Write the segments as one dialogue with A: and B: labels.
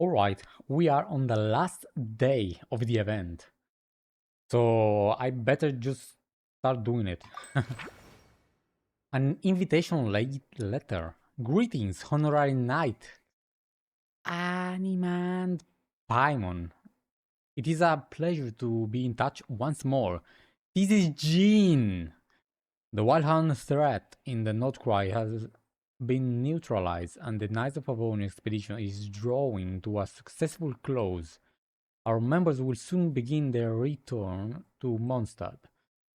A: Alright, we are on the last day of the event. So I better just start doing it. An invitation letter. Greetings, honorary knight. Animan Paimon. It is a pleasure to be in touch once more. This is Jean. The Wild Hunt threat in the Northcry has been neutralized and the Knights of Pavonia expedition is drawing to a successful close. Our members will soon begin their return to Mondstadt.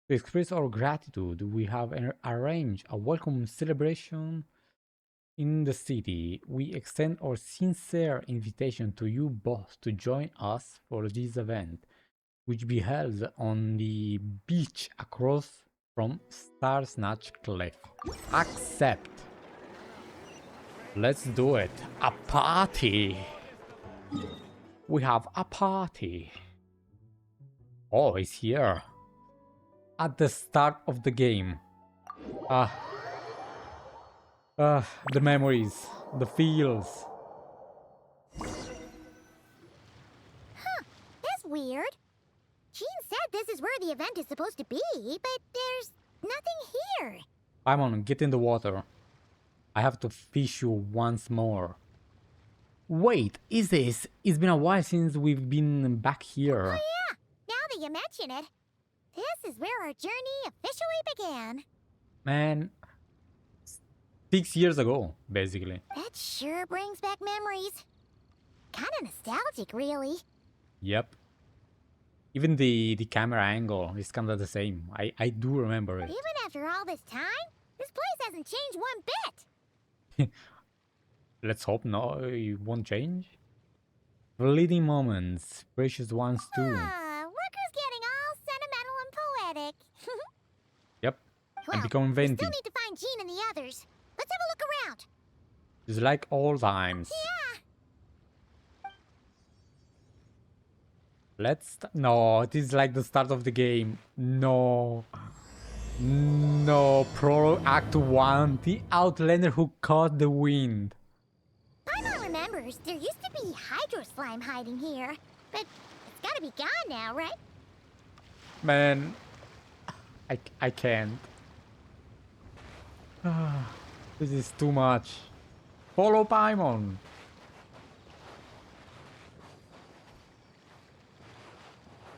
A: To express our gratitude, we have arranged a welcome celebration in the city. We extend our sincere invitation to you both to join us for this event, which will be held on the beach across from Star Snatch Cliff. Accept. Let's do it. A party. We have a party. Oh, it's here. At the start of the game. The memories, the feels.
B: Huh, that's weird. Jean said this is where the event is supposed to be, but there's nothing here.
A: Paimon, get in the water. I have to fish you once more. Wait, is this? It's been a while since we've been back here.
B: Oh yeah, now that you mention it. This is where our journey officially began.
A: Man, 6 years ago, basically.
B: That sure brings back memories. Kinda nostalgic, really.
A: Yep. Even the camera angle is kind of the same. I do remember it.
B: Even after all this time, this place hasn't changed one bit.
A: Let's hope no, it won't change. Fleeting moments, precious ones too.
B: Workers getting all sentimental and poetic.
A: Yep,
B: Well,
A: and become
B: we still
A: inventive.
B: need to find Jean and the others. Let's have a look around.
A: It's like all times.
B: Yeah.
A: No, it is like the start of the game. No. No, Prologue Act 1, the Outlander who caught the wind.
B: Paimon remembers there used to be hydro slime hiding here, but it's gotta be gone now, right?
A: Man, I can't. This is too much. Follow Paimon.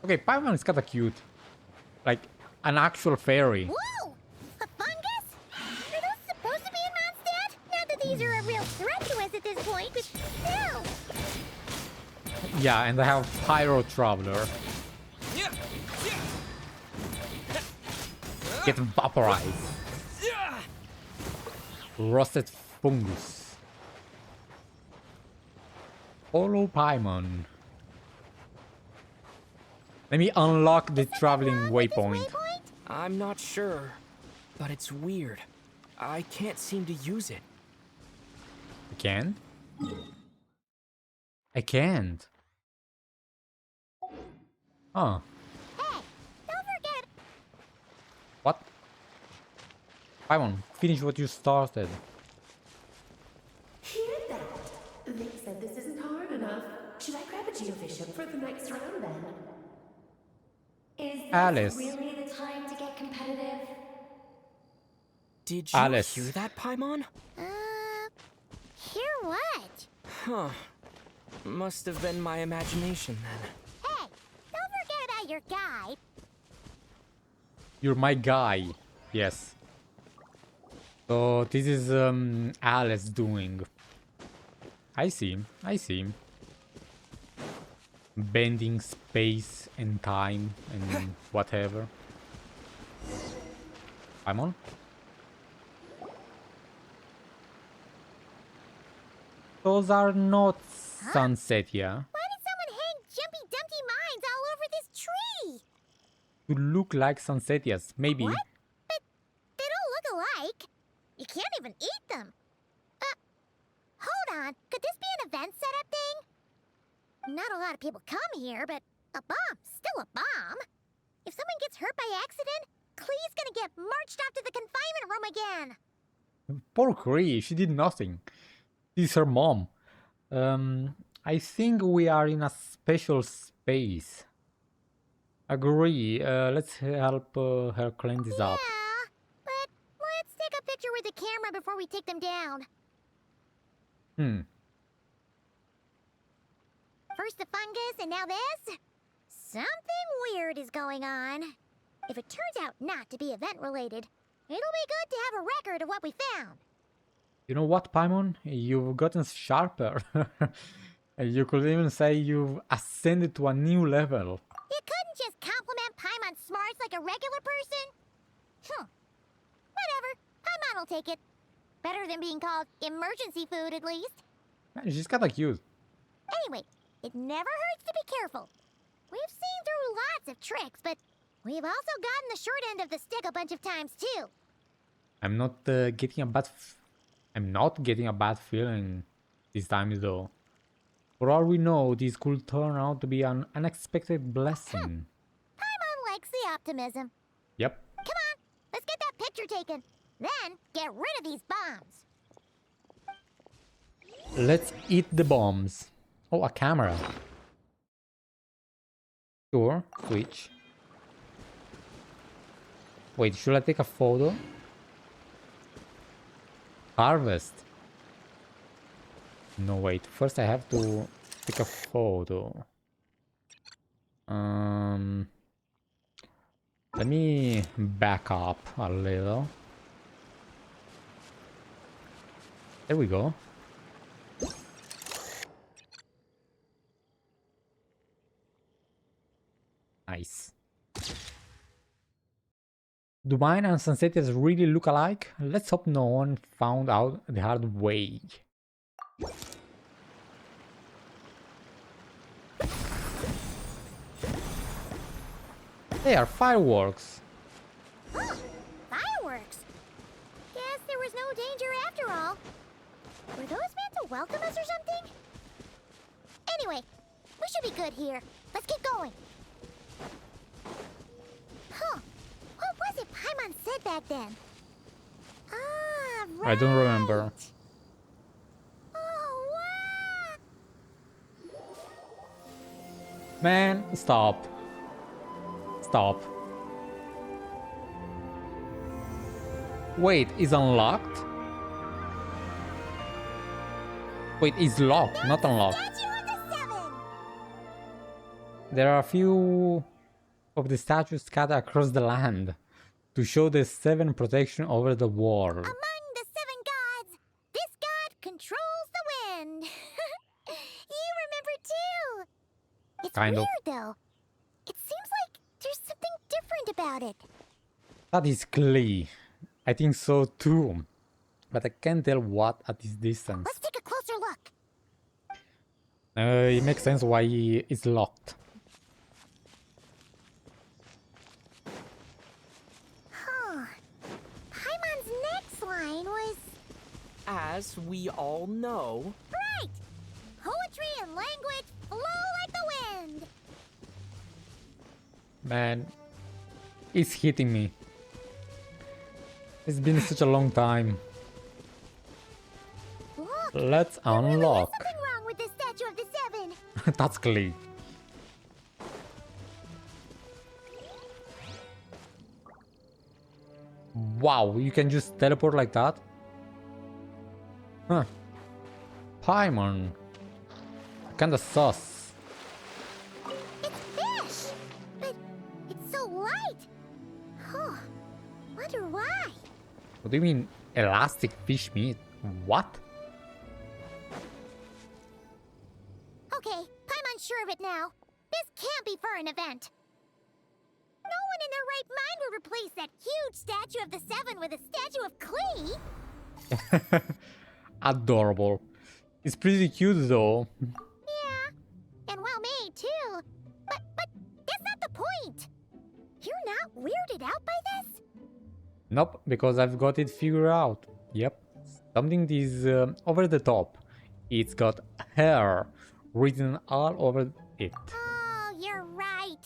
A: Okay, Paimon is kinda cute. Like an actual fairy.
B: Whoa! A fungus? Are those supposed to be in Mondstadt? Not that these are a real threat to us at this point, but still.
A: Yeah, and I have Pyro Traveler. Get vaporized. Roasted fungus. Follow Paimon. Let me unlock the traveling waypoint.
C: I'm not sure, but it's weird. I can't seem to use it.
A: I can? I can't. Huh.
B: Hey, don't forget.
A: What? Paimon, finish what you started.
D: Hear that? They said this isn't hard enough. Should I grab a geofishing for the next round then? Is this
A: Alice.
D: really the time to get competitive?
C: Did you
A: Alice.
C: hear that, Paimon?
B: Hear what?
C: Huh. Must have been my imagination then.
B: Hey, don't forget about your guide.
A: You're my guy. Yes. So this is Alice doing. I see. I see. Bending space and time and whatever. Paimon? Those are not sunset, yeah?
B: Why did someone hang Jumpy Dumpty mines all over this tree?
A: To look like sunsetias, maybe.
B: What? But they don't look alike. You can't even eat them. Hold on. Could this be an event setup thing? Not a lot of people come here, but a bomb's still a bomb. If someone gets hurt by accident, Klee's gonna get marched off to the confinement room again.
A: Poor Klee, she did nothing. This is her mom. I think we are in a special space. Agree. Let's help her clean this up.
B: Yeah, but let's take a picture with the camera before we take them down.
A: Hmm.
B: First the fungus, and now this? Something weird is going on. If it turns out not to be event-related, it'll be good to have a record of what we found.
A: You know what, Paimon? You've gotten sharper. You could even say you've ascended to a new level.
B: You couldn't just compliment Paimon's smarts like a regular person? Whatever. Paimon will take it. Better than being called emergency food, at least.
A: Man, she's kinda cute.
B: Anyway, it never hurts to be careful. We've seen through lots of tricks, but we've also gotten the short end of the stick a bunch of times, too.
A: I'm not getting a bad... I'm not getting a bad feeling this time, though. For all we know, this could turn out to be an unexpected blessing.
B: Paimon likes the optimism.
A: Yep.
B: Come on, let's get that picture taken. Then, get rid of these bombs.
A: Let's eat the bombs. Oh, a camera. Sure, switch. Wait, should I take a photo? Harvest. No, wait. First I have to take a photo. Let me back up a little. There we go. Nice. Do mine and Sunsettia's really look alike? Let's hope no one found out the hard way. They are fireworks.
B: Fireworks? Guess there was no danger after all. Were those meant to welcome us or something? Anyway, we should be good here. Let's keep going. Huh. What was it Paimon said back then? Ah, right.
A: I don't remember.
B: Oh, wow.
A: Man, stop. Stop. Wait, is unlocked? Wait, it's locked, not unlocked.
B: Statue of the Seven.
A: There are a few of the statues scattered across the land to show the seven protection over the world.
B: Among the seven gods, this god controls the wind. You remember too. It's
A: Kind of.
B: weird though. It seems like there's something different about it.
A: That is Klee. I think so too. But I can't tell what at this distance.
B: Let's take a closer look.
A: It makes sense why it's locked.
B: Huh. Paimon's next line was
C: As we all know,
B: right. Poetry and language flow like the wind.
A: Man, it's hitting me. It's been such a long time.
B: Look,
A: Let's
B: there really is
A: unlock.
B: something wrong with this statue of the Seven.
A: That's Klee. Wow, you can just teleport like that? Huh. Paimon. Kinda sus.
B: It's fish, but it's so light. Huh. Wonder why.
A: What do you mean elastic fish meat? What?
B: Okay, Paimon's sure of it now. This can't be for an event. No one in their right mind would replace that huge statue of the Seven with a statue of Klee.
A: Adorable. It's pretty cute though.
B: Yeah, and well made too. But that's not the point. You're not weirded out by this?
A: Nope, because I've got it figured out. Yep. Something is over the top. It's got hair written all over it.
B: Oh, you're right.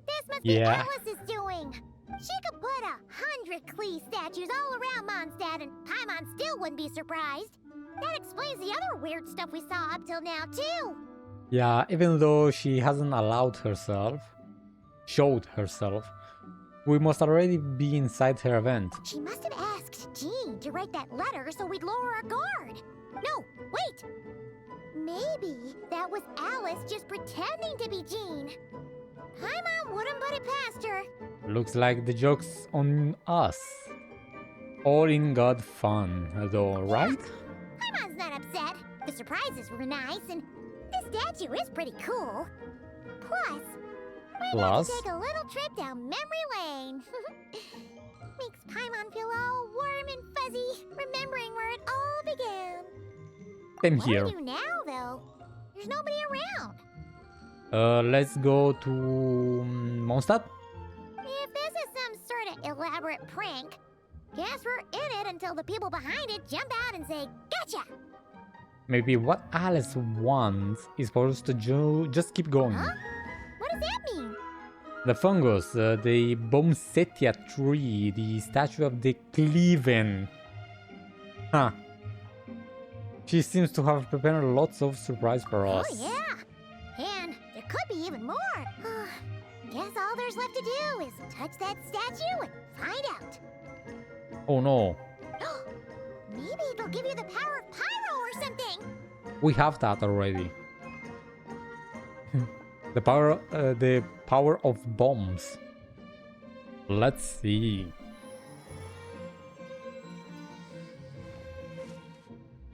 B: This must
A: Yeah.
B: be Alice's doing. She could put 100 Klee statues all around Mondstadt and Paimon still wouldn't be surprised. That explains the other weird stuff we saw up till now, too.
A: Yeah, even though she hasn't showed herself, we must already be inside her event.
B: She must have asked Jean to write that letter so we'd lower our guard. No, wait! Maybe that was Alice just pretending to be Jean. Paimon wouldn't put it past her.
A: Looks like the joke's on us. All in good fun, though, right?
B: Paimon's not upset. The surprises were nice, and this statue is pretty cool. Plus, we got to take a little trip down memory lane. Makes Paimon feel all warm and fuzzy, remembering where it all began.
A: Same
B: What
A: here.
B: do we do now, though? There's nobody around.
A: Let's go to Mondstadt.
B: If this is some sort of elaborate prank, guess we're in it until the people behind it jump out and say, "Gotcha!"
A: Maybe what Alice wants is for us to just keep going.
B: Huh? What does that mean?
A: The fungus, the Bomsetia tree, the statue of the Cleven. Huh. She seems to have prepared lots of surprise for us.
B: Oh, yeah. And there could be even more. Guess all there's left to do is touch that statue and find out.
A: Oh no.
B: Maybe it'll give you the power of pyro or something.
A: We have that already. the power of bombs. Let's see.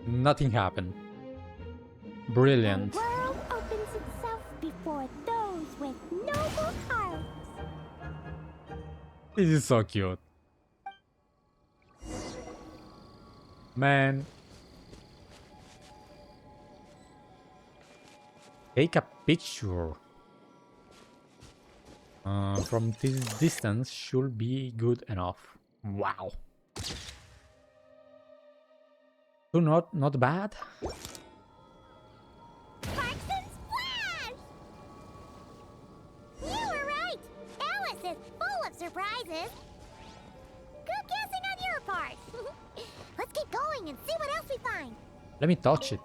A: Nothing happened. Brilliant.
B: The world opens itself before those with noble hearts.
A: This is so cute. Man. Take a picture. From this distance should be good enough. Wow. So not bad.
B: Sparks and splash! You were right. Alice is full of surprises. Good guessing on your part. Let's keep going and see what else we find.
A: Let me touch it.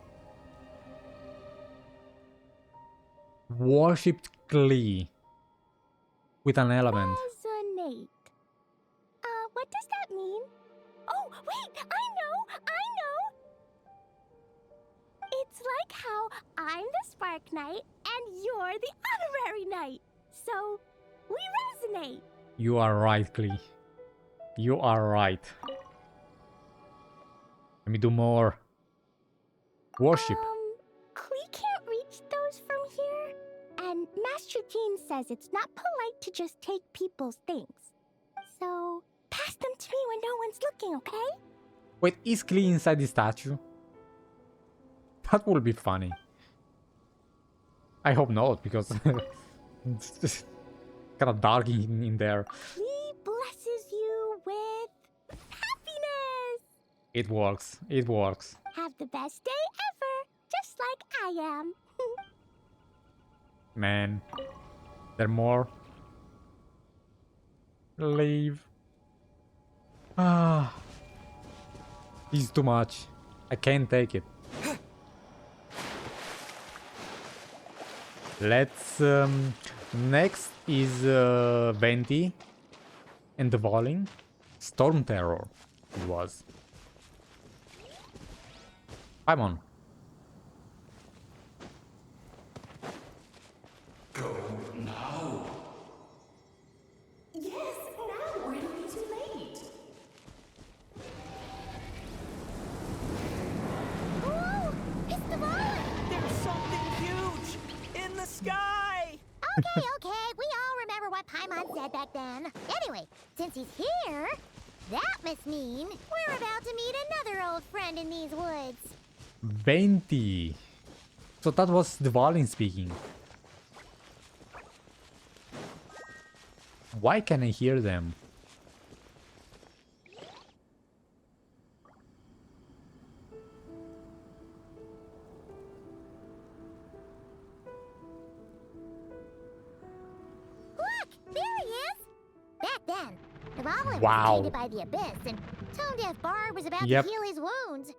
A: Worshipped Klee. With an element.
B: Resonate. What does that mean? Oh, wait! I know! It's like how I'm the Spark Knight and you're the Honorary Knight. So, we resonate.
A: You are right, Klee. You are right. Let me do more. Worship.
B: Klee can't reach those from here. And Master Jean says it's not polite to just take people's things. So, pass them to me when no one's looking, okay?
A: Wait, is Klee inside the statue? That would be funny. I hope not, because it's just kind of dark in there.
B: Klee blesses you with happiness.
A: It works. It works.
B: Have the best day ever, just like I am.
A: Man. There more. Leave. Ah. This is too much. I can't take it. Let's next is Venti and the Voling. Storm Terror it was. Paimon.
D: Go now. Yes, now. Or it'll be too late.
B: Whoa! It's the Volley!
C: There's something huge in the sky!
B: Okay, we all remember what Paimon said back then. Anyway, since he's here, that must mean we're about to meet another old friend in these woods.
A: Venti. So that was the Voling speaking. Why can I hear them?
B: Look, there he is! Back then, the Goblin
A: Wow.
B: was tainted by the Abyss, and Tone Deaf Bard was about
A: Yep.
B: to heal his wounds.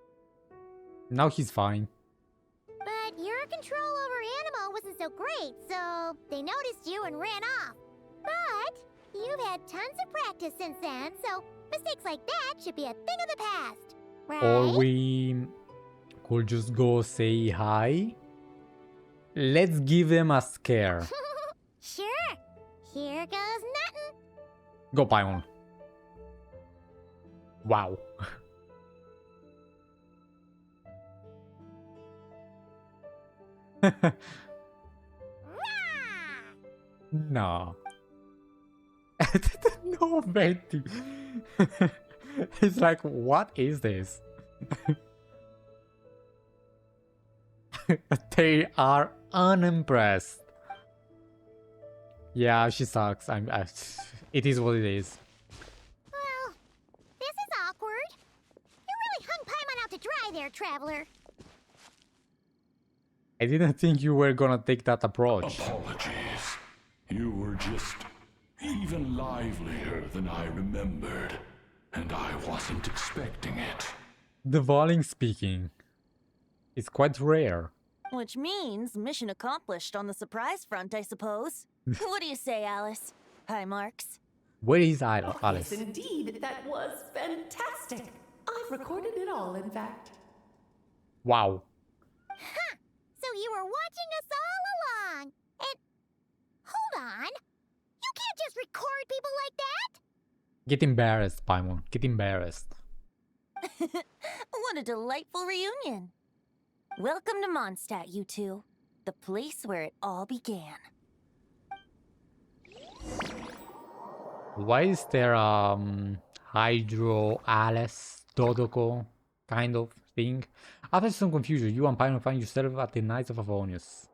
A: Now he's fine.
B: But you're control over Animo wasn't so great, so they noticed you and ran off. But you've had tons of practice since then, so mistakes like that should be a thing of the past, right?
A: Or we could just go say hi. Let's give them a scare.
B: Sure. Here goes nothing.
A: Go, Paimon. Wow.
B: Rah!
A: No. No, Betty. It's like, what is this? They are unimpressed. Yeah, she sucks. It is what it is.
B: Well, this is awkward. You really hung Paimon out to dry there, traveler.
A: I didn't think you were gonna take that approach.
E: Apologies. You were just even livelier than I remembered, and I wasn't expecting it.
A: The volume speaking is quite rare.
F: Which means mission accomplished on the surprise front, I suppose. What do you say, Alice? Hi, Marks.
A: Where is
D: Yes,
A: Alice?
D: indeed, that was fantastic. I've recorded it all, in fact.
A: Wow.
B: Huh. So you were watching us all along. And hold on. You can't just record people like that.
A: Get embarrassed, Paimon. Get embarrassed.
F: What a delightful reunion. Welcome to Mondstadt, you two. The place where it all began.
A: Why is there Hydro Alice Dodoko kind of thing? After some confusion, you and Paimon find yourself at the Knights of Favonius.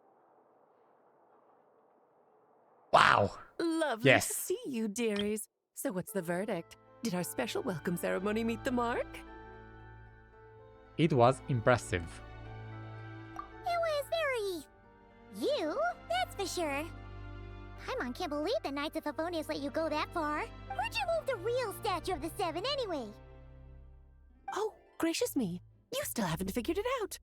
A: Wow.
D: Lovely
A: Yes.
D: to see you, dearies. So what's the verdict? Did our special welcome ceremony meet the mark?
A: It was impressive.
B: It was very... you, that's for sure. Paimon can't believe the Knights of Favonius let you go that far. Where'd you move the real statue of the Seven anyway?
D: Oh, gracious me. You still haven't figured it out.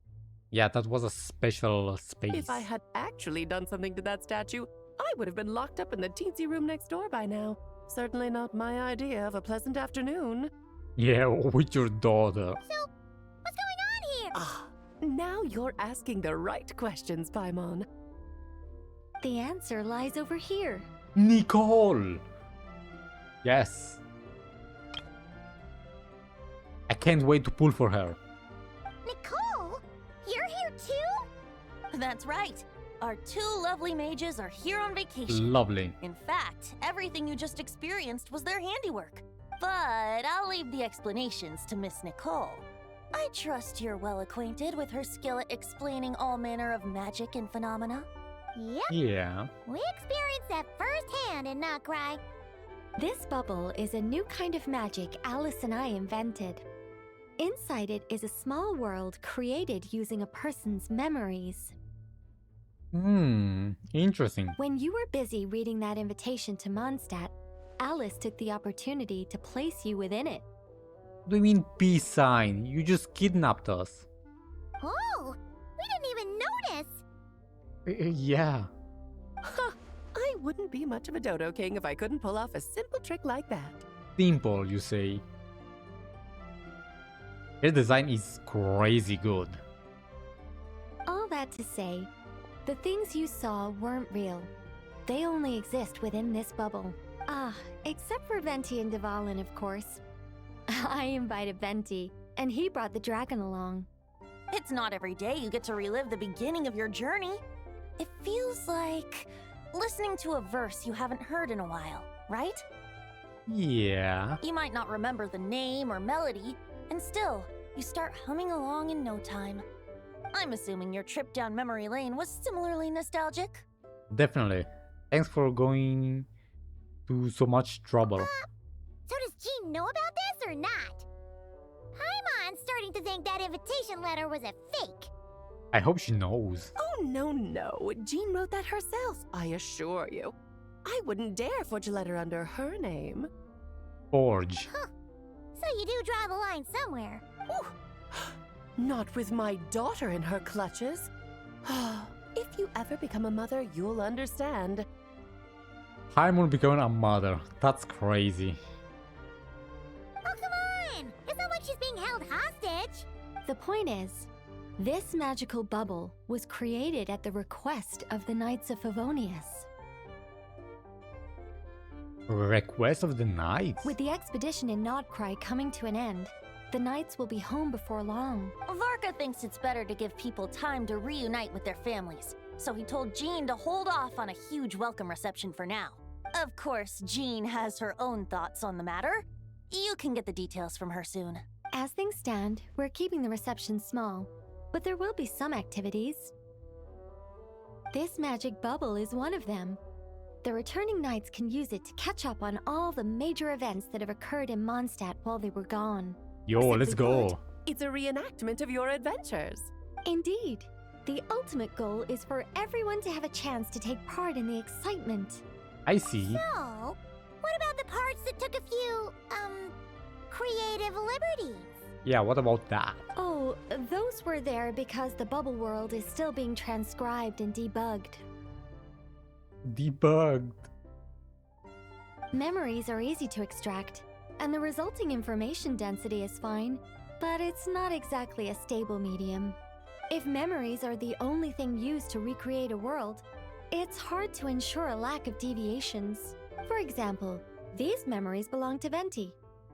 A: Yeah, that was a special space.
D: If I had actually done something to that statue, I would have been locked up in the teensy room next door by now. Certainly not my idea of a pleasant afternoon.
A: Yeah, with your daughter.
B: So, what's going on here?
D: Ah, now you're asking the right questions, Paimon.
G: The answer lies over here.
A: Nicole! Yes. I can't wait to pull for her.
B: Nicole? You're here too?
F: That's right. Our two lovely mages are here on vacation.
A: Lovely.
F: In fact, everything you just experienced was their handiwork. But I'll leave the explanations to Miss Nicole. I trust you're well acquainted with her skill at explaining all manner of magic and phenomena.
B: Yep,
A: Yeah.
B: we experienced that firsthand in Notcry.
G: This bubble is a new kind of magic Alice and I invented. Inside it is a small world created using a person's memories.
A: Interesting.
G: When you were busy reading that invitation to Mondstadt, Alice took the opportunity to place you within it.
A: What do you mean peace sign? You just kidnapped us.
B: Oh, we didn't even notice.
A: Yeah.
D: Huh, I wouldn't be much of a Dodo King if I couldn't pull off a simple trick like that.
A: Simple, you say. Her design is crazy good.
G: All that to say, the things you saw weren't real. They only exist within this bubble. Ah, except for Venti and Dvalin, of course. I invited Venti, and he brought the dragon along.
F: It's not every day you get to relive the beginning of your journey. It feels like listening to a verse you haven't heard in a while, right?
A: Yeah.
F: You might not remember the name or melody, and still, you start humming along in no time. I'm assuming your trip down memory lane was similarly nostalgic.
A: Definitely. Thanks for going to so much trouble.
B: So does Jean know about this or not? Paimon's starting to think that invitation letter was a fake.
A: I hope she knows.
D: Oh, no. Jean wrote that herself, I assure you. I wouldn't dare forge a letter under her name.
A: Forge.
B: So you do draw the line somewhere.
D: Not with my daughter in her clutches. If you ever become a mother, you'll understand.
A: Paimon becoming a mother. That's crazy.
B: Oh, come on! It's not like she's being held hostage.
G: The point is, this magical bubble was created at the request of the Knights of Favonius.
A: Request of the Knights?
G: With the expedition in Nodcry coming to an end, the Knights will be home before long.
F: Varka thinks it's better to give people time to reunite with their families, so he told Jean to hold off on a huge welcome reception for now. Of course, Jean has her own thoughts on the matter. You can get the details from her soon.
G: As things stand, we're keeping the reception small, but there will be some activities. This magic bubble is one of them. The returning Knights can use it to catch up on all the major events that have occurred in Mondstadt while they were gone.
A: Yo, let's
D: Simply
A: go.
D: put, it's a reenactment of your adventures.
G: Indeed. The ultimate goal is for everyone to have a chance to take part in the excitement.
A: I see.
B: So, what about the parts that took a few, creative liberties?
A: Yeah, what about that?
G: Oh, those were there because the bubble world is still being transcribed and debugged.
A: Debugged.
G: Memories are easy to extract, and the resulting information density is fine, but it's not exactly a stable medium. If memories are the only thing used to recreate a world, it's hard to ensure a lack of deviations. For example, these memories belong to Venti.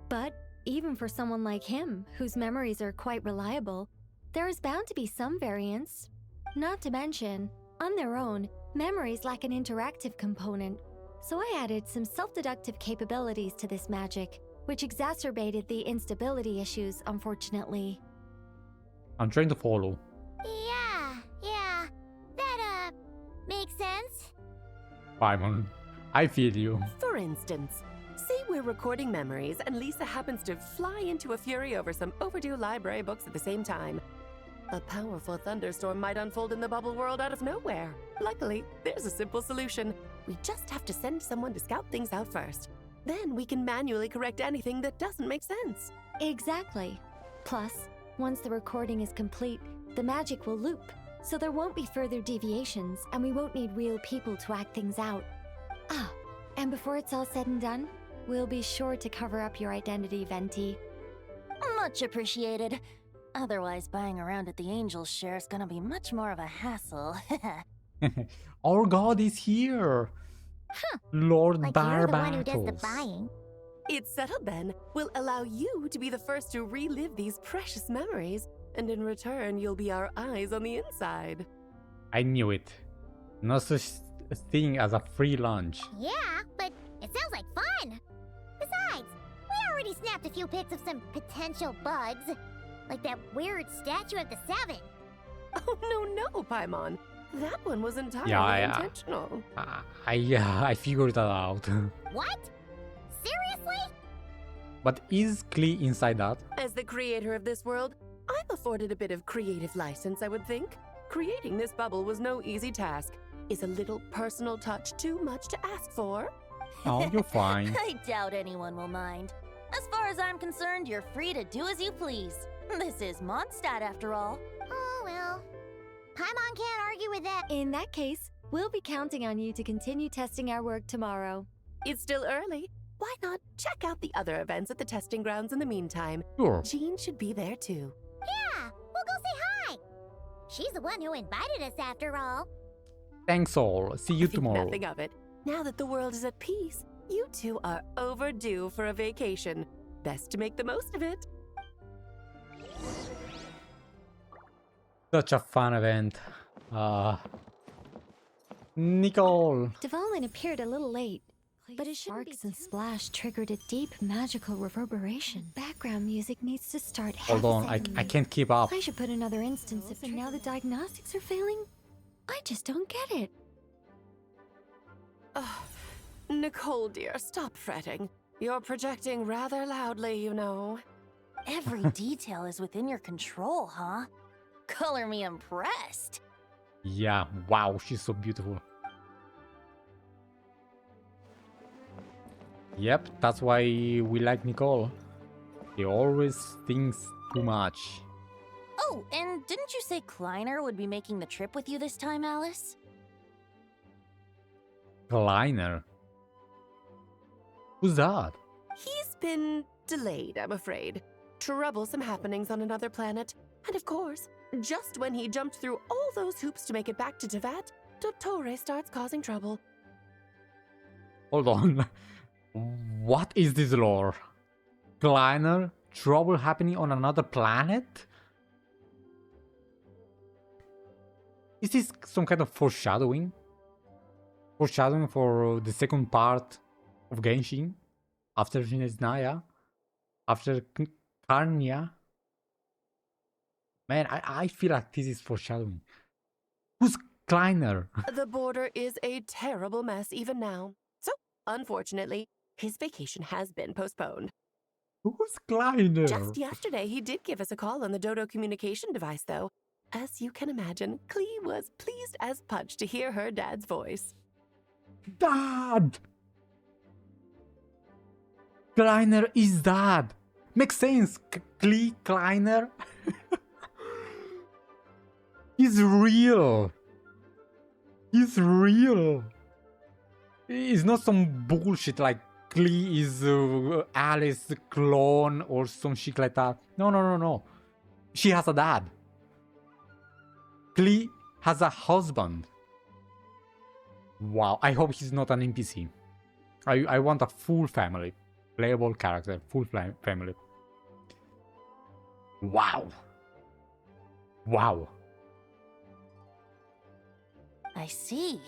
G: But even for someone like him, whose memories are quite reliable, there is bound to be some variance. Not to mention, on their own, memories lack an interactive component, so I added some self-deductive capabilities to this magic, which exacerbated the instability issues, unfortunately.
A: I'm trying to follow.
B: Yeah. That, makes sense.
A: Paimon, I feel you.
D: For instance, say we're recording memories and Lisa happens to fly into a fury over some overdue library books at the same time. A powerful thunderstorm might unfold in the bubble world out of nowhere. Luckily, there's a simple solution. We just have to send someone to scout things out first. Then we can manually correct anything that doesn't make sense.
G: Exactly. Plus, once the recording is complete, the magic will loop, so there won't be further deviations, and we won't need real people to act things out. Ah, and before it's all said and done, we'll be sure to cover up your identity, Venti.
F: Much appreciated. Otherwise, buying around at the Angels share is gonna be much more of a hassle.
A: Our god is here. Lord
B: Like you're the one who does the
A: Barbatos.
B: buying.
D: It's settled then. We'll allow you to be the first to relive these precious memories, and in return, you'll be our eyes on the inside.
A: I knew it. No such thing as a free lunch.
B: Yeah, but it sounds like fun. Besides, we already snapped a few pics of some potential bugs. Like that weird statue of the Seven.
D: Oh, no, Paimon. That one was entirely
A: Yeah.
D: intentional.
A: I figured that out.
B: What? Seriously?
A: But is Klee inside that?
D: As the creator of this world, I'm afforded a bit of creative license, I would think. Creating this bubble was no easy task. Is a little personal touch too much to ask for?
A: Oh, you're fine.
F: I doubt anyone will mind. As far as I'm concerned, you're free to do as you please. This is Mondstadt, after all.
B: Oh, well. Paimon can't argue with that.
G: In that case, we'll be counting on you to continue testing our work tomorrow.
D: It's still early. Why not check out the other events at the testing grounds in the meantime?
A: Sure.
D: Jean should be there too.
B: Yeah, we'll go say hi. She's the one who invited us after all.
A: Thanks all. See you
D: Think
A: tomorrow.
D: nothing of it. Now that the world is at peace, you two are overdue for a vacation. Best to make the most of it.
A: Such a fun event. Nicole.
G: Dvalin appeared a little late, but his sparks and splash triggered a deep magical reverberation. Background music needs to start.
A: Hold on, I can't keep up.
G: I should put another instance of and now the diagnostics are failing? I just don't get it.
D: Nicole, dear, stop fretting. You're projecting rather loudly, you know.
F: Every detail is within your control, huh? Color me impressed.
A: Yeah, wow, she's so beautiful. Yep, that's why we like Nicole. She always thinks too much.
F: Oh, and didn't you say Kleiner would be making the trip with you this time, Alice?
A: Kleiner. Who's that?
D: He's been delayed, I'm afraid. Troublesome happenings on another planet. And of course, just when he jumped through all those hoops to make it back to Tevat, Dottore starts causing trouble.
A: Hold on. What is this lore? Kleiner? Trouble happening on another planet? Is this some kind of foreshadowing? Foreshadowing for the second part of Genshin? After Shinesnaya? After Karnia? Man, I feel like this is foreshadowing. Who's Kleiner?
D: The border is a terrible mess even now. So, unfortunately, his vacation has been postponed.
A: Who's Kleiner?
D: Just yesterday, he did give us a call on the Dodo communication device, though. As you can imagine, Klee was pleased as punch to hear her dad's voice.
A: Dad! Kleiner is dad! Makes sense! Klee Kleiner? He's real! He's real! It's not some bullshit like Klee is Alice clone or some shit like that. No. She has a dad. Klee has a husband. Wow, I hope he's not an NPC. I want a full family. Playable character, full family. Wow. Wow.
F: I see.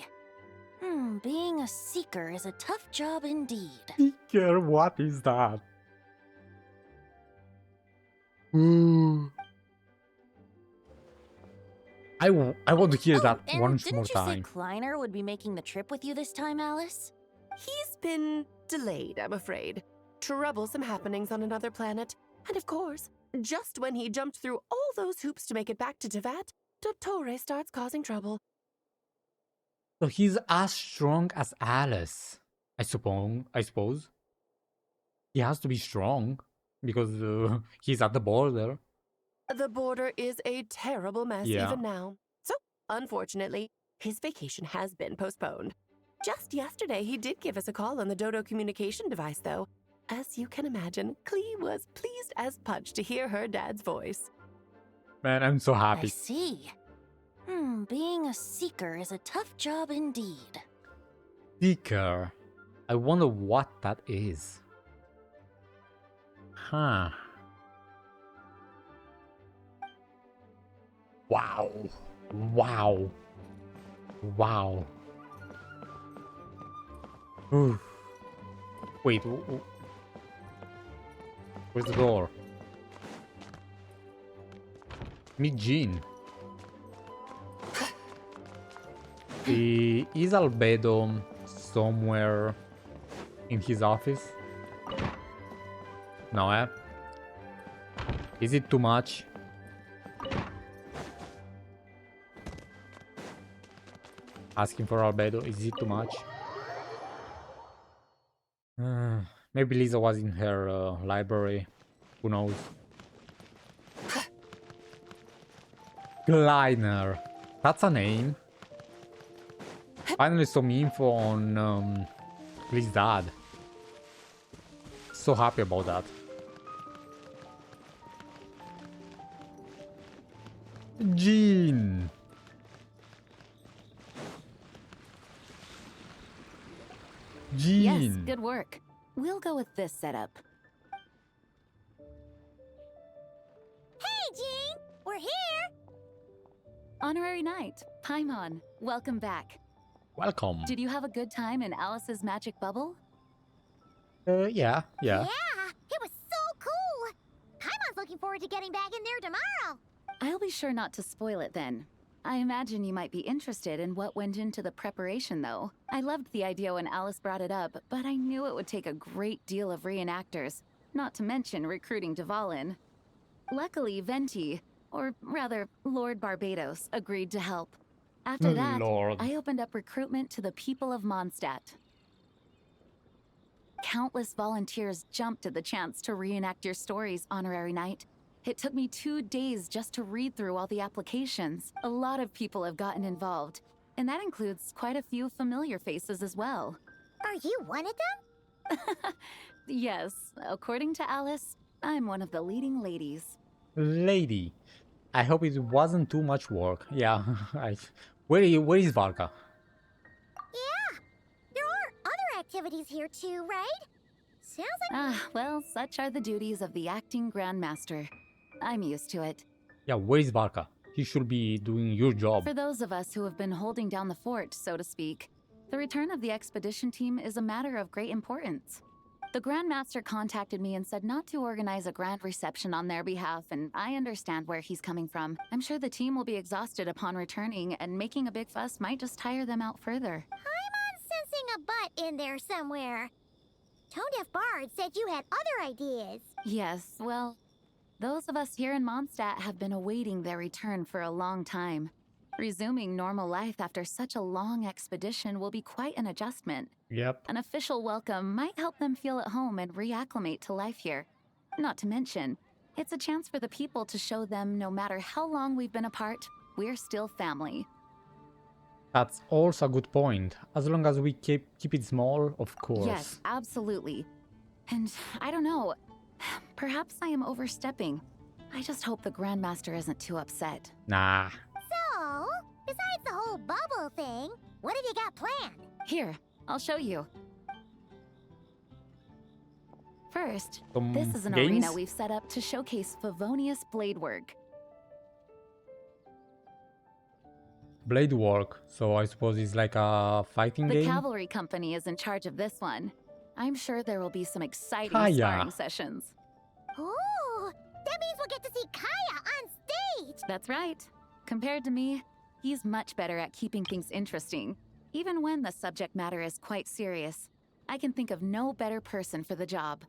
F: Being a seeker is a tough job indeed.
A: Seeker, what is that? Ooh. I want to hear that
F: and
A: once more
F: didn't you
A: time.
F: say Kleiner would be making the trip with you this time, Alice?
D: He's been delayed, I'm afraid. Troublesome happenings on another planet. And of course, just when he jumped through all those hoops to make it back to Tevat, Dottore starts causing trouble.
A: So he's as strong as Alice, I suppose. He has to be strong because he's at the border.
D: The border is a terrible mess even now. So, unfortunately, his vacation has been postponed. Just yesterday, he did give us a call on the Dodo communication device, though. As you can imagine, Klee was pleased as punch to hear her dad's voice.
A: Man, I'm so
F: I
A: happy.
F: see. Being a seeker is a tough job indeed.
A: Seeker. I wonder what that is. Huh. Wow. Wow. Wow. Oof. Wait. Where's the door? Meet Jean. Is Albedo somewhere in his office? No, eh? Is it too much? Asking for Albedo, is it too much? Maybe Lisa was in her library. Who knows? Kleiner. That's a name. Finally some info on Klee's dad. So happy about that. Jean. Jean.
H: Yes, good work. We'll go with this setup.
B: Hey, Jean! We're here!
H: Honorary Knight, Paimon, welcome back.
A: Welcome.
H: Did you have a good time in Alice's magic bubble?
A: Yeah.
B: Yeah, it was so cool! Paimon's looking forward to getting back in there tomorrow!
H: I'll be sure not to spoil it then. I imagine you might be interested in what went into the preparation, though. I loved the idea when Alice brought it up, but I knew it would take a great deal of reenactors, not to mention recruiting Dvalin. Luckily, Venti, or rather, Lord Barbados, agreed to help. After that,
A: Lord.
H: I opened up recruitment to the people of Mondstadt. Countless volunteers jumped at the chance to reenact your stories, Honorary Knight. It took me 2 days just to read through all the applications. A lot of people have gotten involved, and that includes quite a few familiar faces as well.
B: Are you one of them?
H: Yes, according to Alice, I'm one of the leading ladies.
A: Lady. I hope it wasn't too much work. Yeah. Where is Varka?
B: Yeah. There are other activities here too, right? Sounds like
H: Well, such are the duties of the acting Grandmaster. I'm used to it.
A: Yeah, where is Varka? He should be doing your job.
H: For those of us who have been holding down the fort, so to speak, the return of the expedition team is a matter of great importance. The Grandmaster contacted me and said not to organize a grand reception on their behalf, and I understand where he's coming from. I'm sure the team will be exhausted upon returning, and making a big fuss might just tire them out further.
B: I'm sensing a butt in there somewhere. Tone Deaf Bard said you had other ideas.
H: Yes, well, those of us here in Mondstadt have been awaiting their return for a long time. Resuming normal life after such a long expedition will be quite an adjustment.
A: Yep.
H: An official welcome might help them feel at home and reacclimate to life here. Not to mention, it's a chance for the people to show them no matter how long we've been apart, we're still family.
A: That's also a good point. As long as we keep it small, of course.
H: Yes, absolutely. And I don't know, perhaps I am overstepping. I just hope the Grandmaster isn't too upset.
A: Nah.
B: So, besides the whole bubble thing, what have you got planned?
H: Here, I'll show you. First,
A: Some
H: this is an
A: games?
H: arena we've set up to showcase Favonius blade work.
A: Blade work. So I suppose it's like a fighting
H: The
A: game?
H: cavalry company is in charge of this one. I'm sure there will be some exciting
A: Kaya.
H: sparring sessions.
B: Ooh, that means we'll get to see Kaya on stage!
H: That's right. Compared to me, he's much better at keeping things interesting, even when the subject matter is quite serious. I can think of no better person for the job.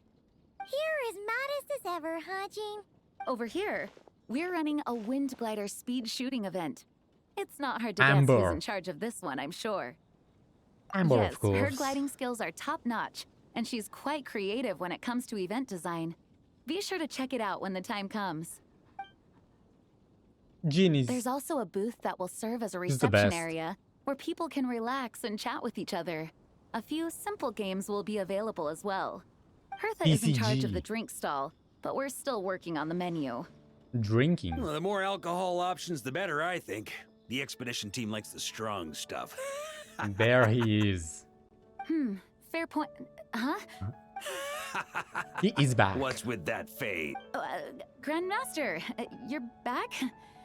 B: You're as modest as ever, huh, Jean?
H: Over here, we're running a wind glider speed shooting event. It's not hard to guess
A: Amber.
H: who's in charge of this one, I'm sure.
A: Amber,
H: Yes,
A: of course.
H: her gliding skills are top-notch, and she's quite creative when it comes to event design. Be sure to check it out when the time comes.
A: Jean is...
H: There's also a booth that will serve as a
A: She's the
H: reception
A: best.
H: area where people can relax and chat with each other. A few simple games will be available as well. Hertha is in charge of
A: BCG.
H: the drink stall, but we're still working on the menu.
A: drinking.
I: Well, the more alcohol options, the better, I think. The expedition team likes the strong stuff.
A: There he is.
H: Fair point. Huh?
A: He is back.
I: What's with that fade?
H: Grandmaster, you're back?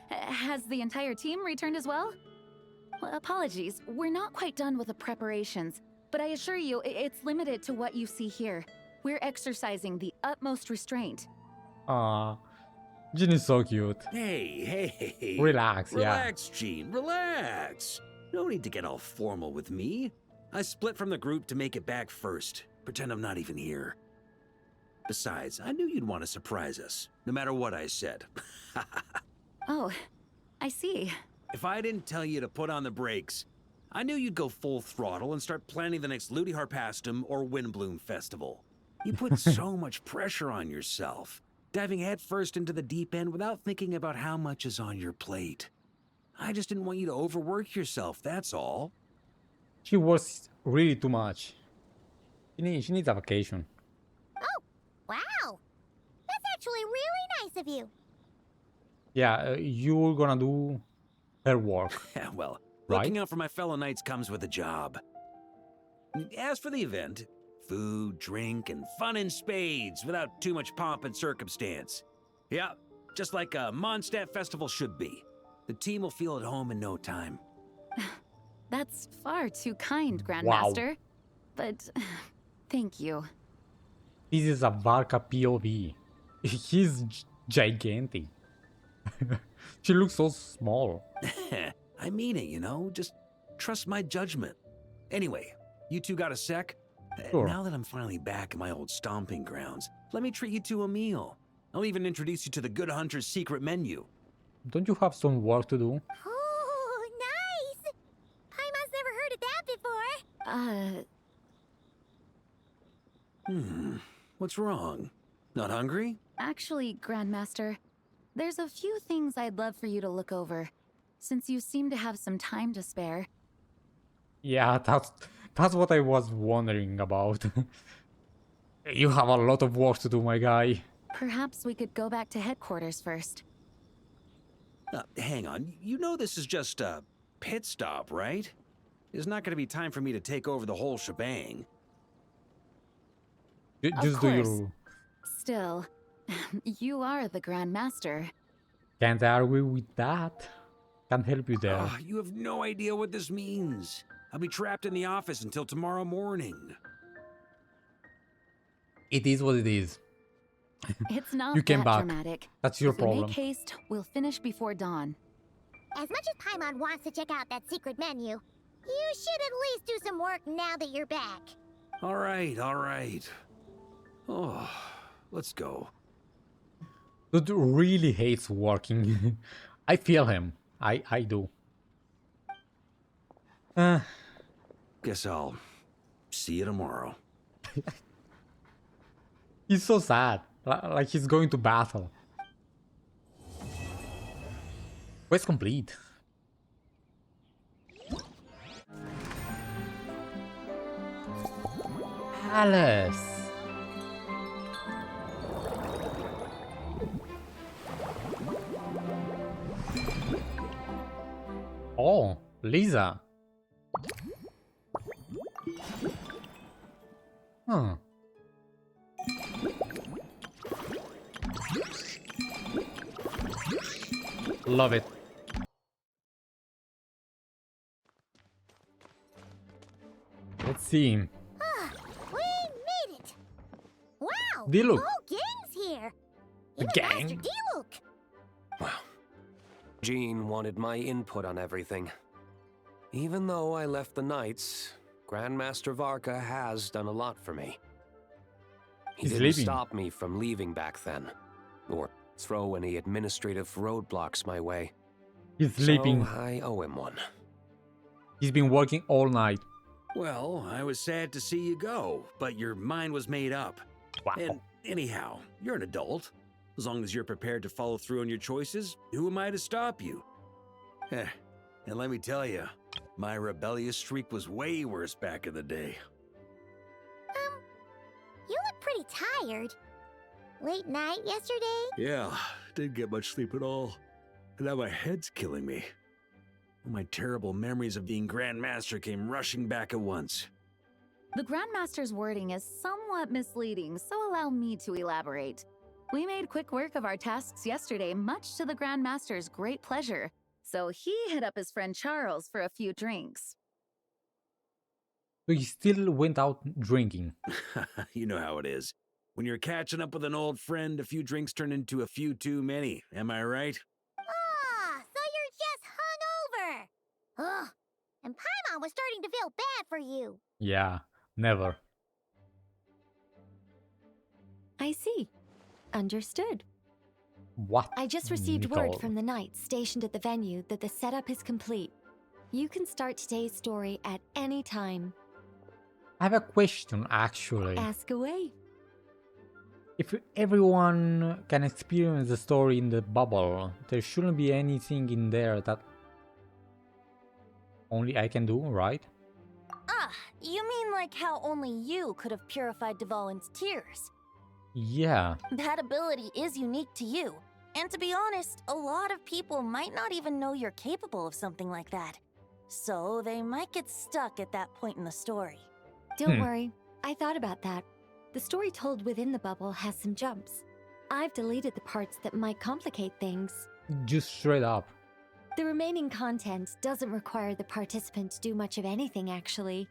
H: Has the entire team returned as well? Well, apologies, we're not quite done with the preparations, but I assure you, it's limited to what you see here. We're exercising the utmost restraint.
A: Aw, Jean is so cute.
I: Hey.
A: Relax, yeah.
I: Relax, Gene, relax. No need to get all formal with me. I split from the group to make it back first. Pretend I'm not even here. Besides, I knew you'd want to surprise us, no matter what I said.
H: Oh, I see.
I: If I didn't tell you to put on the brakes, I knew you'd go full throttle and start planning the next Ludi Harpastum or Windbloom Festival. You put so much pressure on yourself, diving headfirst into the deep end without thinking about how much is on your plate. I just didn't want you to overwork yourself, that's all.
A: She works really too much. She needs a vacation.
B: Oh, wow! That's actually really nice of you.
A: Yeah, you're gonna do her work.
I: Well,
A: Right?
I: looking out for my fellow knights comes with a job. As for the event, food, drink, and fun in spades without too much pomp and circumstance. Yeah, just like a Mondstadt festival should be. The team will feel at home in no time.
H: That's far too kind, Grandmaster. But thank you.
A: This is a Varka POV. He's gigantic. She looks so small.
I: I mean it, you know? Just trust my judgment. Anyway, you two got a sec?
A: Sure.
I: Now that I'm finally back in my old stomping grounds, let me treat you to a meal. I'll even introduce you to the Good Hunter's secret menu.
A: Don't you have some work to do?
B: Oh, nice! Paimon's never heard of that before.
I: What's wrong? Not hungry?
H: Actually, Grandmaster, there's a few things I'd love for you to look over, since you seem to have some time to spare.
A: Yeah, that's what I was wondering about. You have a lot of work to do, my guy.
H: Perhaps we could go back to headquarters first.
I: Hang on. You know this is just a pit stop, right? There's not going to be time for me to take over the whole shebang.
H: Of
A: Just do
H: course.
A: your...
H: Still, you are the Grand Master.
A: Can't argue with that. Can't help you there.
I: Ah, you have no idea what this means. I'll be trapped in the office until tomorrow morning.
A: It is what it is.
H: It's not
A: You came
H: that
A: back.
H: dramatic.
A: That's your
H: If we
A: problem.
H: make haste, we'll finish before dawn.
B: As much as Paimon wants to check out that secret menu, you should at least do some work now that you're back.
I: All right, all right. Oh, let's go.
A: Dude really hates working. I feel him. I do.
I: Guess I'll see you tomorrow.
A: He's so sad. Like he's going to battle. Quest complete. Alice. Oh, Lisa. Huh. Love it. Let's see.
B: We made it! Wow!
A: Diluc.
B: The whole gang's here!
A: The
B: Even
A: gang?
B: Master Diluc!
J: Jean wanted my input on everything. Even though I left the Knights, Grandmaster Varka has done a lot for me. He
A: He's
J: didn't
A: leaving.
J: stop me from leaving back then, or throw any administrative roadblocks my way.
A: He's sleeping.
J: So I owe him one.
A: He's been working all night.
I: Well, I was sad to see you go, but your mind was made up.
A: Wow.
I: And anyhow, you're an adult. As long as you're prepared to follow through on your choices, who am I to stop you? And let me tell you, my rebellious streak was way worse back in the day.
B: You look pretty tired. Late night yesterday?
I: Yeah, didn't get much sleep at all. And now my head's killing me. All my terrible memories of being Grand Master came rushing back at once.
H: The Grandmaster's wording is somewhat misleading, so allow me to elaborate. We made quick work of our tasks yesterday, much to the Grandmaster's great pleasure, so he hit up his friend Charles for a few drinks.
A: So he still went out drinking.
I: You know how it is. When you're catching up with an old friend, a few drinks turn into a few too many. Am I right?
B: Ah, so you're just hungover! Ugh, and Paimon was starting to feel bad for you.
A: Yeah, never.
G: I see. Understood.
A: What?
G: I just received
A: Nicole?
G: word from the Knights stationed at the venue that the setup is complete. You can start today's story at any time.
A: I have a question actually.
G: Ask away.
A: If everyone can experience the story in the bubble, there shouldn't be anything in there that only I can do, right?
F: Ah, you mean like how only you could have purified Dvalin's tears?
A: Yeah.
F: That ability is unique to you. And to be honest, a lot of people might not even know you're capable of something like that. So they might get stuck at that point in the story.
G: Don't worry. I thought about that. The story told within the bubble has some jumps. I've deleted the parts that might complicate things.
A: Just straight up.
G: The remaining content doesn't require the participant to do much of anything, actually.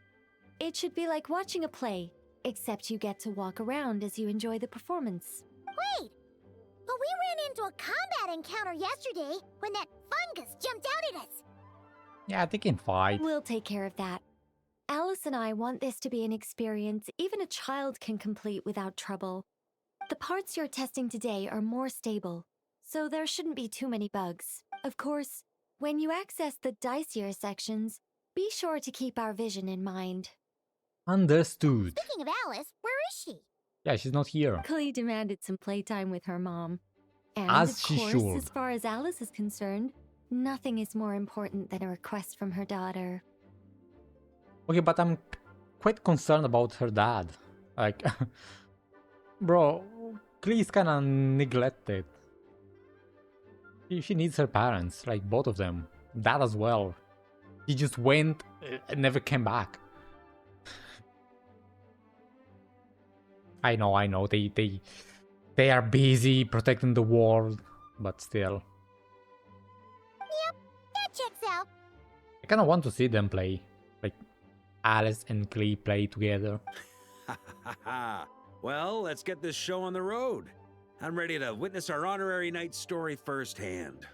G: It should be like watching a play, except you get to walk around as you enjoy the performance.
B: Wait! But we ran into a combat encounter yesterday when that fungus jumped out at us.
A: Yeah, they can fight.
G: We'll take care of that. Alice and I want this to be an experience even a child can complete without trouble. The parts you're testing today are more stable, so there shouldn't be too many bugs. Of course, when you access the dicier sections, be sure to keep our vision in mind.
A: Understood.
B: Speaking of Alice, where is she?
A: Yeah, she's not here.
G: Klee demanded some playtime with her mom. And
A: As
G: of
A: she
G: course,
A: should.
G: as far as Alice is concerned, nothing is more important than a request from her daughter.
A: Okay, but I'm quite concerned about her dad. Like, bro, Klee is kinda neglected. She needs her parents, like both of them. Dad as well. He just went and never came back. I know, they are busy protecting the world, but still.
B: Yep, that checks out.
A: I kinda want to see them play. Like, Alice and Klee play together.
I: Well, let's get this show on the road. I'm ready to witness our honorary knight's story firsthand.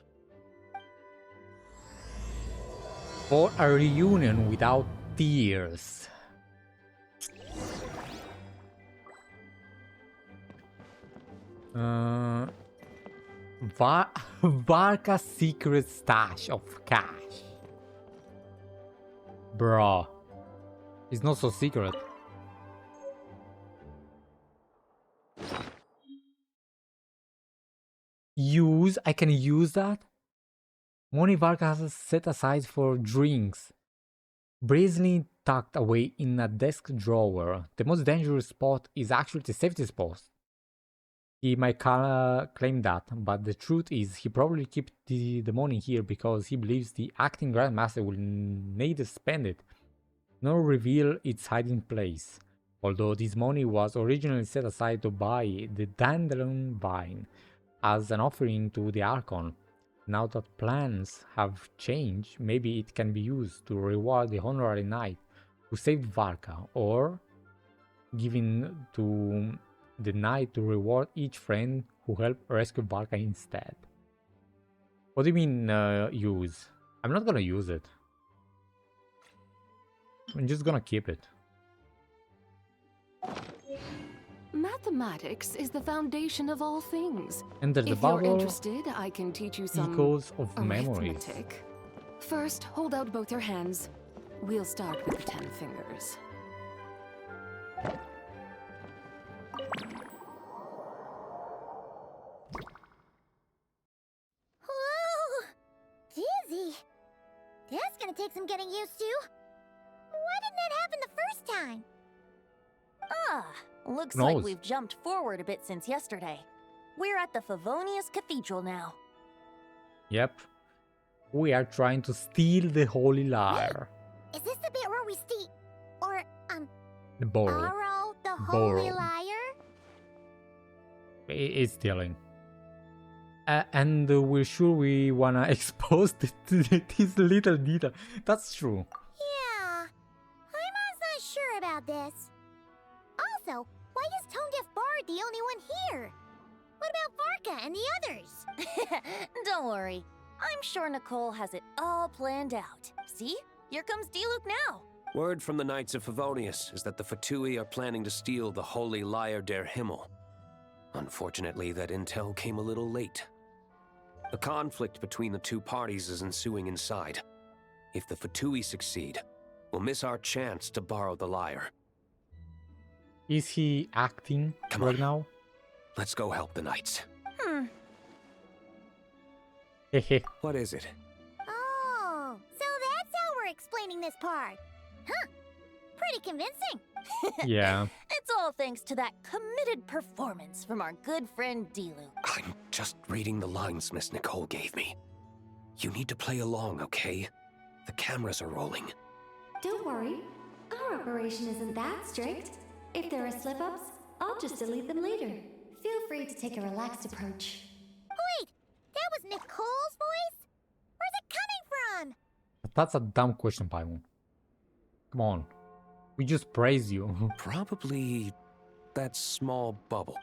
A: For a reunion without tears. Varka's secret stash of cash. Bruh. It's not so secret. I can use that? Money Varka has set aside for drinks. Brazenly tucked away in a desk drawer. The most dangerous spot is actually the safety spot. He might claim that, but the truth is he probably kept the money here because he believes the acting Grandmaster will need to spend it, nor reveal its hiding place. Although this money was originally set aside to buy the Dandelion Vine as an offering to the Archon. Now that plans have changed, maybe it can be used to reward the honorary knight who saved Varka, or given to the knight to reward each friend who helped rescue Varka instead. What do you mean, use? I'm not gonna use it. I'm just gonna keep it.
K: Mathematics is the foundation of all things.
A: Enter the
K: If you're
A: bubble.
K: interested, I can teach you some
A: Echoes of memories.
K: arithmetic. First, hold out both your hands. We'll start with 10 fingers.
B: Whoa! Dizzy. That's gonna take some getting used to. Why didn't that happen the first time?
F: Ah, looks
A: Who
F: like
A: knows?
F: we've jumped forward a bit since yesterday. We're at the Favonius Cathedral now.
A: Yep. We are trying to steal the Holy Lyre.
B: Is this the bit where we steal... or,
A: The borrow.
B: borrow the Holy
A: Borrow.
B: Lyre?
A: It's stealing. And we're sure we wanna expose this little detail. That's true.
B: Yeah. I'm not sure about this. Also, why is Tone Deaf Bard the only one here? What about Varka and the others?
F: Don't worry. I'm sure Nicole has it all planned out. See? Here comes Diluc now.
J: Word from the Knights of Favonius is that the Fatui are planning to steal the Holy Lyre der Himmel. Unfortunately, that intel came a little late. A conflict between the two parties is ensuing inside. If the Fatui succeed, we'll miss our chance to borrow the lyre.
A: Is he acting
J: Come
A: right
J: on.
A: now?
J: Let's go help the Knights.
A: Hehe.
J: What is it?
B: Oh, so that's how we're explaining this part. Huh. Pretty convincing.
A: Yeah.
F: It's all thanks to that committed performance from our good friend Diluc.
J: I'm just reading the lines Miss Nicole gave me. You need to play along, okay? The cameras are rolling.
G: Don't worry, our operation isn't that strict. If there are slip-ups, I'll just delete them later. Feel free to take a relaxed approach.
B: Wait, that was Nicole's voice? Where's it coming from?
A: That's a dumb question, Paimon. Come on. We just praise you.
J: Probably that small bubble.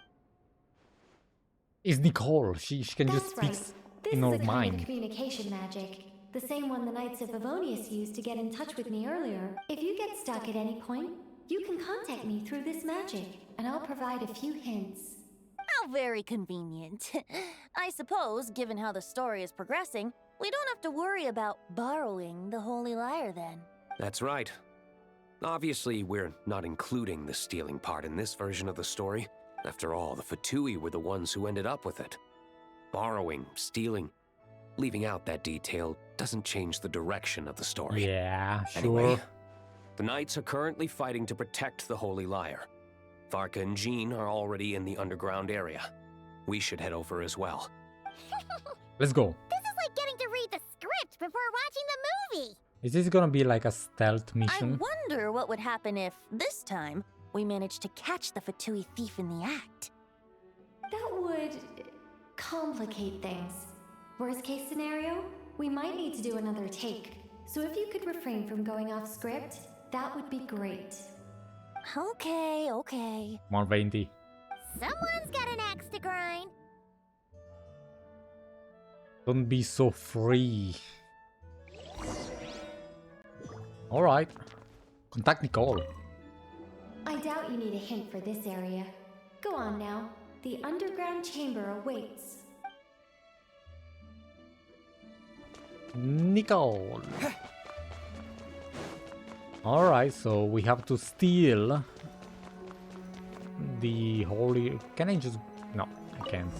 A: It's Nicole. She can
G: That's
A: just
G: right.
A: speak
G: This
A: in
G: is
A: her
G: a kind of
A: mind.
G: communication magic. The same one the Knights of Favonius used to get in touch with me earlier. If you get stuck at any point, you can contact me through this magic, and I'll provide a few hints.
F: How very convenient. I suppose, given how the story is progressing, we don't have to worry about borrowing the Holy Lyre then.
J: That's right. Obviously, we're not including the stealing part in this version of the story. After all, the Fatui were the ones who ended up with it. borrowing, stealing. Leaving out that detail doesn't change the direction of the story.
A: Yeah, sure.
J: Anyway, the Knights are currently fighting to protect the Holy Lyre. Varka and Jean are already in the underground area. We should head over as well.
A: Let's go.
B: This is like getting to read the script before watching the movie.
A: Is this gonna be like a stealth
F: I
A: mission?
F: wonder what would happen if, this time, we managed to catch the Fatui thief in the act.
G: That would complicate things. Worst case scenario, we might need to do another take. So if you could refrain from going off script, that would be great.
F: Okay, okay.
A: 120.
B: Someone's got an axe to grind.
A: Don't be so free. Alright. Contact Nicole.
G: I doubt you need a hint for this area. Go on now. The underground chamber awaits.
A: Nicole. Alright, so we have to steal the holy... Can I just... No, I can't.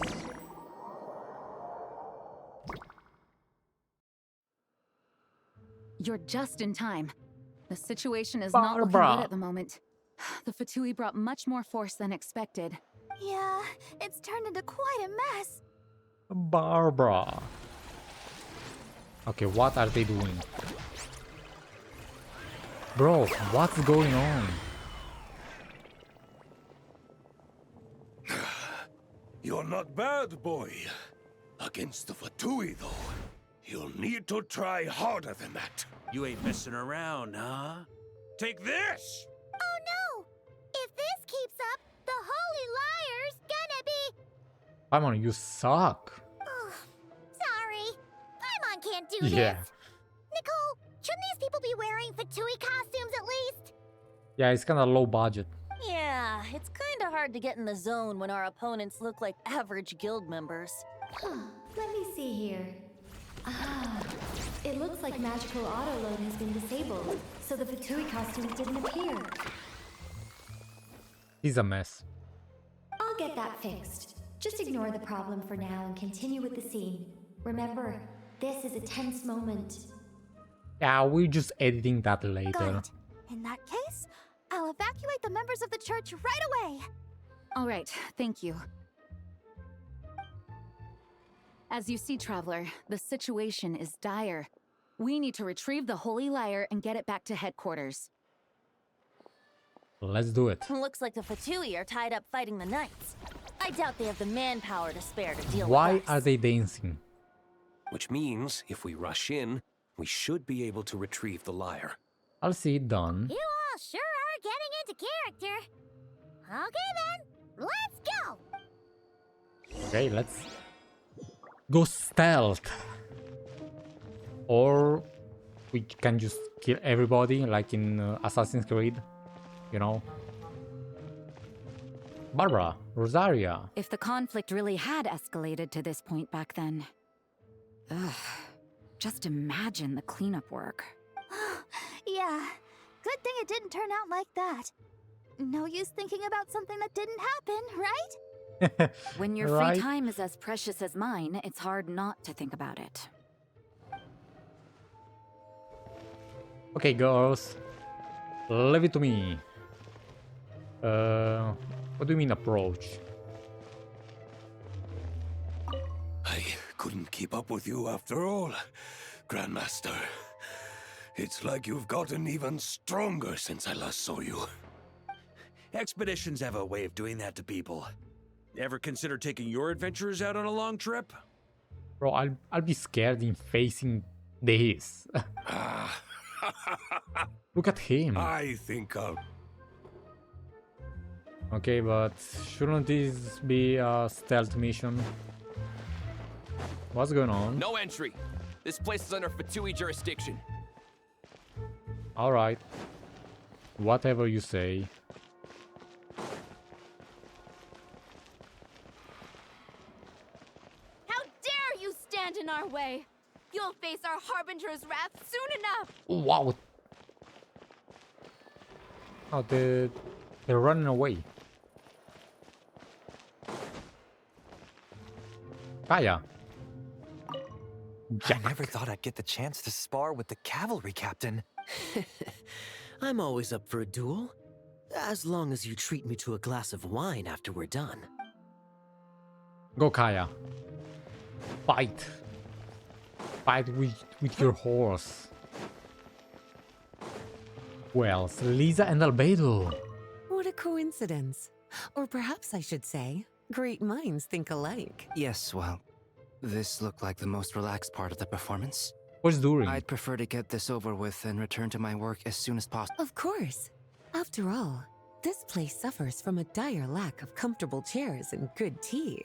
H: You're just in time. The situation is not looking
A: Barbara.
H: good at the moment. The Fatui brought much more force than expected.
B: Yeah, it's turned into quite a mess.
A: Barbara. Okay, what are they doing? Bro, what's going on?
L: You're not bad, boy. Against the Fatui, though, you'll need to try harder than that.
I: You ain't messing around, huh? Take this!
B: Oh no! If this keeps up, the Holy Liar's gonna be...
A: Paimon, you suck.
B: Oh, sorry. Paimon can't do
A: Yeah.
B: this. Nicole, shouldn't these people be wearing Fatui costumes at least?
A: Yeah, it's kind of low budget.
F: Yeah, it's kinda hard to get in the zone when our opponents look like average guild members.
G: Let me see here. Ah, it looks like magical autoload has been disabled, so the Fatui costumes didn't appear.
A: He's a mess.
G: I'll get that fixed. Just ignore the problem for now and continue with the scene. Remember, this is a tense moment.
A: Yeah, we're just editing that later.
B: Got it. In that case, I'll evacuate the members of the church right away.
H: All right, thank you. As you see, Traveler, the situation is dire. We need to retrieve the Holy Lyre and get it back to headquarters.
A: Let's do it.
F: Looks like the Fatui are tied up fighting the Knights. I doubt they have the manpower to spare to deal
A: Why
F: with us.
A: are they dancing?
J: Which means, if we rush in, we should be able to retrieve the lyre.
A: I'll see it done.
B: You all sure are getting into character. Okay then, let's go.
A: Okay, let's go stealth. Or we can just kill everybody like in Assassin's Creed, you know. Barbara, Rosaria.
H: If the conflict really had escalated to this point back then. Ugh. Just imagine the cleanup work.
B: Yeah, good thing it didn't turn out like that. No use thinking about something that didn't happen, right?
H: When your
A: Right.
H: free time is as precious as mine, it's hard not to think about it.
A: Okay, girls. Leave it to me. What do you mean approach?
L: I couldn't keep up with you after all, Grandmaster. It's like you've gotten even stronger since I last saw you.
I: Expeditions have a way of doing that to people. Ever consider taking your adventurers out on a long trip?
A: Bro, I'll be scared in facing this. Look at him.
L: I think I'll...
A: Okay, but shouldn't this be a stealth mission? What's going on?
M: No entry. This place is under Fatui jurisdiction.
A: Alright. Whatever you say.
K: How dare you stand in our way! You'll face our Harbinger's wrath soon enough!
A: Wow. Oh, they're running away. Kaya.
N: I never thought I'd get the chance to spar with the cavalry captain.
O: I'm always up for a duel, as long as you treat me to a glass of wine after we're done.
A: Go, Kaya. Fight. Fight with your horse. Who else? Lisa and Albedo.
D: What a coincidence. Or perhaps I should say, great minds think alike.
C: Yes, well, this looked like the most relaxed part of the performance.
A: What's doing?
C: I'd prefer to get this over with and return to my work as soon as possible.
D: Of course. After all, this place suffers from a dire lack of comfortable chairs and good tea.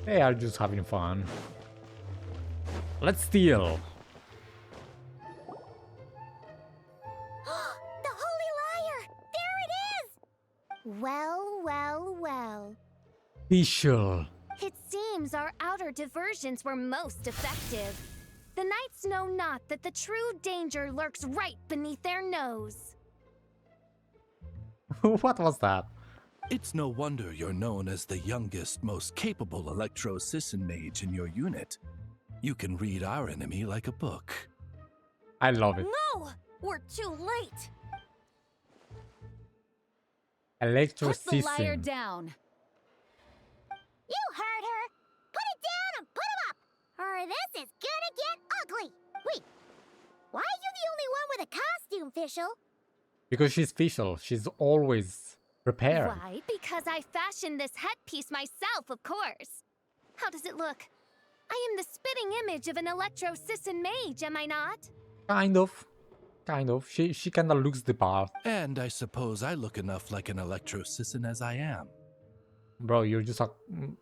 A: They are just having fun. Let's steal.
B: The Holy Liar! There it is! Well, well, well.
A: Official.
G: It seems our outer diversions were most effective. The knights know not that the true danger lurks right beneath their nose.
A: What was that?
P: It's no wonder you're known as the youngest, most capable electro-sisson mage in your unit. You can read our enemy like a book.
A: I love it.
F: No! We're too late!
A: Electro
H: Put the liar
A: Sisson.
H: down.
B: You heard her! Put it down and put him up! Or this is gonna get ugly! Wait, why are you the only one with a costume, Fischl?
A: Because she's official. She's always prepared.
G: Why? Because I fashioned this headpiece myself, of course. How does it look? I am the spitting image of an electro-sisson mage, am I not?
A: Kind of. Kind of. She kinda looks the part.
P: And I suppose I look enough like an electro-sisson as I am.
A: Bro, you're just a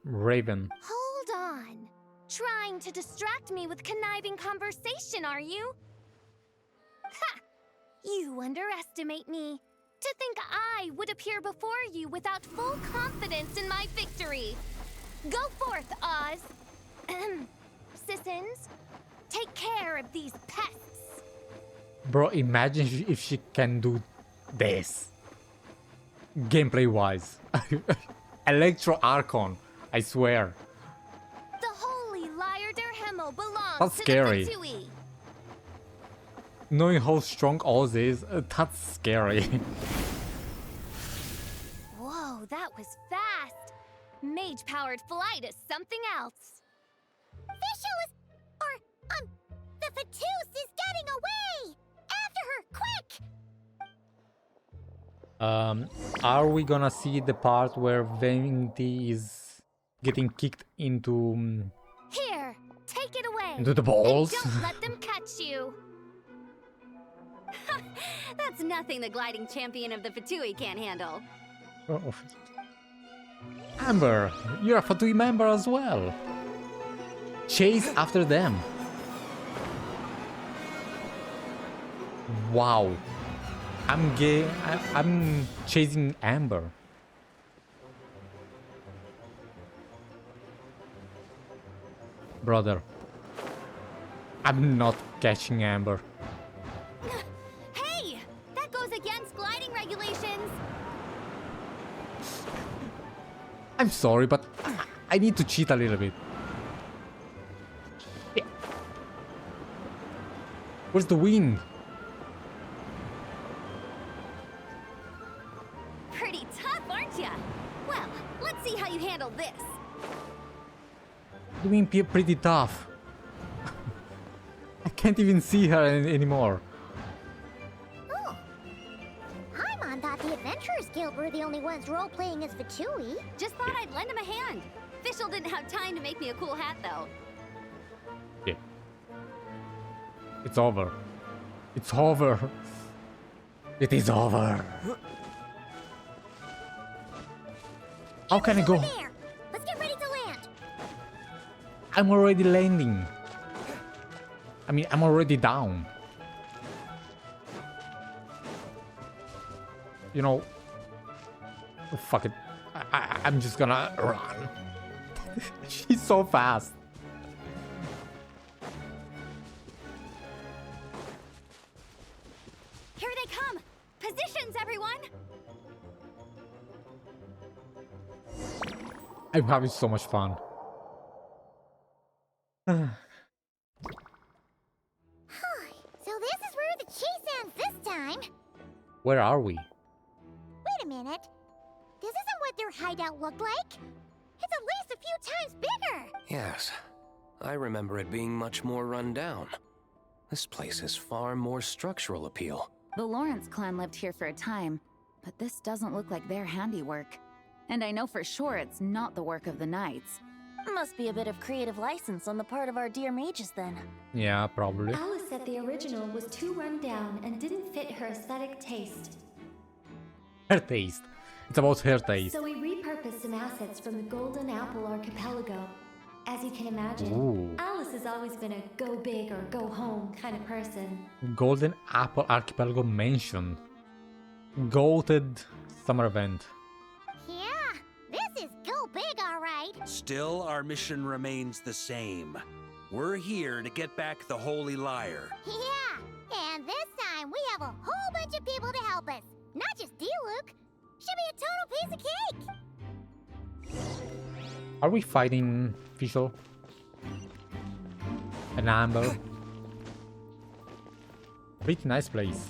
A: raven.
G: Hold on. Trying to distract me with conniving conversation, are you? Ha! You underestimate me. To think I would appear before you without full confidence in my victory. Go forth, Oz. Sissons, take care of these pests.
A: Bro, imagine if she can do this. Gameplay-wise. Electro Archon, I swear.
G: The holy Liar der Himmel belongs
A: That's
G: to
A: scary.
G: the Fatui.
A: Knowing how strong Oz is, that's scary.
G: Whoa, that was fast. Mage-powered flight is something else.
B: Fischl is... the Fatus is getting away! After her, quick!
A: Are we gonna see the part where Venti is getting kicked into...
G: Here, take it away.
A: Into the balls?
G: And don't let them catch you.
Q: That's nothing the gliding champion of the Fatui can't handle.
A: Oh. Amber, you're a Fatui member as well. Chase after them. Wow. I'm chasing Amber. Brother. I'm not catching Amber.
Q: Hey! That goes against gliding regulations!
A: I'm sorry, but I need to cheat a little bit. Yeah. Where's the wind?
Q: Pretty tough, aren't ya? Well, let's see how you handle this.
A: Doing pretty tough. I can't even see her anymore.
B: Oh. Paimon thought the Adventurers Guild were the only ones role-playing as Fatui.
Q: Just thought I'd lend him a hand. Fischl didn't have time to make me a cool hat, though.
A: Yeah. It's over. It's over. It is over. How can I go?
B: There. Let's get ready to land.
A: I'm already landing. I mean, I'm already down. You know, fuck it. I'm just gonna run. She's so fast.
Q: Here they come! Positions, everyone!
A: I'm having so much fun.
B: So this is where the chase ends this time.
A: Where are we?
B: Wait a minute. This isn't what their hideout looked like. It's at least a few times bigger.
J: Yes, I remember it being much more run down. This place has far more structural appeal.
H: The Lawrence clan lived here for a time, but this doesn't look like their handiwork. And I know for sure it's not the work of the knights.
F: Must be a bit of creative license on the part of our dear mages then.
A: Yeah, probably.
G: Alice said the original was too run down and didn't fit her aesthetic taste.
A: Her taste. It's about her taste.
G: So we repurposed some assets from the Golden Apple Archipelago. As you can imagine,
A: Ooh.
G: Alice has always been a go big or go home kind of person.
A: Golden Apple Archipelago Mansion. Goated summer event.
B: Yeah, this is go big, all right.
I: Still, our mission remains the same. We're here to get back the Holy Lyre.
B: Yeah, and this time we have a whole bunch of people to help us. Not just Luke. Should be a total piece of cake.
A: Are we fighting Fischl? An Amber? Pretty nice place.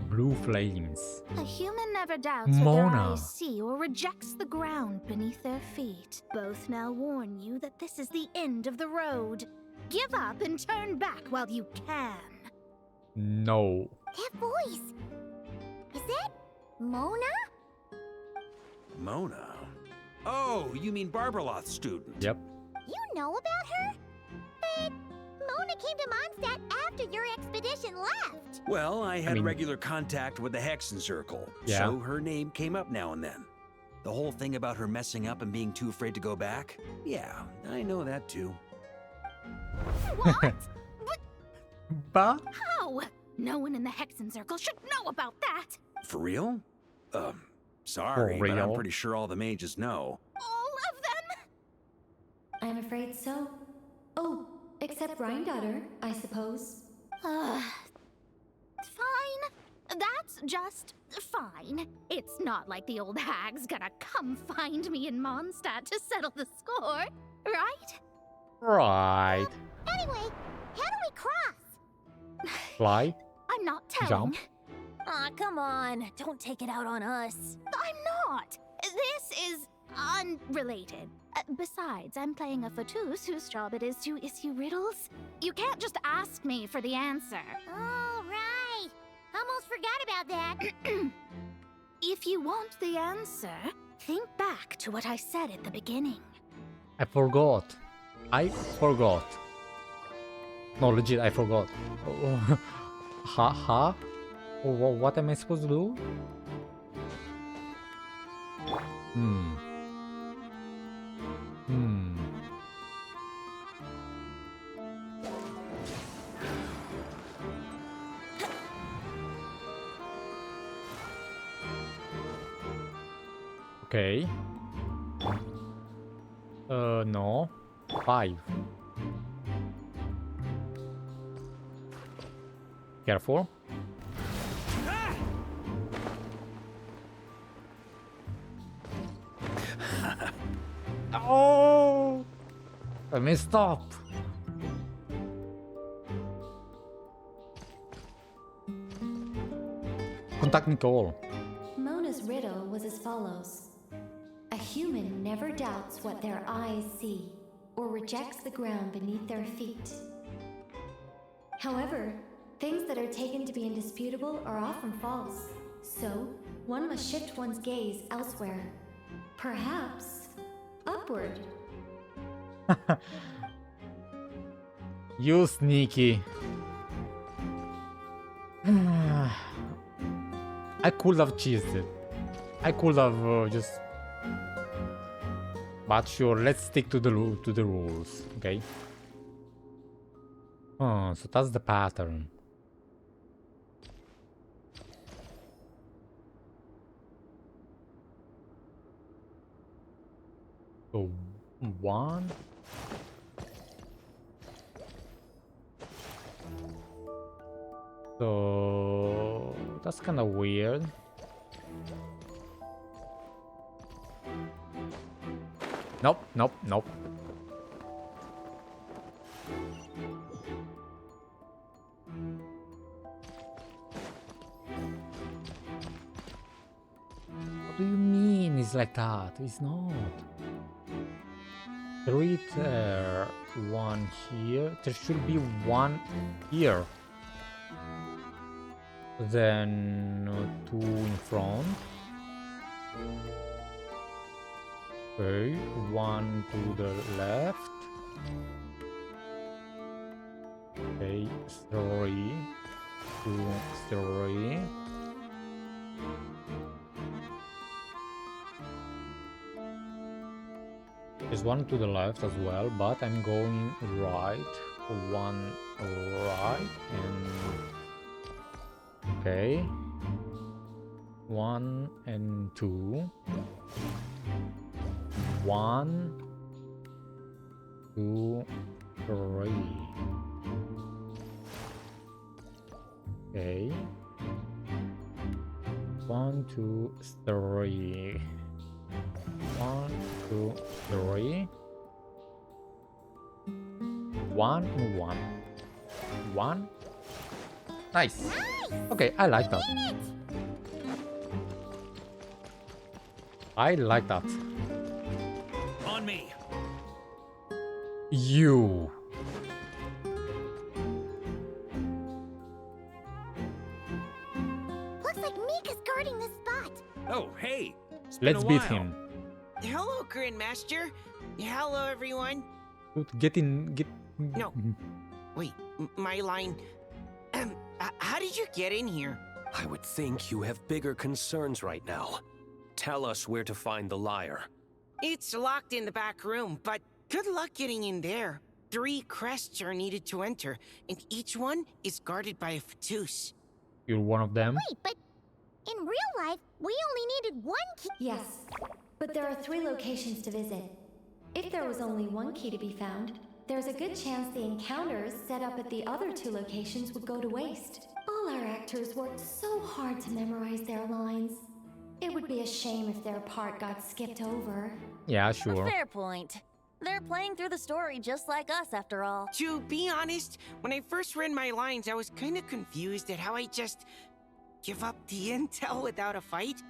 A: Blue flames.
R: A human never doubts what their
A: Mona.
R: eyes see or rejects the ground beneath their feet. Both now warn you that this is the end of the road. Give up and turn back while you can.
A: No.
B: That voice. Is that Mona?
I: Mona? Oh, you mean Barbarloth's student?
A: Yep.
B: You know about her? But Mona came to Mondstadt after your expedition left.
I: Well, I had
A: mean-
I: regular contact with the Hexen Circle,
A: Yeah.
I: so her name came up now and then. The whole thing about her messing up and being too afraid to go back? Yeah, I know that too.
R: What?
A: But
R: How? No one in the Hexen Circle should know about that.
I: For real? Sorry,
A: For
I: but I'm
A: real?
I: pretty sure all the mages know.
R: All of them?
G: I'm afraid so. Oh, except Rhindaughter, I suppose.
R: Fine. That's just fine. It's not like the old hag's gonna come find me in Mondstadt to settle the score, right?
A: right.
B: Anyway, how do we cross?
A: Fly.
R: I'm not telling.
A: Jump.
F: Aw, come on. Don't take it out on us.
R: I'm not. This is unrelated. Besides, I'm playing a fatus whose job it is to issue riddles. You can't just ask me for the answer.
B: All right. Almost forgot about that.
R: If you want the answer, think back to what I said at the beginning.
A: I forgot. I forgot. No, legit, I forgot. Huh? What am I supposed to do? Okay. No. 5. Careful. Oh! I messed up. Contact Nicole.
G: Mona's riddle was as follows. A human never doubts what their eyes see, or rejects the ground beneath their feet. However, things that are taken to be indisputable are often false, so one must shift one's gaze elsewhere. Perhaps upward.
A: You sneaky. I could have cheesed it. I could have just. But sure, let's stick to the rules, okay? Oh, so that's the pattern. So 1. So that's kind of weird. Nope, nope, nope. What do you mean it's like that? It's not. 3 there, 1 here. There should be 1 here. Then 2 in front. Okay, 1 to the left. Okay, 3, 2, 3. There's 1 to the left as well, but I'm going right. 1 right and okay. 1 and 2. 1, 2, 3. Okay. 1, 2, 3. 1, 2, 3. 1 and 1. 1. Nice. Okay, I like that. I like that.
I: On me.
A: You.
B: Looks like Mika's guarding this spot.
I: Oh, hey. It's been
A: Let's
I: a
A: beat
I: while.
A: him.
S: Hello, Grandmaster. Hello, everyone.
A: Dude, get in. Get.
S: No. Wait, my line. How did you get in here?
J: I would think you have bigger concerns right now. Tell us where to find the lyre.
S: It's locked in the back room, but good luck getting in there. 3 crests are needed to enter, and each one is guarded by a Fatus.
A: You're one of them.
B: Wait, but in real life, we only needed 1 key.
G: Yes, but there are 3 locations to visit. If there was only 1 key to be found, there's a good chance the encounters set up at the other 2 locations would go to waste. All our actors worked so hard to memorize their lines. It would be a shame if their part got skipped over.
A: Yeah,
F: A
A: sure.
F: fair point. They're playing through the story just like us, after all.
S: To be honest, when I first read my lines, I was kind of confused at how I just give up the intel without a fight.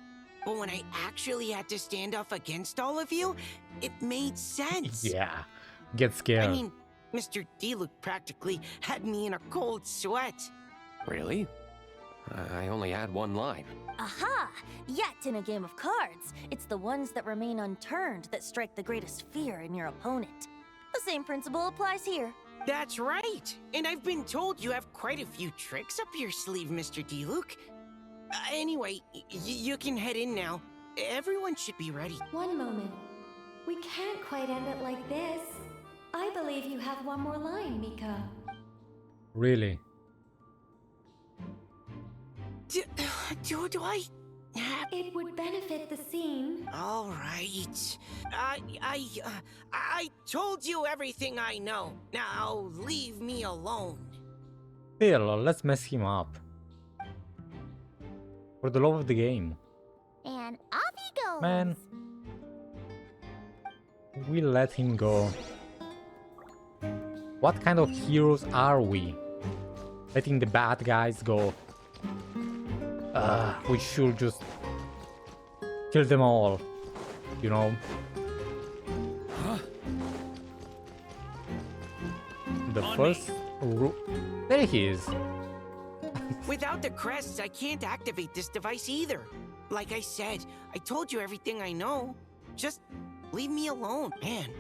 S: But when I actually had to stand off against all of you, it made sense.
A: Yeah. Get scared.
S: I mean, Mr. D-Luke practically had me in a cold sweat.
J: Really? I only had 1 line.
F: Aha! Yet in a game of cards, it's the ones that remain unturned that strike the greatest fear in your opponent. The same principle applies here.
S: That's right. And I've been told you have quite a few tricks up your sleeve, Mr. D-Luke. Anyway, you can head in now. Everyone should be ready.
G: One moment. We can't quite end it like this. I believe you have 1 more line, Mika.
A: Really?
S: Do I have...
G: It would benefit the scene.
S: All right. I told you everything I know. Now leave me alone.
A: Still, let's mess him up. For the love of the game.
B: And off he goes.
A: Man. We let him go. What kind of heroes are we? Letting the bad guys go. We should just kill them all. You know? The first... There he is.
S: Without the crests, I can't activate this device either. Like I said, I told you everything I know. Just leave me alone, man.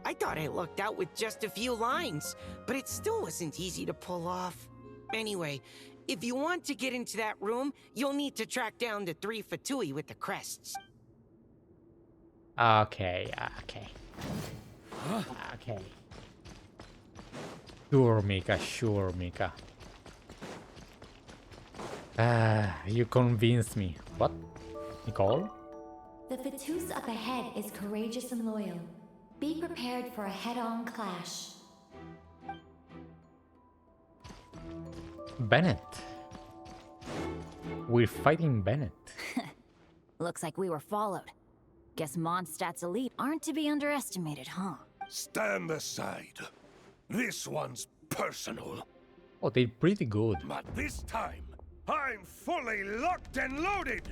S: I thought I lucked out with just a few lines, but it still wasn't easy to pull off. Anyway, if you want to get into that room, you'll need to track down the 3 Fatui with the crests.
A: Okay. Okay. Sure, Mika. You convinced me. What? Nicole?
G: The Fatus up ahead is courageous and loyal. Be prepared for a head-on clash.
A: Bennett. We're fighting Bennett.
F: Looks like we were followed. Guess Mondstadt's elite aren't to be underestimated, huh?
L: Stand aside. This one's personal.
A: Oh, they're pretty good.
L: But this time, I'm fully locked and loaded.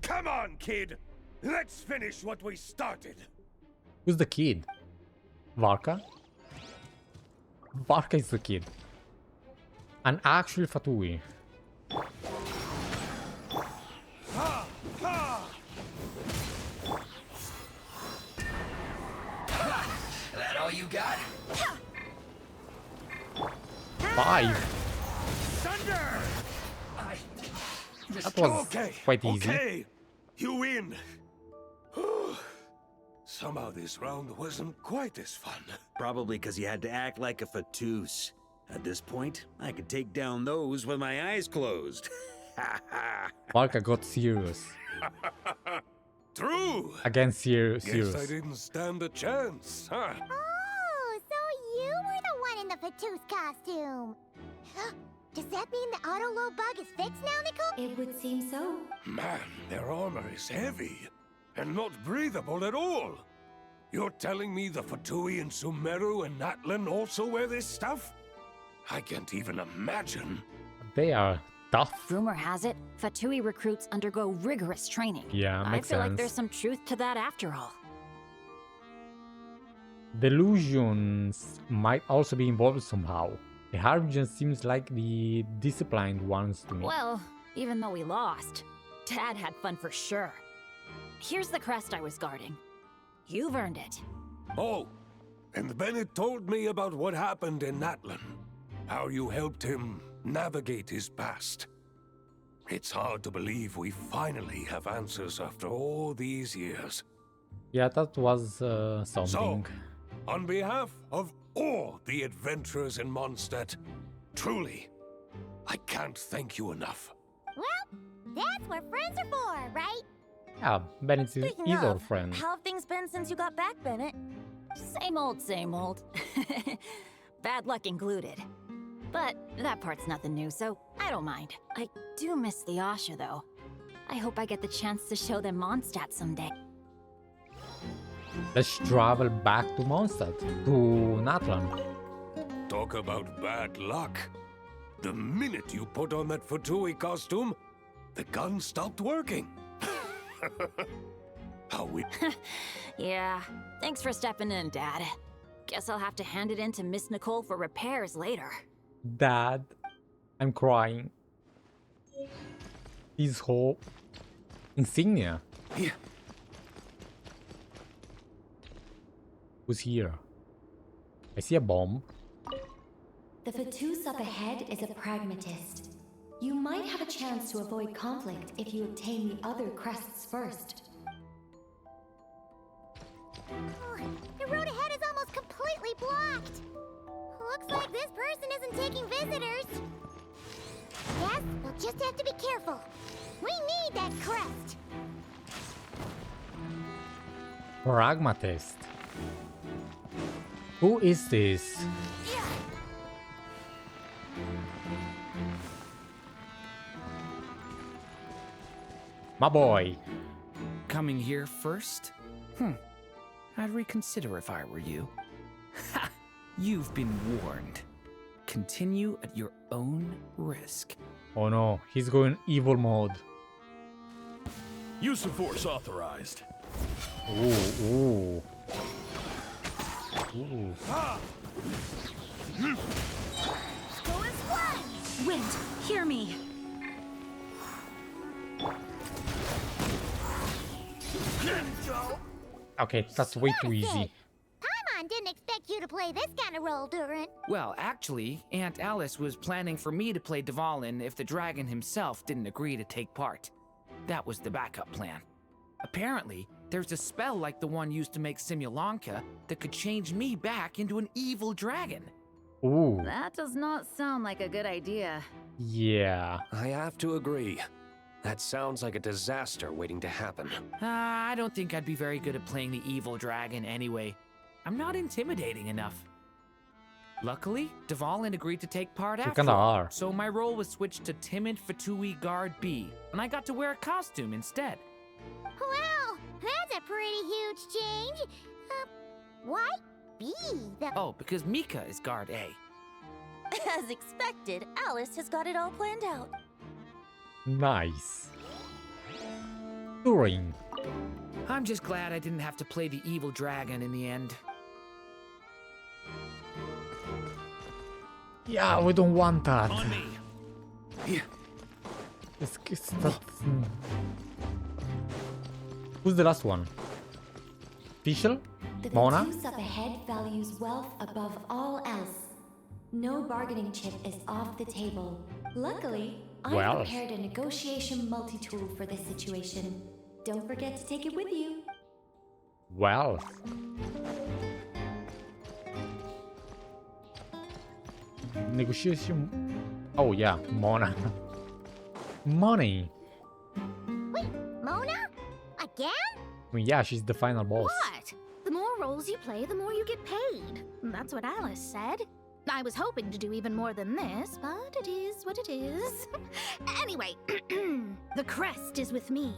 L: Come on, kid. Let's finish what we started.
A: Who's the kid? Varka? Varka is the kid. An actual Fatui.
L: Ha! Ha!
M: That all you got?
A: 5.
L: Thunder!
A: That was quite easy.
L: Okay, you win. Somehow this round wasn't quite as fun.
I: Probably because you had to act like a fatus. At this point, I could take down those with my eyes closed.
A: Varka got serious.
L: True.
A: Against Sirius.
L: Guess I didn't stand a chance, huh?
B: Oh, so you were the one in the Fatou's costume. Does that mean the auto-load bug is fixed now, Nicole?
G: It would seem so.
L: Man, their armor is heavy and not breathable at all. You're telling me the Fatui in Sumeru and Natlan also wear this stuff? I can't even imagine.
A: They are tough.
F: Rumor has it, Fatui recruits undergo rigorous training.
A: Yeah, makes
F: I feel like
A: sense.
F: there's some truth to that after all.
A: Delusions might also be involved somehow. The Harbinger seems like the disciplined ones to me.
F: Well, even though we lost, Dad had fun for sure. Here's the crest I was guarding. You've earned it.
L: Oh, and Bennett told me about what happened in Natlan. How you helped him navigate his past. It's hard to believe we finally have answers after all these years.
A: Yeah, that was something.
L: So, on behalf of all the adventurers in Mondstadt, truly, I can't thank you enough.
B: Well, that's what friends are for, right?
A: Yeah, Bennett is
F: Speaking
A: our
F: of,
A: friend.
F: how have things been since you got back, Bennett? Same old, same old. Bad luck included. But that part's nothing new, so I don't mind. I do miss the Asha, though. I hope I get the chance to show them Mondstadt someday.
A: Let's travel back to Mondstadt, to Natlan.
L: Talk about bad luck. The minute you put on that Fatui costume, the gun stopped working. How we...
F: Yeah, thanks for stepping in, Dad. Guess I'll have to hand it in to Miss Nicole for repairs later.
A: Dad, I'm crying. His whole insignia.
L: Yeah.
A: Who's here? I see a bomb.
G: The Fatus up ahead is a pragmatist. You might have a chance to avoid conflict if you obtain the other crests first.
B: Oh, the road ahead is almost completely blocked. Looks like this person isn't taking visitors. Yes, we'll just have to be careful. We need that crest.
A: Pragmatist. Who is this? My boy.
C: Coming here first? I'd reconsider if I were you. Ha! You've been warned. Continue at your own risk.
A: Oh no, he's going evil mode.
E: Use of force authorized.
A: Ooh, ooh. Ooh.
F: Wind, hear me.
A: Okay, that's way too easy.
B: Paimon didn't expect you to play this kind of role, Durin.
C: Well, actually, Aunt Alice was planning for me to play Dvalin if the dragon himself didn't agree to take part. That was the backup plan. Apparently, there's a spell like the one used to make Simulanka that could change me back into an evil dragon.
A: Ooh.
H: That does not sound like a good idea.
A: Yeah.
J: I have to agree. That sounds like a disaster waiting to happen.
C: I don't think I'd be very good at playing the evil dragon anyway. I'm not intimidating enough. Luckily, Dvalin agreed to take part
A: You
C: after
A: kinda
C: all,
A: are.
C: so my role was switched to Timid Fatui Guard B, and I got to wear a costume instead.
B: Wow, that's a pretty huge change. Why B?
C: Oh, because Mika is guard A.
F: As expected, Alice has got it all planned out.
A: Nice. Turing.
C: I'm just glad I didn't have to play the evil dragon in the end.
A: Yeah, we don't want that.
I: On me.
A: Who's the last one? Fischl?
G: The
A: Mona?
G: Vatus up ahead values wealth above all else. No bargaining chip is off the table. Luckily, I
A: Well.
G: prepared a negotiation multi-tool for this situation. Don't forget to take it with you.
A: Well. Negotiation. Oh yeah, Mona. Money.
B: Wait, Mona? Again?
A: I mean, yeah, she's the final boss.
R: What? The more roles you play, the more you get paid. That's what Alice said. I was hoping to do even more than this, but it is what it is. Anyway, the crest is with me.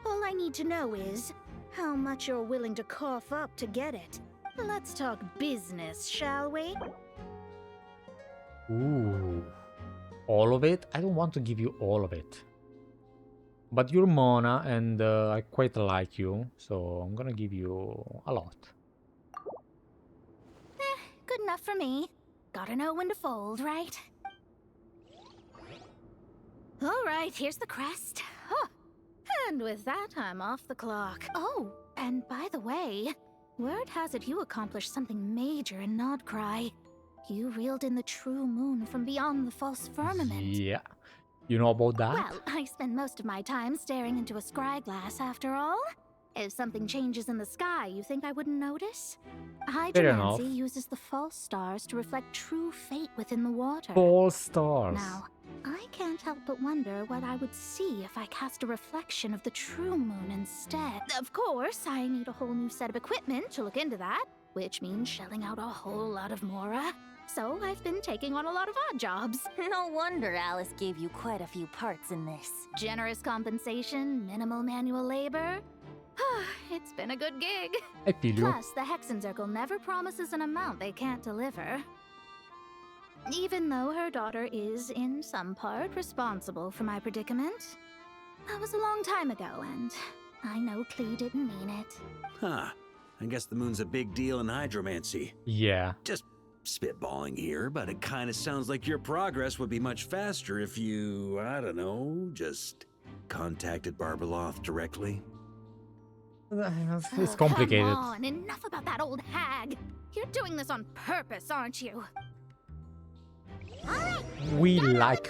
R: All I need to know is how much you're willing to cough up to get it. Let's talk business, shall we?
A: Ooh. All of it? I don't want to give you all of it. But you're Mona and I quite like you, so I'm gonna give you a lot.
R: Good enough for me. Gotta know when to fold, right? Alright, here's the crest. Huh. And with that, I'm off the clock. Oh, and by the way, word has it you accomplished something major in Nodcry. You reeled in the true moon from beyond the false firmament.
A: Yeah. You know about that?
R: Well, I spend most of my time staring into a scry glass after all. If something changes in the sky, you think I wouldn't notice?
A: Fair enough.
R: Hydromancy uses the false stars to reflect true fate within the water.
A: False stars.
R: Now, I can't help but wonder what I would see if I cast a reflection of the true moon instead. Of course, I need a whole new set of equipment to look into that, which means shelling out a whole lot of mora. So I've been taking on a lot of odd jobs.
F: No wonder Alice gave you quite a few parts in this.
R: Generous compensation, minimal manual labor. It's been a good gig.
A: I feel you.
R: Plus, the Hexen Circle never promises an amount they can't deliver. Even though her daughter is, in some part, responsible for my predicament. That was a long time ago, and I know Klee didn't mean it.
I: Huh. I guess the moon's a big deal in hydromancy.
A: Yeah.
I: Just spitballing here, but it kind of sounds like your progress would be much faster if you, I don't know, just contacted Barbeloth directly.
A: It's complicated.
R: Come on, enough about that old hag. You're doing this on purpose, aren't you?
A: We like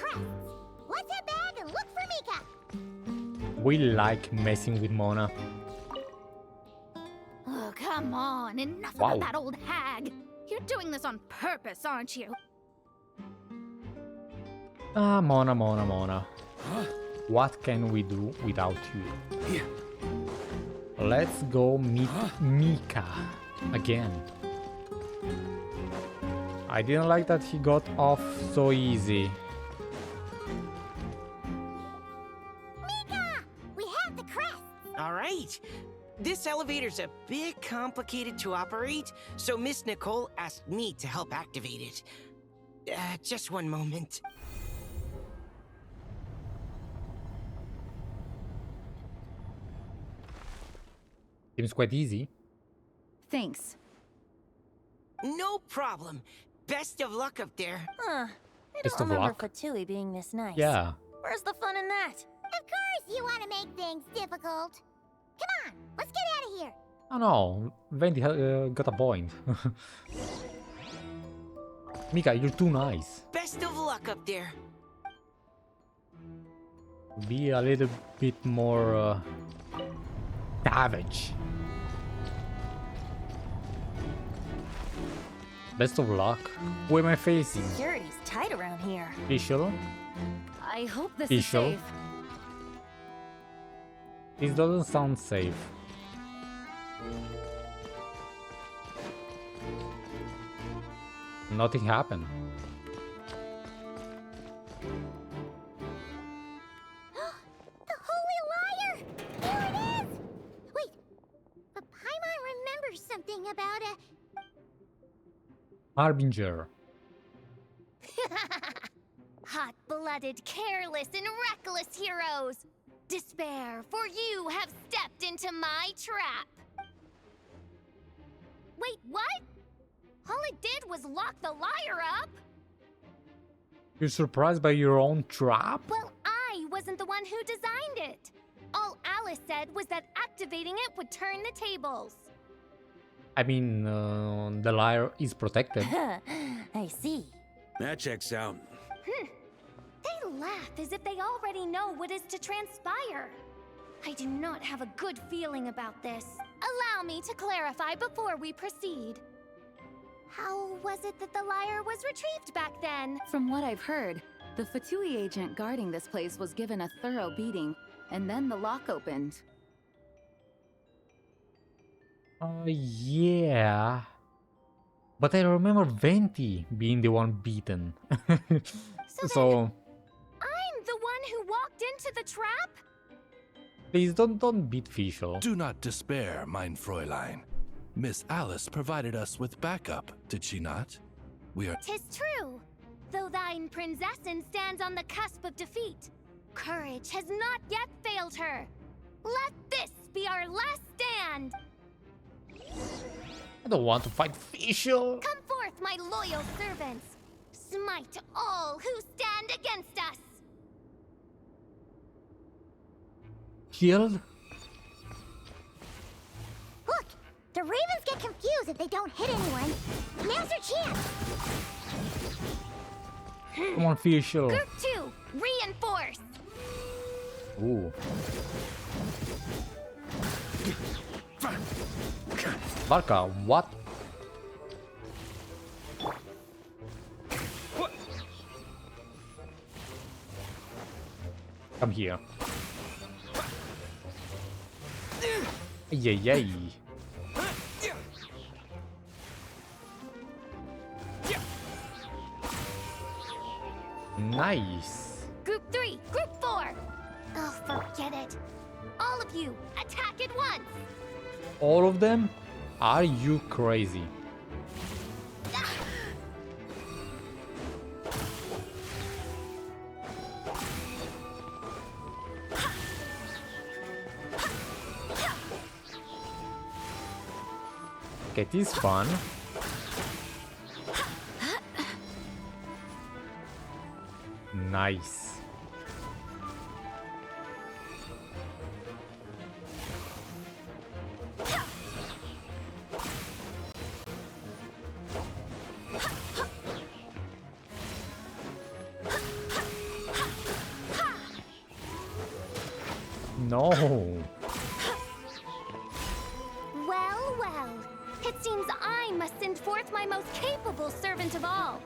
B: Let's head back and look for Mika.
A: we like messing with Mona.
R: Oh, come on, enough
A: Wow.
R: about that old hag. You're doing this on purpose, aren't you?
A: Ah, Mona, Mona, Mona. What can we do without you? Let's go meet Mika again. I didn't like that he got off so easy.
B: Mika! We have the crest!
S: All right. This elevator's a bit complicated to operate, so Miss Nicole asked me to help activate it. Just one moment.
A: Seems quite easy.
H: Thanks.
S: No problem. Best of luck up there.
F: Huh. I
A: Best
F: don't
A: of
F: remember
A: luck.
F: Fatui being this nice.
A: Yeah.
F: Where's the fun in that?
B: Of course you want to make things difficult. Come on, let's get out of here.
A: Oh no, Venti got a point. Mika, you're too nice.
S: Best of luck up there.
A: Be a little bit more savage. Best of luck. Who am I facing?
F: Security's tight around here.
A: Fischl?
H: I hope this is
A: Fischl?
H: safe.
A: This doesn't sound safe. Nothing happened.
B: The Holy Liar! There it is! Wait,
A: Harbinger.
Q: Hot-blooded, careless, and reckless heroes! Despair, for you have stepped into my trap! Wait, what? All it did was lock the liar up?
A: You're surprised by your own trap?
Q: Well, I wasn't the one who designed it. All Alice said was that activating it would turn the tables.
A: I mean, the liar is protected.
F: I see.
I: That checks out.
Q: They laugh as if they already know what is to transpire. I do not have a good feeling about this. Allow me to clarify before we proceed. How was it that the liar was retrieved back then?
H: From what I've heard, the Fatui agent guarding this place was given a thorough beating, and then the lock opened.
A: Yeah. But I remember Venti being the one beaten. So
Q: I'm the one who walked into the trap?
A: please don't beat Fischl.
P: Do not despair, mein Fräulein. Miss Alice provided us with backup, did she not? We are...
Q: 'Tis true. Though thine Prinzessin stands on the cusp of defeat, courage has not yet failed her. Let this be our last stand.
A: I don't want to fight Fischl.
Q: Come forth, my loyal servants. Smite all who stand against us.
A: Killed?
B: Look, the ravens get confused if they don't hit anyone. Now's your chance.
A: Come on, Fischl.
Q: Group 2, reinforce.
A: Ooh. Barca, what? Come here. Yay. Nice.
Q: Group 3, Group 4. Oh, forget it. All of you, attack at once.
A: All of them? Are you crazy? Okay, this is fun. Nice. No.
Q: Well, well. It seems I must send forth my most capable servant of all.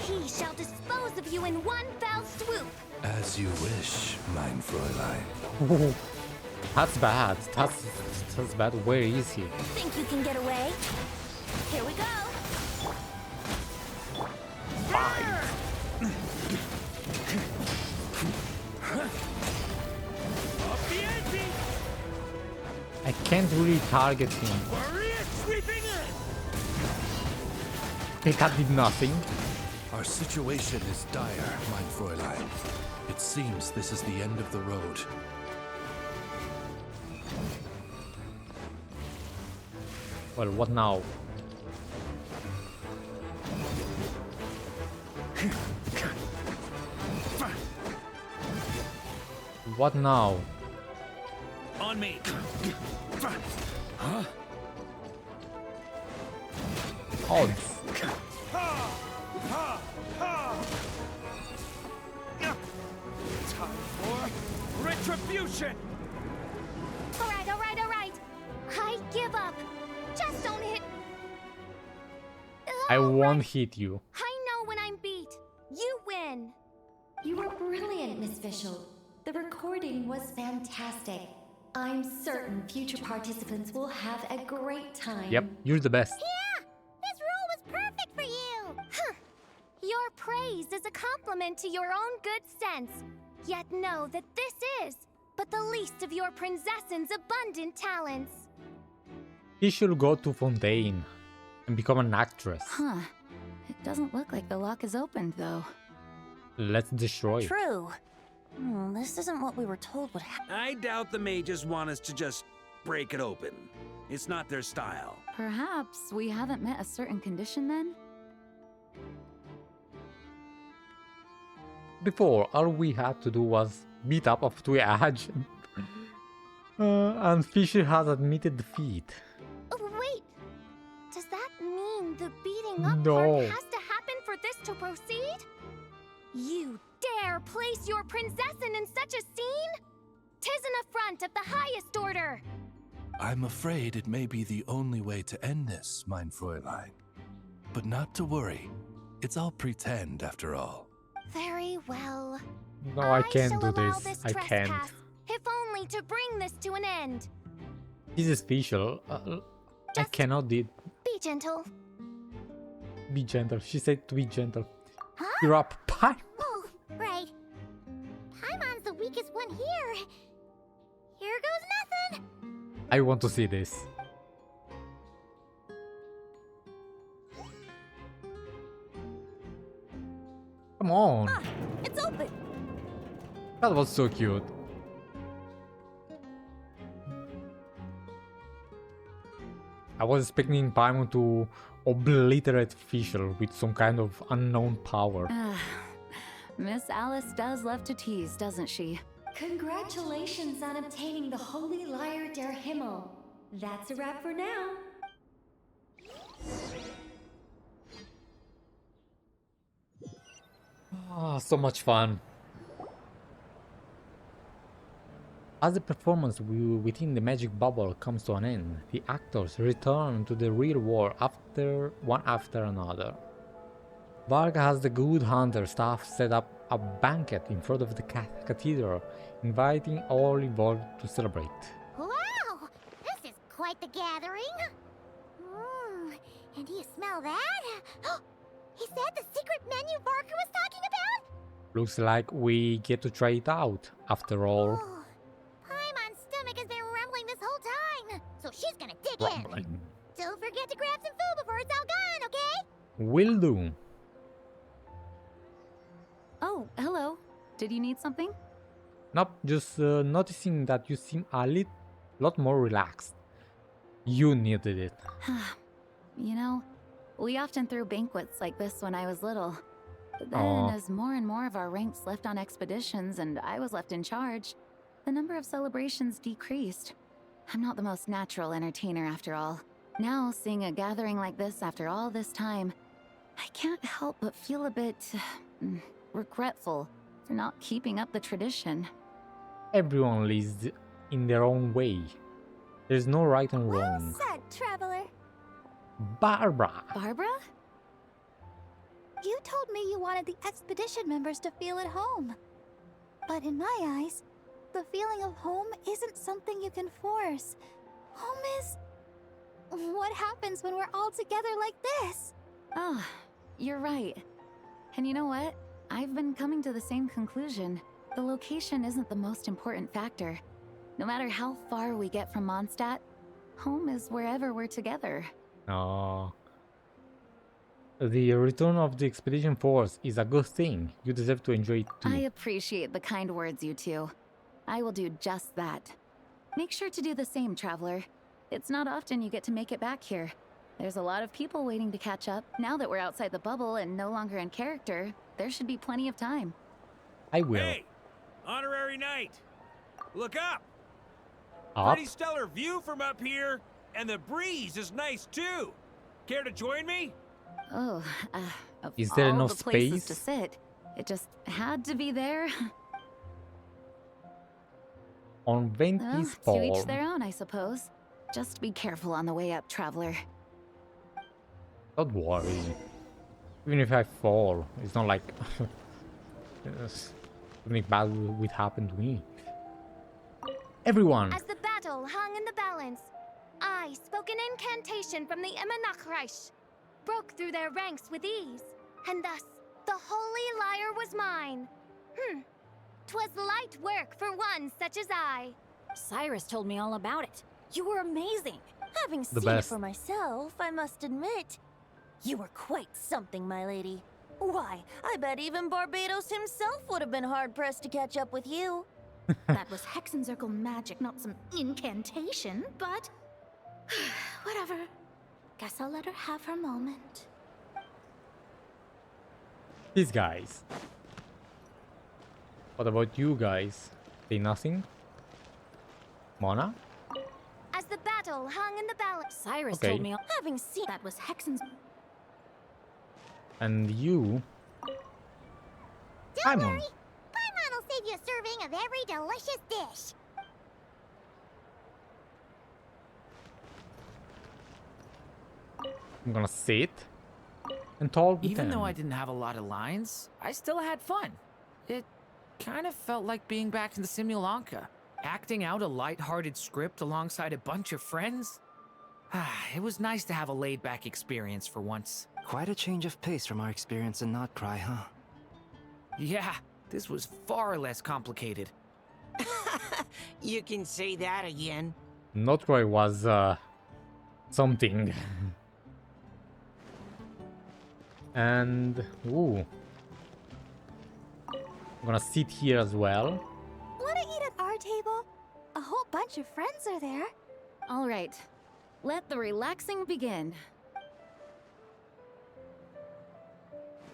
Q: He shall dispose of you in one fell swoop.
P: As you wish, mein Fräulein.
A: That's bad. That's bad. Where is he?
Q: Think you can get away? Here we go.
A: I can't really target him. That did nothing.
P: Our situation is dire, mein Fräulein. It seems this is the end of the road.
A: Well, what now? What now?
I: On me. Huh?
A: Oh.
I: Time for retribution.
Q: All right, all right, all right. I give up. Just don't hit.
A: I won't hit you.
Q: I know when I'm beat. You win.
G: You were brilliant, Miss Fischl. The recording was fantastic. I'm certain future participants will have a great time.
A: Yep, you're the best.
B: Yeah, this role was perfect for you.
Q: Huh. Your praise is a compliment to your own good sense. Yet know that this is but the least of your Prinzessin's abundant talents.
A: He should go to Fontaine and become an actress.
H: Huh. Doesn't look like the lock is opened, though.
A: Let's destroy it.
F: True. This isn't what we were told would happen.
I: I doubt the mages want us to just break it open. It's not their style.
H: Perhaps we haven't met a certain condition then?
A: Before, all we had to do was beat up of two agents. And Fisher has admitted defeat.
Q: Oh, wait! Does that mean the beating up
A: No.
Q: part has to happen for this to proceed? You dare place your princessin in such a scene? 'Tis an affront of the highest order!
P: I'm afraid it may be the only way to end this, mein Fräulein. But not to worry. It's all pretend, after all.
Q: Very well.
A: No, I can't
Q: shall
A: do
Q: allow
A: this. I can't.
Q: trespass, if only to bring this to an end.
A: This is Fisher. I cannot
Q: Be gentle.
A: be gentle. She said to be gentle.
B: Huh?
A: You're up, Paimon.
B: Oh, right. Paimon's the weakest one here. Here goes nothing.
A: I want to see this. Come on.
F: It's open.
A: That was so cute. I was expecting Paimon to obliterate Fisher with some kind of unknown power.
H: Miss Alice does love to tease, doesn't she?
G: Congratulations on obtaining the Holy Lyre der Himmel. That's a wrap for now.
A: Ah, so much fun. As the performance within the magic bubble comes to an end, the actors return to the real world one after another. Varga has the Good Hunter staff set up a banquet in front of the cathedral, inviting all involved to celebrate.
B: Wow, this is quite the gathering. And do you smell that? Is that the secret menu Varga was talking about?
A: Looks like we get to try it out, after all.
B: Paimon's stomach has been rumbling this whole time, so she's gonna dig in. Don't forget to grab some food before it's all gone, okay?
A: Will do.
H: Oh, hello. Did you need something?
A: Nope, just noticing that you seem a lot more relaxed. You needed it.
H: You know, we often threw banquets like this when I was little. But then,
A: Aw.
H: as more and more of our ranks left on expeditions and I was left in charge, the number of celebrations decreased. I'm not the most natural entertainer after all. Now, seeing a gathering like this after all this time, I can't help but feel a bit regretful for not keeping up the tradition.
A: Everyone lives in their own way. There's no right and wrong.
Q: Said, traveler.
A: Barbara!
H: Barbara?
Q: You told me you wanted the expedition members to feel at home. But in my eyes, the feeling of home isn't something you can force. Home is... what happens when we're all together like this?
H: Oh, you're right. And you know what? I've been coming to the same conclusion. The location isn't the most important factor. No matter how far we get from Mondstadt, home is wherever we're together.
A: No. The return of the expedition force is a good thing. You deserve to enjoy it too.
H: I appreciate the kind words, you two. I will do just that. Make sure to do the same, traveler. It's not often you get to make it back here. There's a lot of people waiting to catch up. Now that we're outside the bubble and no longer in character, there should be plenty of time.
A: I will.
I: Hey! Honorary knight! Look up!
A: Up?
I: Pretty stellar view from up here, and the breeze is nice too. Care to join me?
H: Oh, of
A: Is there
H: all
A: enough
H: the places to
A: space?
H: sit, it just had to be there.
A: On Venti's
H: Well, to each
A: farm.
H: their own, I suppose. Just be careful on the way up, traveler.
A: Don't worry. Even if I fall, it's not like something bad would happen to me. Everyone!
Q: As the battle hung in the balance, I spoke an incantation from the Emanachreich, broke through their ranks with ease, and thus the Holy Lyre was mine. 'Twas light work for one such as I.
F: Cyrus told me all about it. You were amazing. Having
A: The
F: seen it
A: best.
F: for myself, I must admit, You were quite something, my lady. Why, I bet even Barbados himself would have been hard-pressed to catch up with you.
R: That was Hexenzirkel magic, not some incantation, but... whatever. Guess I'll let her have her moment.
A: These guys. What about you guys? Say nothing? Mona?
Q: As the battle hung in the balance,
R: Cyrus
A: Okay.
R: told me
F: Having seen
R: that was Hexen's.
A: And you?
B: Don't
A: Paimon.
B: worry. Paimon will save you a serving of every delicious dish.
A: I'm gonna sit and talk with
C: Even
A: them.
C: though I didn't have a lot of lines, I still had fun. It kind of felt like being back in the Simulanka, acting out a light-hearted script alongside a bunch of friends. It was nice to have a laid-back experience for once.
N: Quite a change of pace from our experience in Not Cry, huh?
C: Yeah, this was far less complicated.
S: You can say that again.
A: Notcroy was something. And ooh, I'm gonna sit here as well.
G: Wanna eat at our table? A whole bunch of friends are there.
H: All right, let the relaxing begin.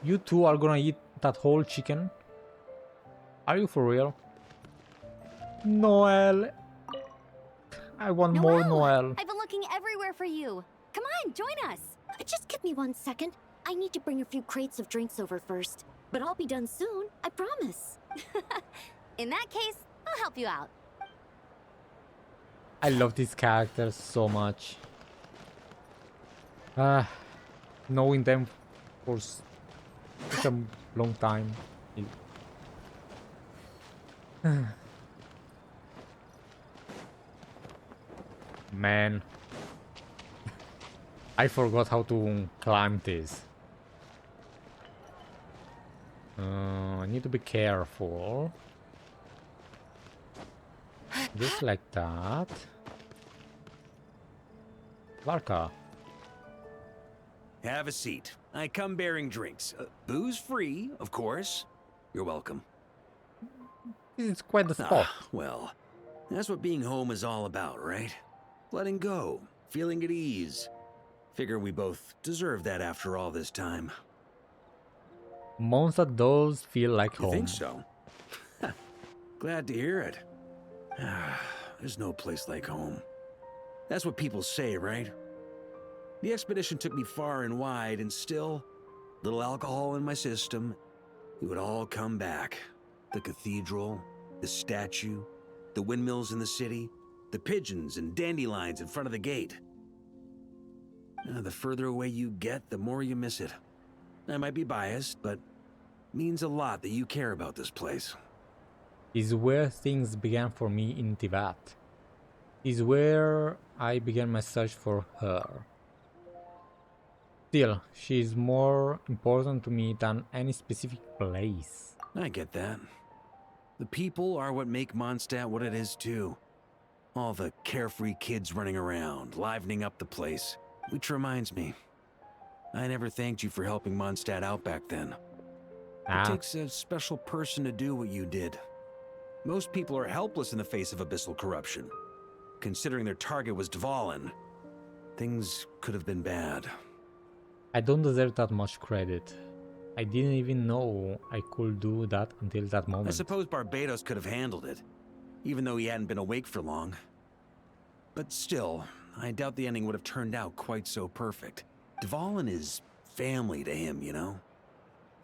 A: You two are gonna eat that whole chicken? Are you for real? Noel, I want more Noel.
G: I've been looking everywhere for you. Come on, join us. Just give me 1 second. I need to bring a few crates of drinks over first. But I'll be done soon, I promise. In that case, I'll help you out.
A: I love these characters so much. Knowing them for such a long time. Man, I forgot how to climb this. I need to be careful. Just like that. Varka.
I: Have a seat. I come bearing drinks. Booze free, of course. You're welcome.
A: This is quite the spot.
I: Well, that's what being home is all about, right? Letting go, feeling at ease. Figure we both deserve that after all this time.
A: Mondstadt does feel like home.
I: You think so? Glad to hear it. There's no place like home. That's what people say, right? The expedition took me far and wide, and still, little alcohol in my system, it would all come back. The cathedral, the statue, the windmills in the city, the pigeons and dandelions in front of the gate. The further away you get, the more you miss it. I might be biased, but it means a lot that you care about this place.
A: Is where things began for me in Tibet. Is where I began my search for her. Still, she is more important to me than any specific place.
I: I get that. The people are what make Mondstadt what it is too. All the carefree kids running around, livening up the place. Which reminds me, I never thanked you for helping Mondstadt out back then. It takes a special person to do what you did. Most people are helpless in the face of abyssal corruption. Considering their target was Dvalin, things could have been bad.
A: I don't deserve that much credit. I didn't even know I could do that until that moment.
I: I suppose Barbados could have handled it, even though he hadn't been awake for long. But still, I doubt the ending would have turned out quite so perfect. Dvalin is family to him, you know?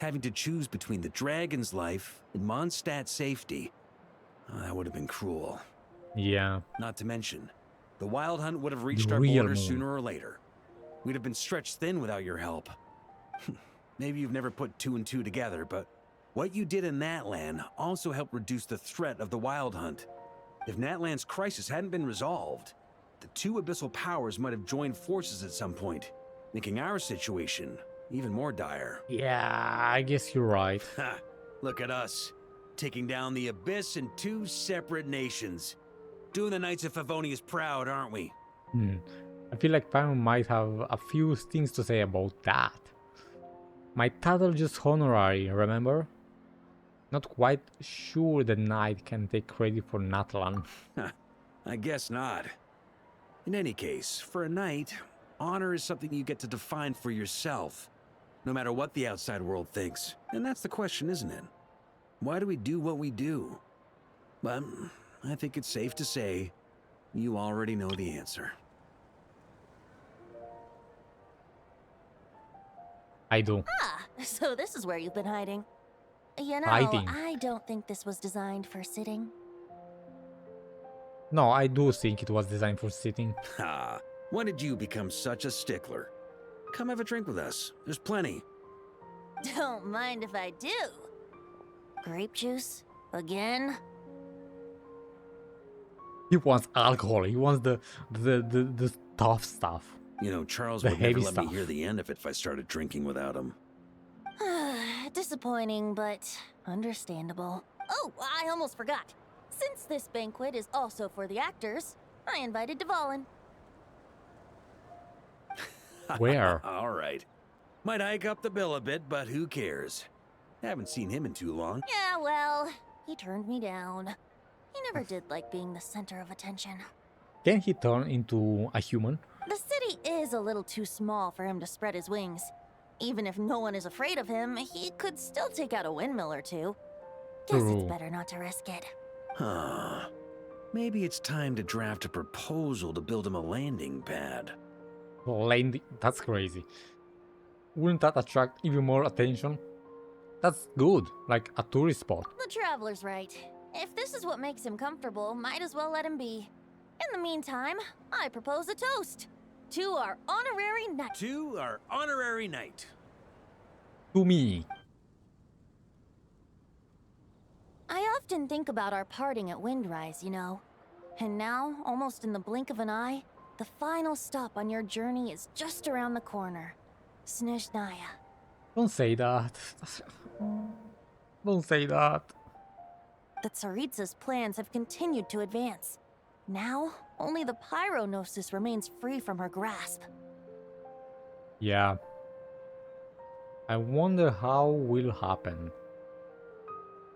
I: Having to choose between the dragon's life and Mondstadt's safety, that would have been cruel.
A: Yeah.
I: Not to mention, the Wild Hunt would have reached
A: The
I: our
A: real
I: borders
A: moon.
I: sooner or later. We'd have been stretched thin without your help. Maybe you've never put two and two together, but what you did in Natlan also helped reduce the threat of the Wild Hunt. If Natlan's crisis hadn't been resolved, the two abyssal powers might have joined forces at some point, making our situation even more dire.
A: Yeah, I guess you're right.
I: Ha! Look at us, taking down the Abyss in two separate nations. Doing the Knights of Favonius proud, aren't we?
A: I feel like Paimon might have a few things to say about that. My title just honorary, remember? Not quite sure the knight can take credit for Natlan.
I: I guess not. In any case, for a knight, honor is something you get to define for yourself, no matter what the outside world thinks. And that's the question, isn't it? Why do we do what we do? But I think it's safe to say you already know the answer.
A: I do.
F: Ah, so this is where you've been hiding. You know,
A: Hiding.
F: I don't think this was designed for sitting.
A: No, I do think it was designed for sitting.
I: Ha! When did you become such a stickler? Come have a drink with us. There's plenty.
F: Don't mind if I do. Grape juice? Again?
A: He wants alcohol. He wants the tough stuff.
I: You know, Charles
A: The
I: would never
A: heavy
I: let me
A: stuff.
I: hear the end of it if I started drinking without him.
F: Disappointing, but understandable. Oh, I almost forgot. Since this banquet is also for the actors, I invited Dvalin.
A: Where?
I: All right. Might hike up the bill a bit, but who cares? Haven't seen him in too long.
F: Yeah, well, he turned me down. He never did like being the center of attention.
A: Can he turn into a human?
F: The city is a little too small for him to spread his wings. Even if no one is afraid of him, he could still take out a windmill or two. Guess
A: True.
F: it's better not to risk it.
I: Huh. Maybe it's time to draft a proposal to build him a landing pad.
A: Landing. That's crazy. Wouldn't that attract even more attention? That's good, like a tourist spot.
F: The traveler's right. If this is what makes him comfortable, might as well let him be. In the meantime, I propose a toast to our honorary knight.
I: To our honorary knight.
A: To me.
F: I often think about our parting at Windrise, you know. And now, almost in the blink of an eye, the final stop on your journey is just around the corner. Snezhnaya.
A: Don't say that. Don't say that.
F: The Tsaritsa's plans have continued to advance. Now, only the Pyronosis remains free from her grasp.
A: Yeah. I wonder how will happen.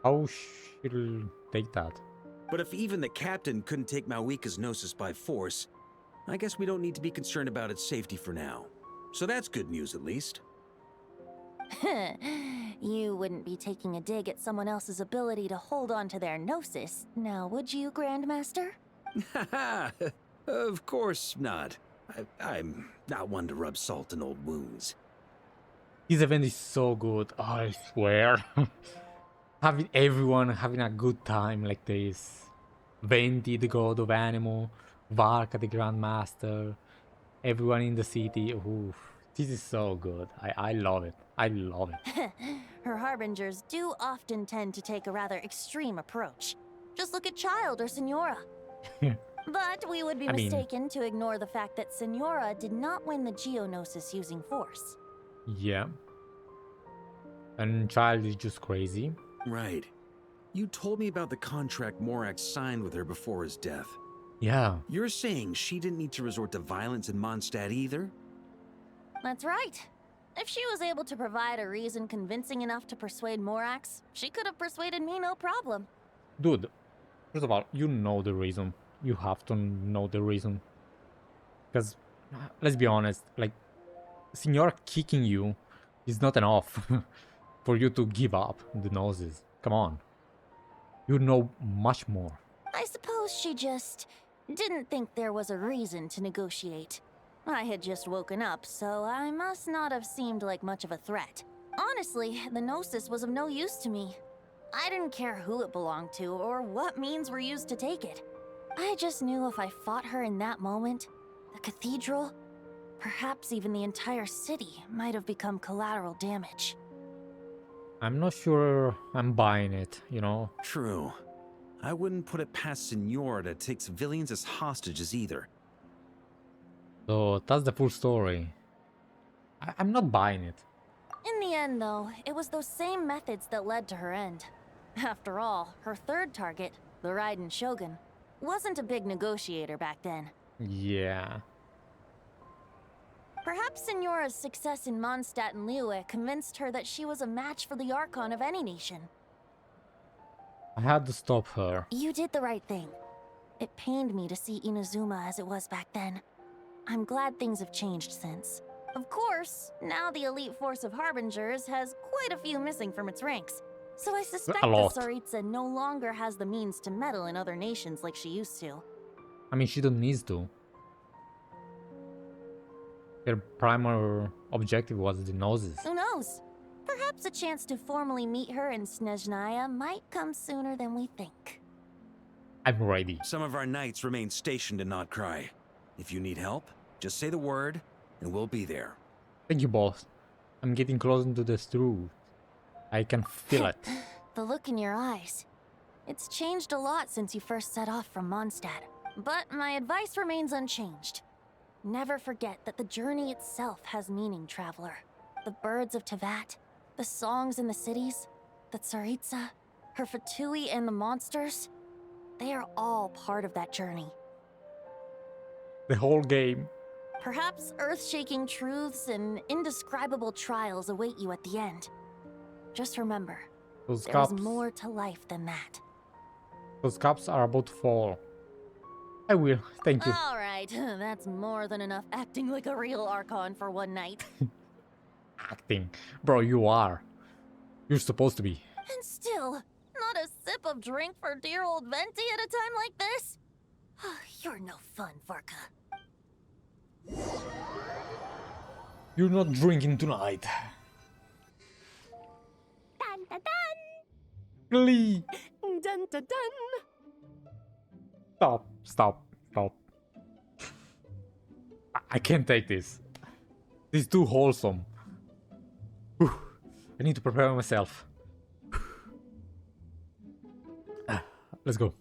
A: How she'll take that.
I: But if even the captain couldn't take Mawika's Gnosis by force, I guess we don't need to be concerned about its safety for now. So that's good news, at least.
F: You wouldn't be taking a dig at someone else's ability to hold on to their Gnosis, now would you, Grandmaster?
I: Haha! Of course not. I'm not one to rub salt in old wounds.
A: This event is so good, I swear. Having everyone having a good time like this. Venti, the god of Anemo, Varka, the Grandmaster, everyone in the city. Oof, this is so good. I love it. I love it.
F: Her harbingers do often tend to take a rather extreme approach. Just look at Child or Signora. But we would be mistaken to ignore the fact that Signora did not win the Geonosis using force.
A: Yeah. And Child is just crazy.
I: Right. You told me about the contract Morax signed with her before his death.
A: Yeah.
I: You're saying she didn't need to resort to violence in Mondstadt either?
F: That's right. If she was able to provide a reason convincing enough to persuade Morax, she could have persuaded me no problem.
A: Dude, first of all, you know the reason. You have to know the reason. Because, let's be honest, like, Signora kicking you is not enough for you to give up the noses. Come on. You know much more.
F: I suppose she just didn't think there was a reason to negotiate. I had just woken up, so I must not have seemed like much of a threat. Honestly, the Gnosis was of no use to me. I didn't care who it belonged to or what means were used to take it. I just knew if I fought her in that moment, the cathedral, perhaps even the entire city, might have become collateral damage.
A: I'm not sure I'm buying it, you know?
I: True. I wouldn't put it past Signora to take civilians as hostages either.
A: So that's the full story. I'm not buying it.
F: In the end, though, it was those same methods that led to her end. After all, her third target, the Raiden Shogun, wasn't a big negotiator back then.
A: Yeah.
F: Perhaps Signora's success in Mondstadt and Liyue convinced her that she was a match for the Archon of any nation.
A: I had to stop her.
F: You did the right thing. It pained me to see Inazuma as it was back then. I'm glad things have changed since. Of course, now the elite force of Harbingers has quite a few missing from its ranks. So I suspect that Tsaritsa no longer has the means to meddle in other nations like she used to.
A: I mean, she don't need to. Her primary objective was the noses.
F: Who knows? Perhaps a chance to formally meet her in Snezhnaya might come sooner than we think.
A: I'm ready.
I: Some of our knights remain stationed in Notcry. If you need help, just say the word, and we'll be there.
A: Thank you, boss. I'm getting closer to the truth. I can feel it.
F: The look in your eyes. It's changed a lot since you first set off from Mondstadt. But my advice remains unchanged. Never forget that the journey itself has meaning, traveler. The birds of Tevat, the songs in the cities, the Tsaritsa, her Fatui and the monsters, they are all part of that journey.
A: The whole game.
F: Perhaps earth-shaking truths and indescribable trials await you at the end. Just remember,
A: Those
F: there is
A: cups.
F: more to life than that.
A: Those cups are about to fall. I will. Thank you.
F: All right, that's more than enough acting like a real Archon for one night.
A: Acting. Bro, you are. You're supposed to be.
F: And still, not a sip of drink for dear old Venti at a time like this? You're no fun, Varka.
A: You're not drinking tonight.
Q: Dun dun dun!
A: Klee!
D: Dun dun dun!
A: Stop, stop, stop. I can't take this. This is too wholesome. Whew. I need to prepare myself. Let's go.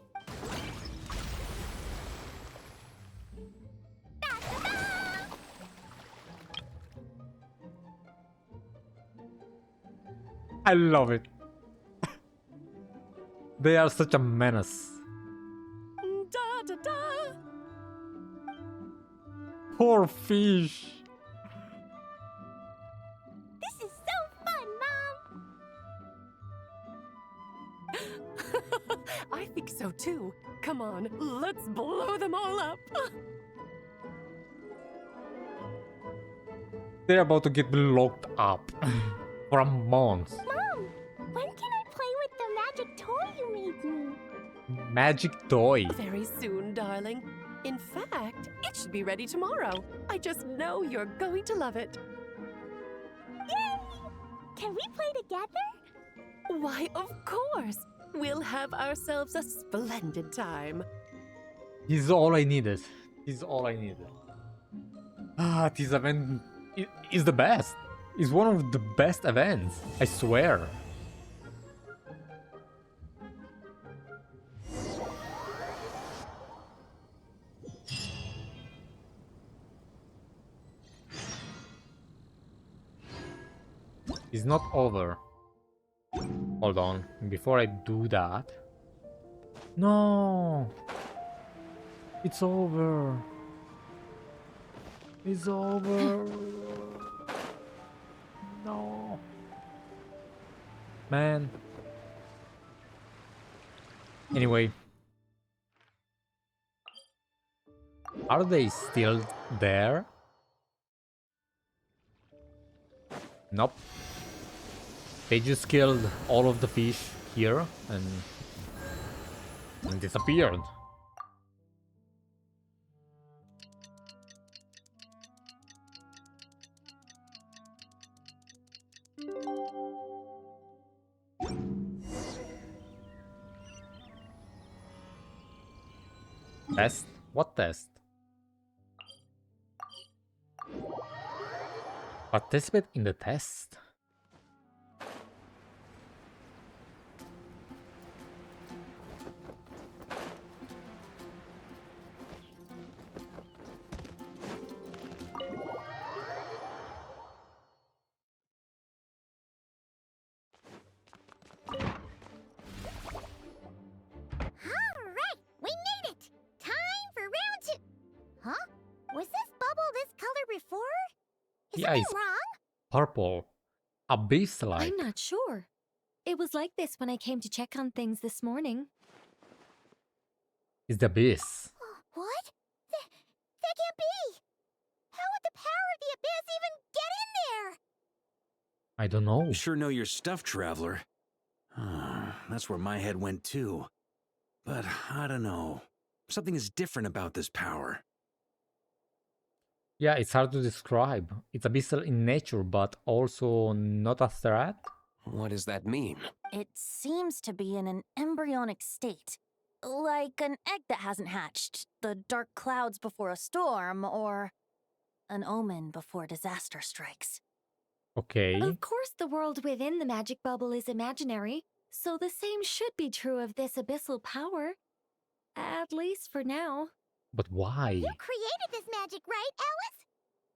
A: I love it. They are such a menace.
D: Da da da!
A: Poor fish.
Q: This is so fun, Mom!
D: I think so too. Come on, let's blow them all up.
A: They're about to get locked up for a month.
Q: Mom, when can I play with the magic toy you made me?
A: Magic toy.
D: Very soon, darling. In fact, it should be ready tomorrow. I just know you're going to love it.
Q: Yay! Can we play together?
D: Why, of course. We'll have ourselves a splendid time.
A: This is all I needed. This is all I needed. This event is the best. It's one of the best events. I swear. It's not over. Hold on. Before I do that. No. It's over. It's over. No. Man. Anyway. Are they still there? Nope. They just killed all of the fish here and disappeared. Test? What test? Participate in the test.
B: Alright, we made it! Time for round 2! Huh? Was this bubble this color before?
A: Yeah,
B: something
A: it's
B: wrong?
A: purple. Abyss-like.
G: I'm not sure. It was like this when I came to check on things this morning.
A: It's the abyss.
B: What? That can't be! How would the power of the abyss even get in there?
A: I don't know.
I: You sure know your stuff, traveler. That's where my head went too. But I don't know. Something is different about this power.
A: Yeah, it's hard to describe. It's abyssal in nature, but also not a threat.
J: What does that mean?
F: It seems to be in an embryonic state. Like an egg that hasn't hatched, the dark clouds before a storm, or an omen before disaster strikes.
A: Okay.
G: Of course, the world within the magic bubble is imaginary, so the same should be true of this abyssal power. At least for now.
A: But why?
B: You created this magic, right, Alice?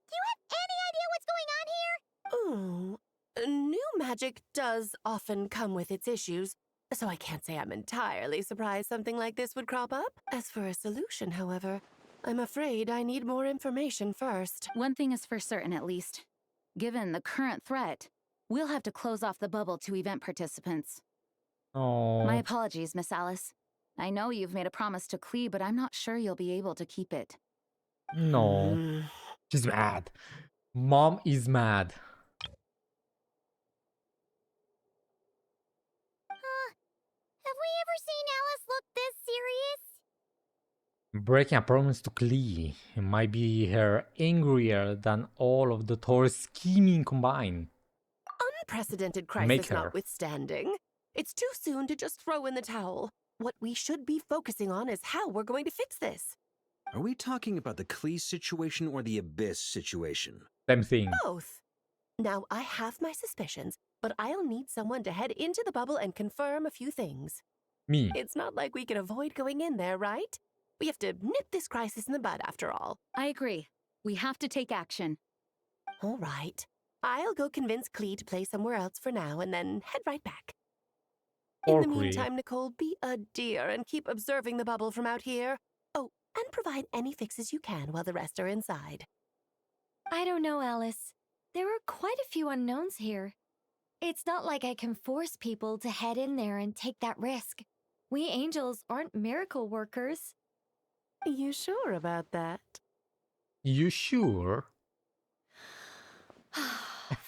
B: Do you have any idea what's going on here?
D: Ooh, new magic does often come with its issues, so I can't say I'm entirely surprised something like this would crop up. As for a solution, however, I'm afraid I need more information first.
H: One thing is for certain, at least. Given the current threat, we'll have to close off the bubble to event participants.
A: Oh.
H: My apologies, Miss Alice. I know you've made a promise to Klee, but I'm not sure you'll be able to keep it.
A: No. She's mad. Mom is mad.
B: Have we ever seen Alice look this serious?
A: Breaking a promise to Klee might be her angrier than all of the Thor's scheming combined.
D: Unprecedented
A: Make
D: crisis
A: her.
D: notwithstanding, it's too soon to just throw in the towel. What we should be focusing on is how we're going to fix this.
I: Are we talking about the Klee situation or the Abyss situation?
A: Same thing.
D: Both. Now, I have my suspicions, but I'll need someone to head into the bubble and confirm a few things.
A: Me.
D: It's not like we can avoid going in there, right? We have to nip this crisis in the bud, after all.
H: I agree. We have to take action.
D: All right. I'll go convince Klee to play somewhere else for now and then head right back. In the meantime, Nicole, be a dear and keep observing the bubble from out here. Oh, and provide any fixes you can while the rest are inside.
G: I don't know, Alice. There are quite a few unknowns here. It's not like I can force people to head in there and take that risk. We angels aren't miracle workers.
D: You sure about that?
A: You sure?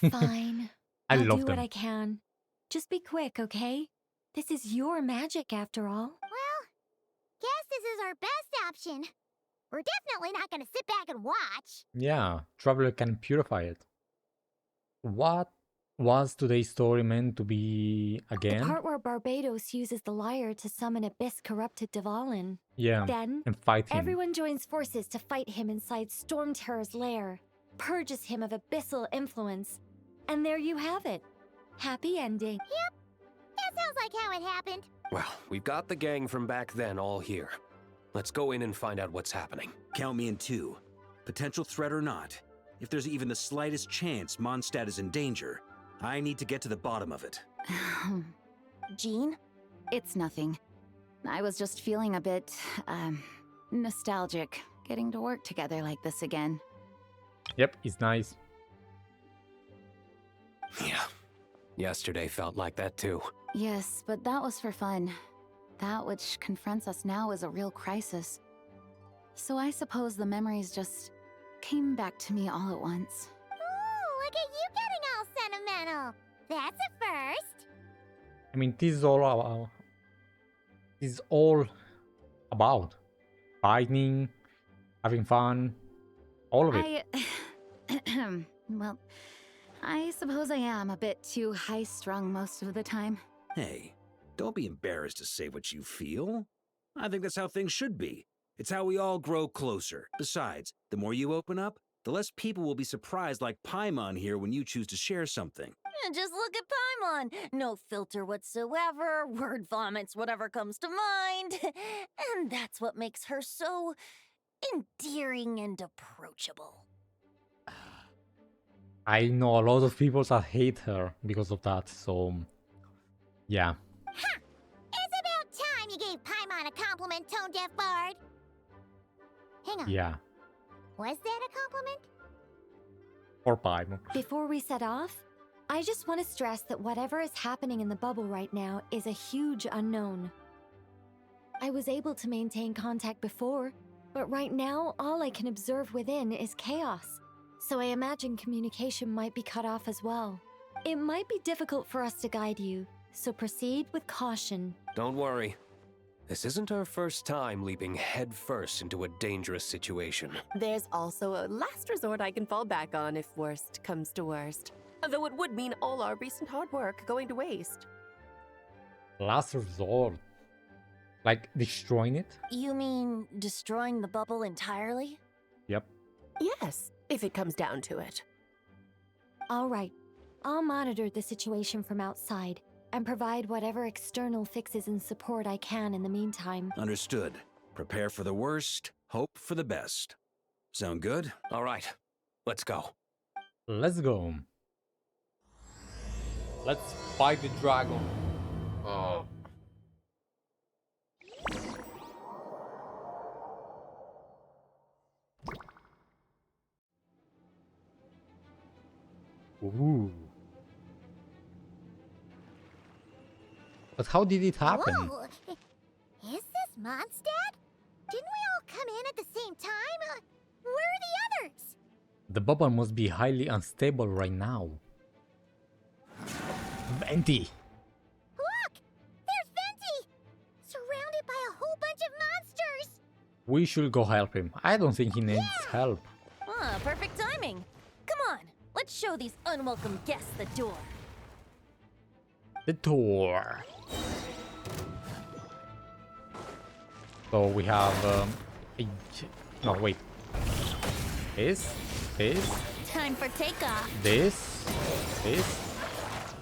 G: Fine.
A: I
G: I'll
A: love
G: do
A: them.
G: what I can. Just be quick, okay? This is your magic after all.
B: Well, guess this is our best option. We're definitely not gonna sit back and watch.
A: Yeah, Traveler can purify it. What was today's story meant to be
G: The
A: again?
G: part where Barbados uses the lyre to summon abyss-corrupted Dvalin.
A: Yeah,
G: Then,
A: and fight him.
G: everyone joins forces to fight him inside Storm Terror's lair, purges him of abyssal influence, and there you have it. Happy ending.
B: Yep, that sounds like how it happened.
J: Well, we've got the gang from back then all here. Let's go in and find out what's happening.
I: Count me in two. Potential threat or not, if there's even the slightest chance Mondstadt is in danger, I need to get to the bottom of it.
F: Jean?
H: It's nothing. I was just feeling a bit, nostalgic, getting to work together like this again.
A: Yep, it's nice.
J: Yeah. Yesterday felt like that too.
H: Yes, but that was for fun. That which confronts us now is a real crisis. So I suppose the memories just came back to me all at once.
B: Ooh, look at you getting all sentimental. That's a first.
A: I mean, this is all about fighting, having fun, all of it.
H: Well, I suppose I am a bit too high-strung most of the time.
I: Hey, don't be embarrassed to say what you feel. I think that's how things should be. It's how we all grow closer. Besides, the more you open up, the less people will be surprised like Paimon here when you choose to share something.
F: Just look at Paimon. No filter whatsoever, word vomits whatever comes to mind. And that's what makes her so endearing and approachable.
A: I know a lot of people that hate her because of that, so yeah.
B: Ha! It's about time you gave Paimon a compliment, Tone Deaf Bard. Hang on.
A: Yeah.
B: Was that a compliment?
A: Or Paimon.
G: Before we set off, I just want to stress that whatever is happening in the bubble right now is a huge unknown. I was able to maintain contact before, but right now all I can observe within is chaos. So I imagine communication might be cut off as well. It might be difficult for us to guide you, so proceed with caution.
J: Don't worry. This isn't our first time leaping headfirst into a dangerous situation.
D: There's also a last resort I can fall back on if worst comes to worst. Though it would mean all our recent hard work going to waste.
A: Last resort. Like destroying it?
F: You mean destroying the bubble entirely?
A: Yep.
D: Yes, if it comes down to it.
G: All right, I'll monitor the situation from outside and provide whatever external fixes and support I can in the meantime.
I: Understood. Prepare for the worst, hope for the best. Sound good?
J: All right, let's go.
A: Let's go. Let's fight the dragon. Oh. Ooh. But how did it happen?
B: Whoa. Is this Mondstadt? Didn't we all come in at the same time? Where are the others?
A: The bubble must be highly unstable right now. Venti!
B: Look! There's Venti! Surrounded by a whole bunch of monsters!
A: We should go help him. I don't think he needs help.
F: Ah, perfect timing. Come on, let's show these unwelcome guests the door.
A: The door. So we have no wait. This.
F: Time for takeoff.
A: This.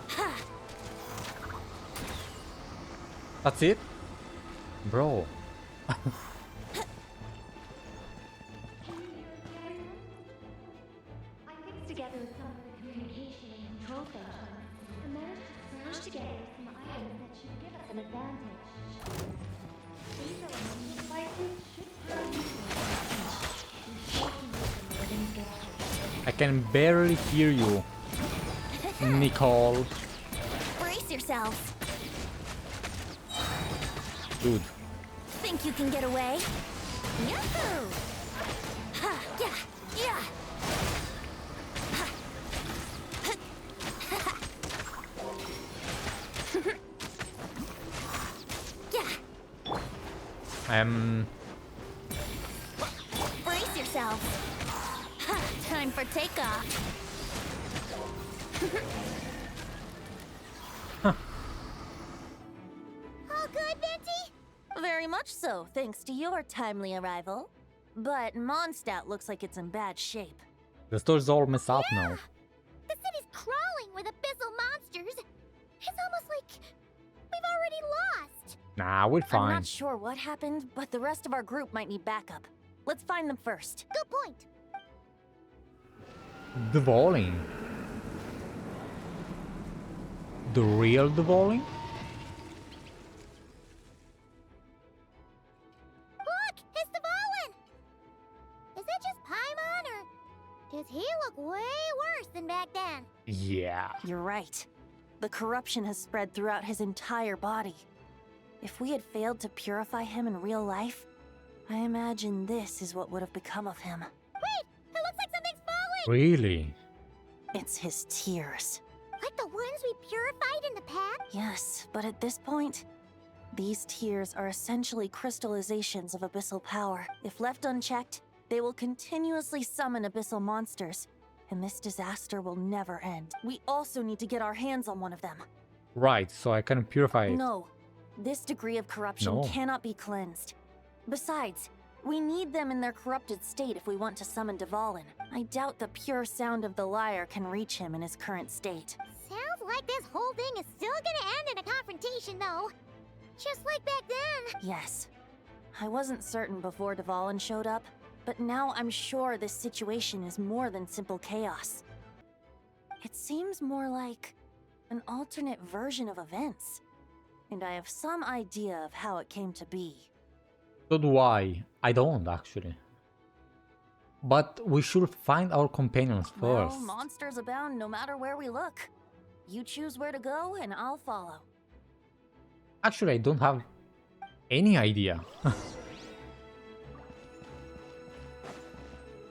F: Ha!
A: That's it? Bro.
Q: Together with some of the communication and control functions, and managed to smash together some items that should give us an advantage. These elements devices should
A: I can barely hear you, Nicole.
F: Brace yourselves.
A: Dude.
F: Think you can get away? Yahoo! Ha! Yeah! Yeah! Brace yourself. Ha, time for takeoff. All good, Venti? Very much so, thanks to your timely arrival. But Mondstadt looks like it's in bad shape.
A: The store's all messed up now.
B: The city's crawling with abyssal monsters. It's almost like we've already lost.
A: Nah, we're
F: I'm
A: fine.
F: not sure what happened, but the rest of our group might need backup. Let's find them first.
B: Good point.
A: Devoling. The real Devoling?
B: Look, it's Devolin! Is that just Paimon, or does he look way worse than back then?
A: Yeah.
F: You're right. The corruption has spread throughout his entire body. If we had failed to purify him in real life, I imagine this is what would have become of him.
B: Wait! It looks like something's falling!
A: Really?
F: It's his tears.
B: Like the ones we purified in the past?
F: Yes, but at this point, these tears are essentially crystallizations of abyssal power. If left unchecked, they will continuously summon abyssal monsters, and this disaster will never end. We also need to get our hands on one of them.
A: Right, so I can purify it.
F: No, this degree of corruption
A: No.
F: cannot be cleansed. Besides, we need them in their corrupted state if we want to summon Devolin. I doubt the pure sound of the lyre can reach him in his current state.
B: Sounds like this whole thing is still gonna end in a confrontation, though. Just like back then.
F: Yes. I wasn't certain before Devolin showed up, but now I'm sure this situation is more than simple chaos. It seems more like an alternate version of events, and I have some idea of how it came to be.
A: So do I. I don't, actually. But we should find our companions
F: Well,
A: first.
F: monsters abound no matter where we look. You choose where to go, and I'll follow.
A: Actually, I don't have any idea.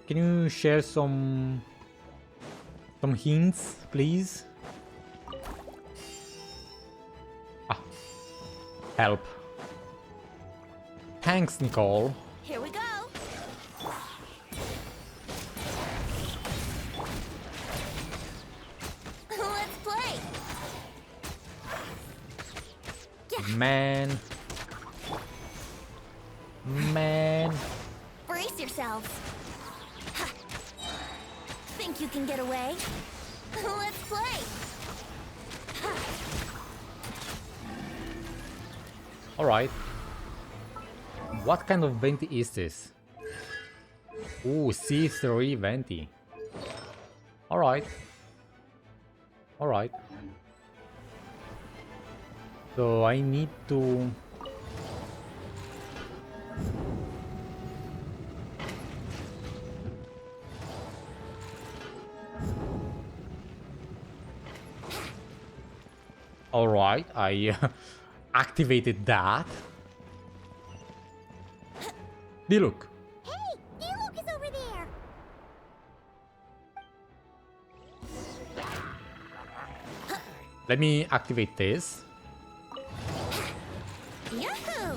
A: Can you share some hints, please? Ah, help. Thanks, Nicole.
F: Here we go. Let's play.
A: Man.
F: Brace yourselves. Ha. Think you can get away? Let's play. Ha.
A: All right. What kind of venti is this? Ooh, C3 venti. All right. All right. So I need to... All right, I activated that. Diluc.
B: Hey, Diluc is over there.
A: Let me activate this.
F: Yahoo!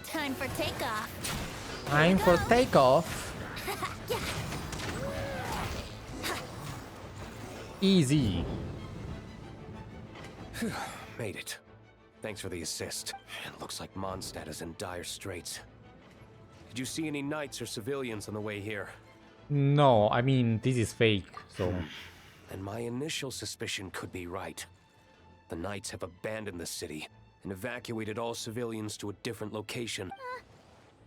F: Time for takeoff.
A: Time for takeoff. Easy.
J: Made it. Thanks for the assist. It looks like Mondstadt is in dire straits. Did you see any knights or civilians on the way here?
A: No, I mean, this is fake, so...
J: And my initial suspicion could be right. The knights have abandoned the city and evacuated all civilians to a different location.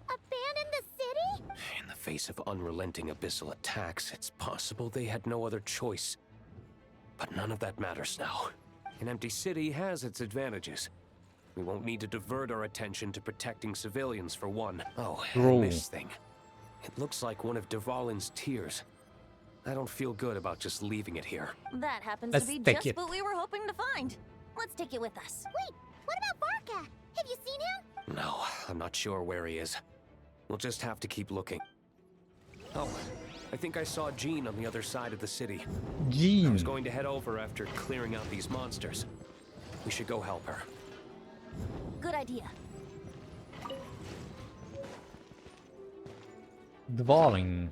B: Abandon the city?
J: In the face of unrelenting abyssal attacks, it's possible they had no other choice. But none of that matters now. An empty city has its advantages. We won't need to divert our attention to protecting civilians for one. Oh, and this thing. It looks like one of Dvalin's tears. I don't feel good about just leaving it here.
F: That happens
A: Let's
F: to be
A: take
F: just
A: it.
F: what we were hoping to find. Let's take it with us.
B: Wait, what about Varka? Have you seen him?
J: No, I'm not sure where he is. We'll just have to keep looking. Oh, I think I saw Jean on the other side of the city.
A: Jean.
J: I was going to head over after clearing out these monsters. We should go help her.
F: Good idea.
A: Dvalin.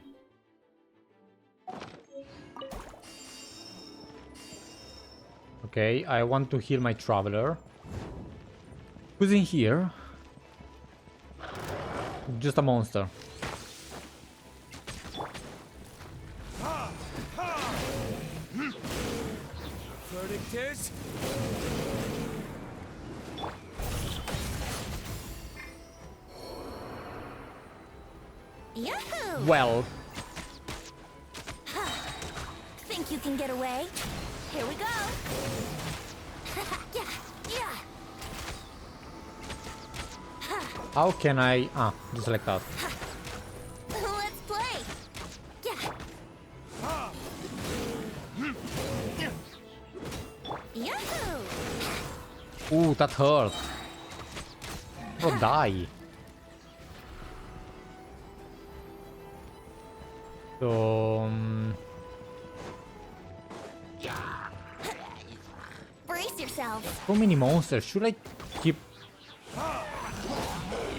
A: Okay, I want to heal my traveler. Who's in here? Just a monster.
S: Verdict is...
F: Yahoo!
A: Well,
F: Think you can get away? Here we go. Yeah, yeah.
A: how can I... Ah, just like that.
F: Let's play. Yeah. Yahoo!
A: Ooh, that hurt. Bro, die. So...
F: Brace yourselves.
A: so many monsters. Should I keep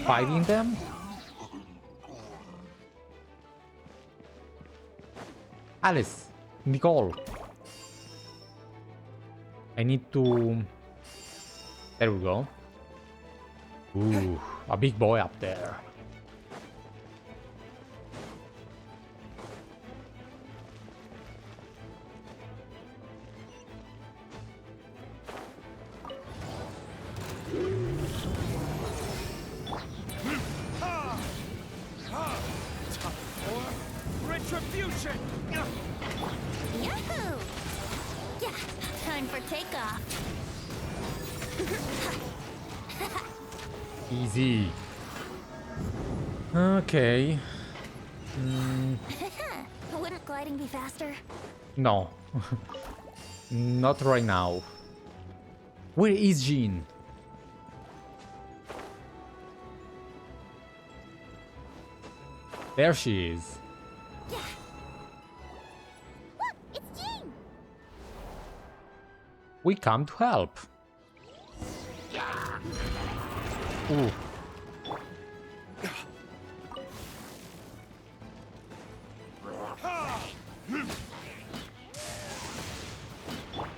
A: fighting them? Alice, Nicole. I need to... There we go. Ooh, a big boy up there.
S: Retribution!
F: Yahoo! Yeah, time for takeoff.
A: Easy. Okay.
Q: Wouldn't gliding be faster?
A: No. Not right now. Where is Jean? There she is.
B: Look, it's Jean.
A: We come to help. Ooh.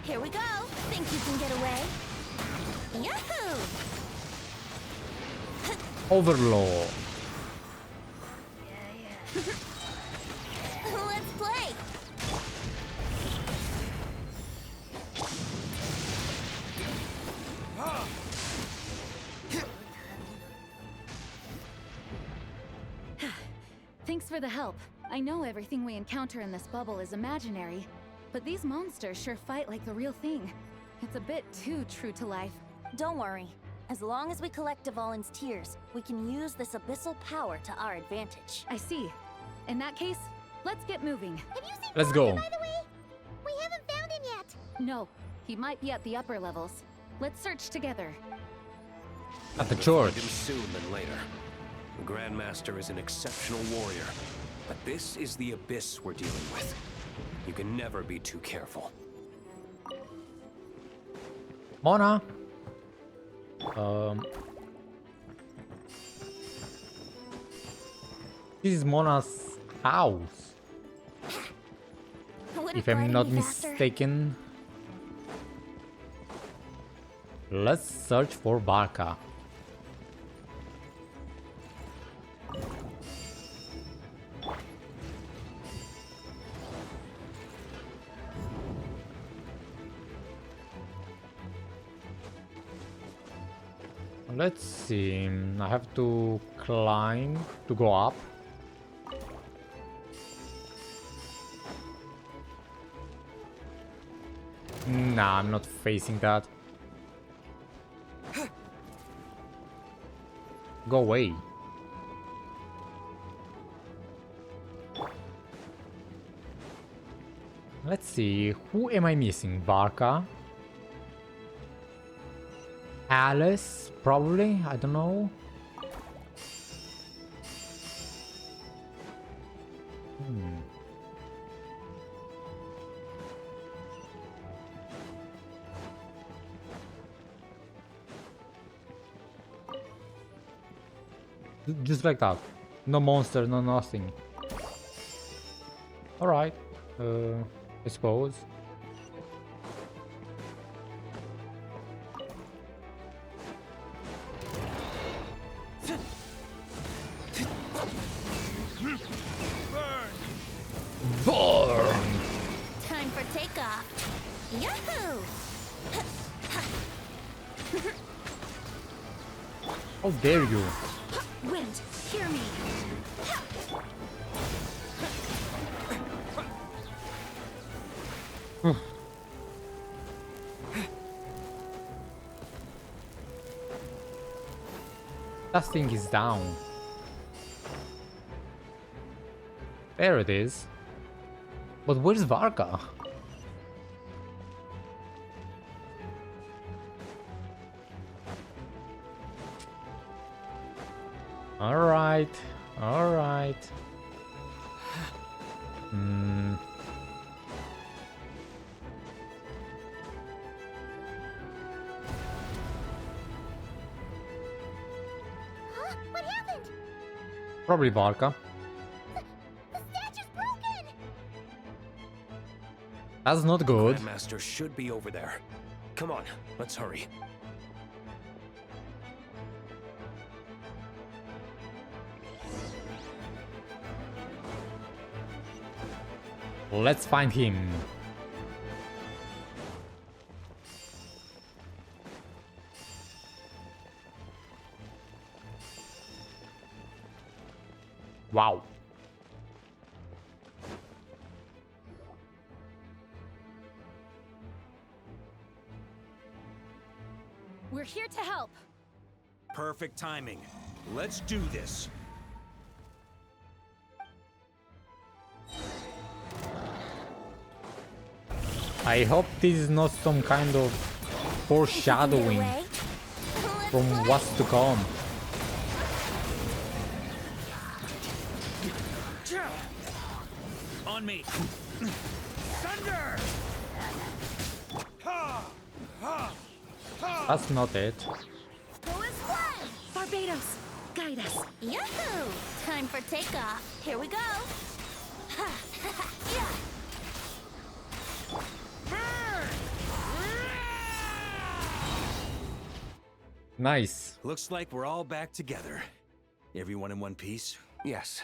Q: Here we go. Think you can get away? Yahoo!
A: Overlord.
Q: Let's play.
H: Thanks for the help. I know everything we encounter in this bubble is imaginary, but these monsters sure fight like the real thing. It's a bit too true to life.
F: Don't worry. As long as we collect Dvalin's tears, we can use this abyssal power to our advantage.
H: I see. In that case, let's get moving.
B: Have you seen
A: Let's
B: Walker,
A: go.
B: by the way? We haven't found him yet.
H: No, he might be at the upper levels. Let's search together.
A: At the
J: We'll
A: church.
J: find him soon than later. The Grandmaster is an exceptional warrior, but this is the abyss we're dealing with. You can never be too careful.
A: Mona. This is Mona's house.
Q: Wouldn't
A: If I'm
Q: gliding
A: not
Q: be faster?
A: mistaken. Let's search for Barca. Let's see. I have to climb to go up. Nah, I'm not facing that. Go away. Let's see. Who am I missing? Barca? Alice? Probably? I don't know. Just like that. No monster, no nothing. Alright. I suppose. Burn!
Q: Time for takeoff. Yahoo!
A: How dare you?
Q: Wind, hear me.
A: That thing is down. There it is. But where's Varka? Alright. Alright.
B: Huh? What happened?
A: Probably Varka.
B: The statue's broken.
A: That's not good.
J: Grandmaster should be over there. Come on, let's hurry.
A: Let's find him. Wow.
K: We're here to help.
I: Perfect timing. Let's do this.
A: I hope this is not some kind of foreshadowing from what's to come.
I: On me. Thunder!
A: That's not it.
R: Barbados, guide us.
B: Yahoo! Time for takeoff. Here we go.
A: Nice.
I: Looks like we're all back together. Everyone in one piece?
J: Yes.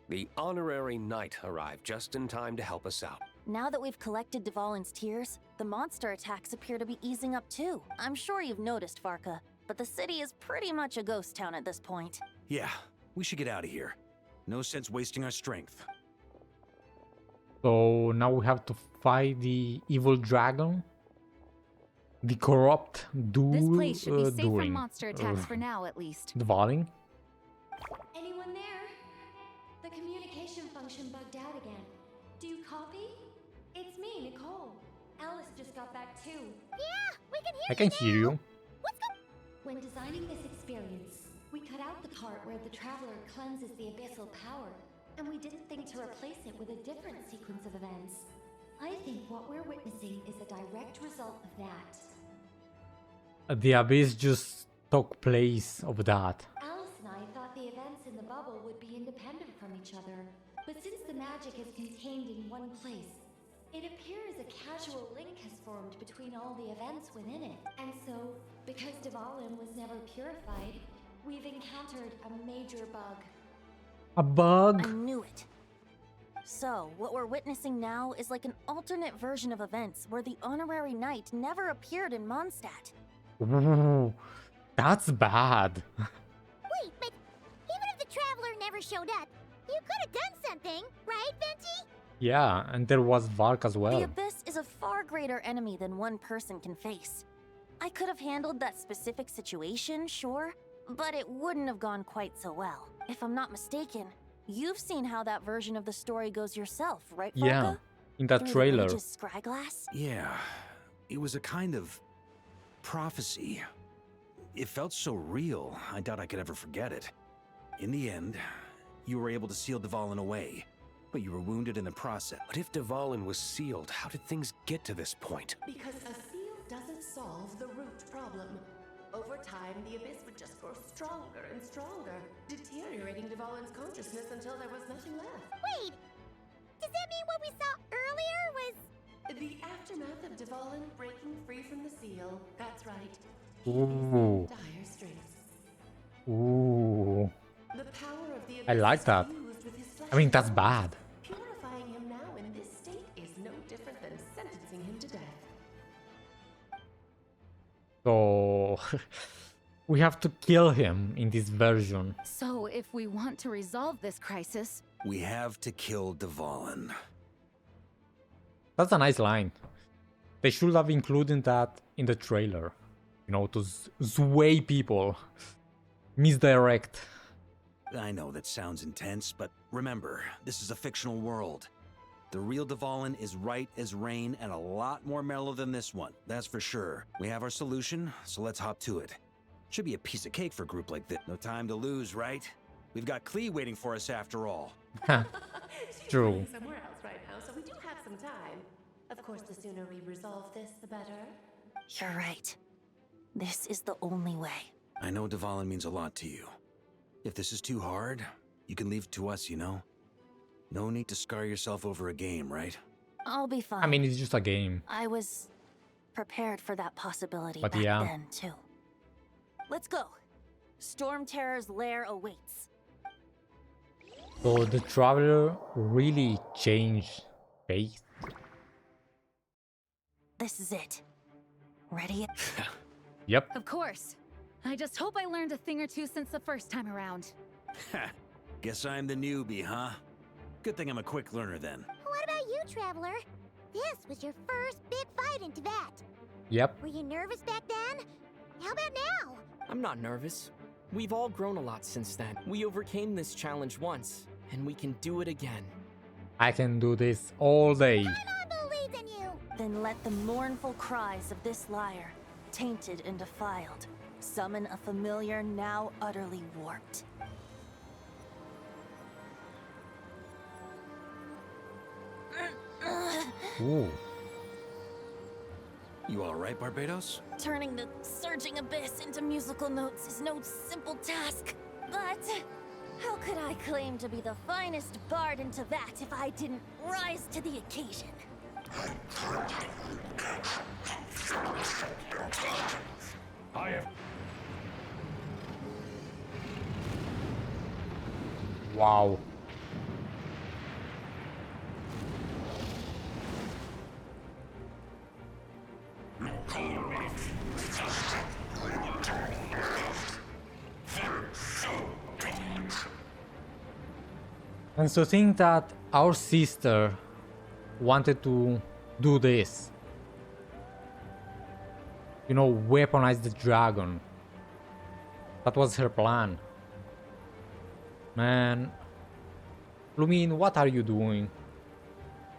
J: The honorary knight arrived just in time to help us out.
F: Now that we've collected Dvalin's tears, the monster attacks appear to be easing up too. I'm sure you've noticed, Varka, but the city is pretty much a ghost town at this point.
I: Yeah, we should get out of here. No sense wasting our strength.
A: So now we have to fight the evil dragon. The corrupt
H: This place should be safe from monster attacks for now, at least.
A: Dvalin.
Q: Anyone there? The communication function bugged out again. Do you copy? It's me, Nicole. Alice just got back too.
B: Yeah, we can hear
A: I can hear you.
Q: When designing this experience, we cut out the part where the traveler cleanses the abyssal power, and we didn't think to replace it with a different sequence of events. I think what we're witnessing is a direct result of that.
A: The abyss just took place of that.
Q: Alice and I thought the events in the bubble would be independent from each other, but since the magic is contained in one place, it appears a casual link has formed between all the events within it. And so, because Dvalin was never purified, we've encountered a major bug.
A: A bug?
F: I knew it. So, what we're witnessing now is like an alternate version of events where the honorary knight never appeared in Mondstadt.
A: Ooh, that's bad.
B: Wait, but even if the traveler never showed up, you could have done something, right, Venti?
A: Yeah, and there was Vark as well.
F: The Abyss is a far greater enemy than one person can face. I could have handled that specific situation, sure, but it wouldn't have gone quite so well. If I'm not mistaken, you've seen how that version of the story goes yourself, right, Varka?
A: Yeah, in that
F: Through
A: trailer.
F: The Mage's Scryglass?
I: Yeah, it was a kind of prophecy. It felt so real, I doubt I could ever forget it. In the end, you were able to seal Dvalin away, but you were wounded in the process.
J: But if Dvalin was sealed, how did things get to this point?
D: Because a seal doesn't solve the root problem. Over time, the Abyss would just grow stronger and stronger, deteriorating Dvalin's consciousness until there was nothing left.
B: Wait, does that mean what we saw earlier was...
D: The aftermath of Dvalin breaking free from the seal. That's right.
A: Ooh.
D: Dire straits.
A: Ooh.
D: The power of the
A: I like that. I mean, that's bad.
D: Purifying him now in this state is no different than sentencing him to death.
A: So we have to kill him in this version.
H: So if we want to resolve this crisis,
I: We have to kill Dvalin.
A: That's a nice line. They should have included that in the trailer. You know, to sway people. Misdirect.
I: I know that sounds intense, but remember, this is a fictional world. The real Dvalin is right as rain and a lot more mellow than this one, that's for sure. We have our solution, so let's hop to it. Should be a piece of cake for a group like this. No time to lose, right? We've got Klee waiting for us after all.
A: True.
D: Somewhere else right now, so we do have some time. Of course, the sooner we resolve this, the better.
F: You're right. This is the only way.
I: I know Dvalin means a lot to you. If this is too hard, you can leave it to us, you know? No need to scar yourself over a game, right?
F: I'll be fine.
A: I mean, it's just a game.
F: I was prepared for that possibility
A: But
F: back
A: yeah.
F: then, too. Let's go. Storm Terror's lair awaits.
A: So the traveler really changed faith.
F: This is it. Ready?
A: Yep.
H: of course. I just hope I learned a thing or two since the first time around.
I: Guess I'm the newbie, huh? Good thing I'm a quick learner then.
B: What about you, Traveler? This was your first big fight in Tibet.
A: Yep.
B: Were you nervous back then? How about now?
T: I'm not nervous. We've all grown a lot since then. We overcame this challenge once, and we can do it again.
A: I can do this all day.
B: I believe in you.
F: Then let the mournful cries of this lyre, tainted and defiled, summon a familiar now utterly warped.
A: Ooh.
I: You all right, Barbados?
F: Turning the surging abyss into musical notes is no simple task. But how could I claim to be the finest bard in Teyvat if I didn't rise to the occasion?
E: I have.
A: Wow. And so think that our sister wanted to do this. You know, weaponize the dragon. That was her plan. Man. Lumin, what are you doing?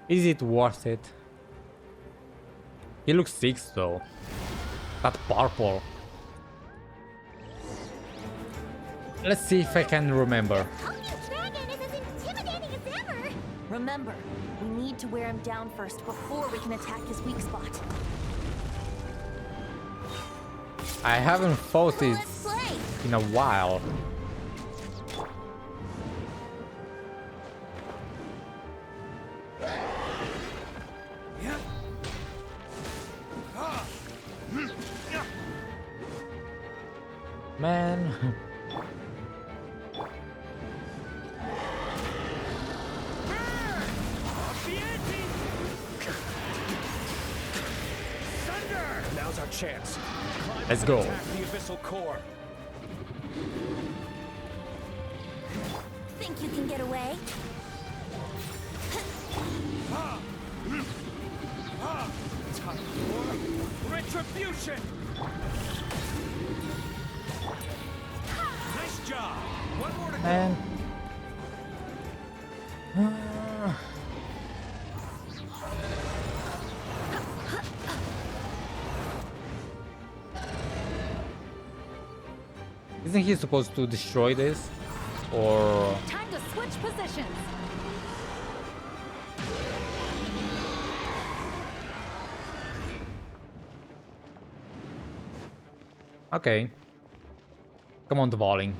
A: Is it worth it? He looks sick though. That purple. Let's see if I can remember.
F: Remember, we need to wear him down first before we can attack his weak spot.
A: I haven't fought this in a while. Man.
U: Now's our chance.
A: Let's go.
U: Attack the abyssal core.
F: Think you can get away?
U: Retribution! Nice job! One more to go.
A: Man. Isn't he supposed to destroy this? Or...
H: Time to switch positions.
A: Okay. Come on, Dvaling.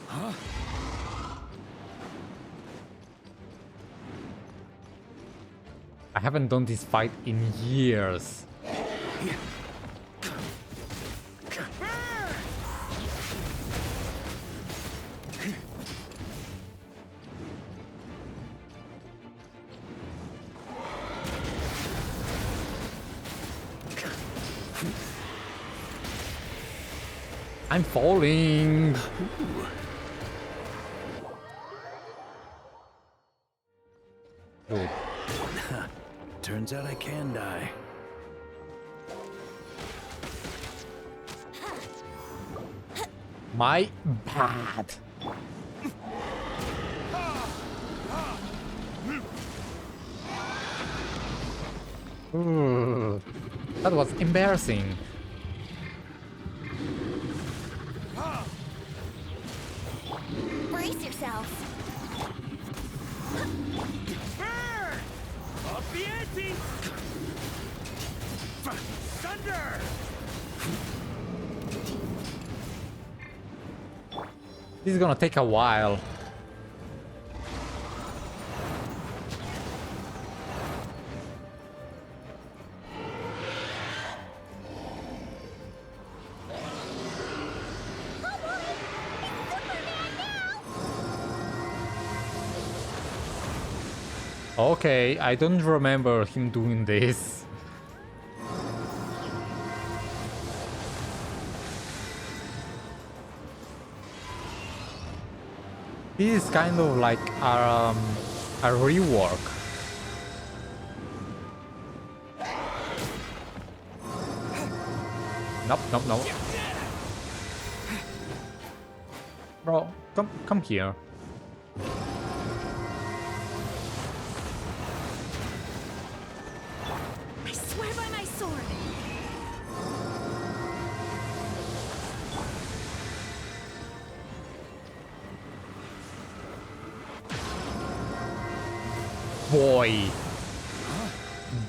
U: Huh?
A: I haven't done this fight in years. I'm falling. Good.
I: Turns out I can die.
A: My bad. Ooh, that was embarrassing.
B: Brace yourself.
U: Up the ante! Thunder!
A: This is gonna take a while. Okay, I don't remember him doing this. This is kind of like a rework. Nope, nope, nope. Bro, come here.
Q: I swear by my sword.
A: Boy.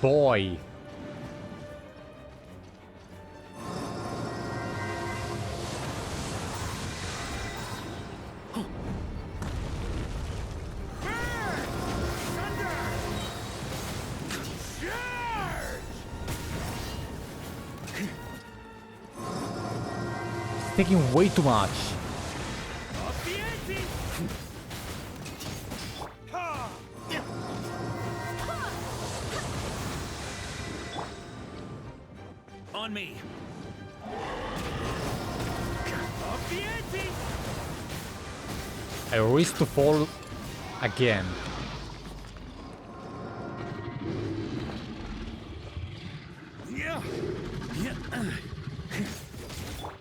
A: Boy. It's taking way too much.
U: On me.
A: I risk to fall again.
U: Yeah.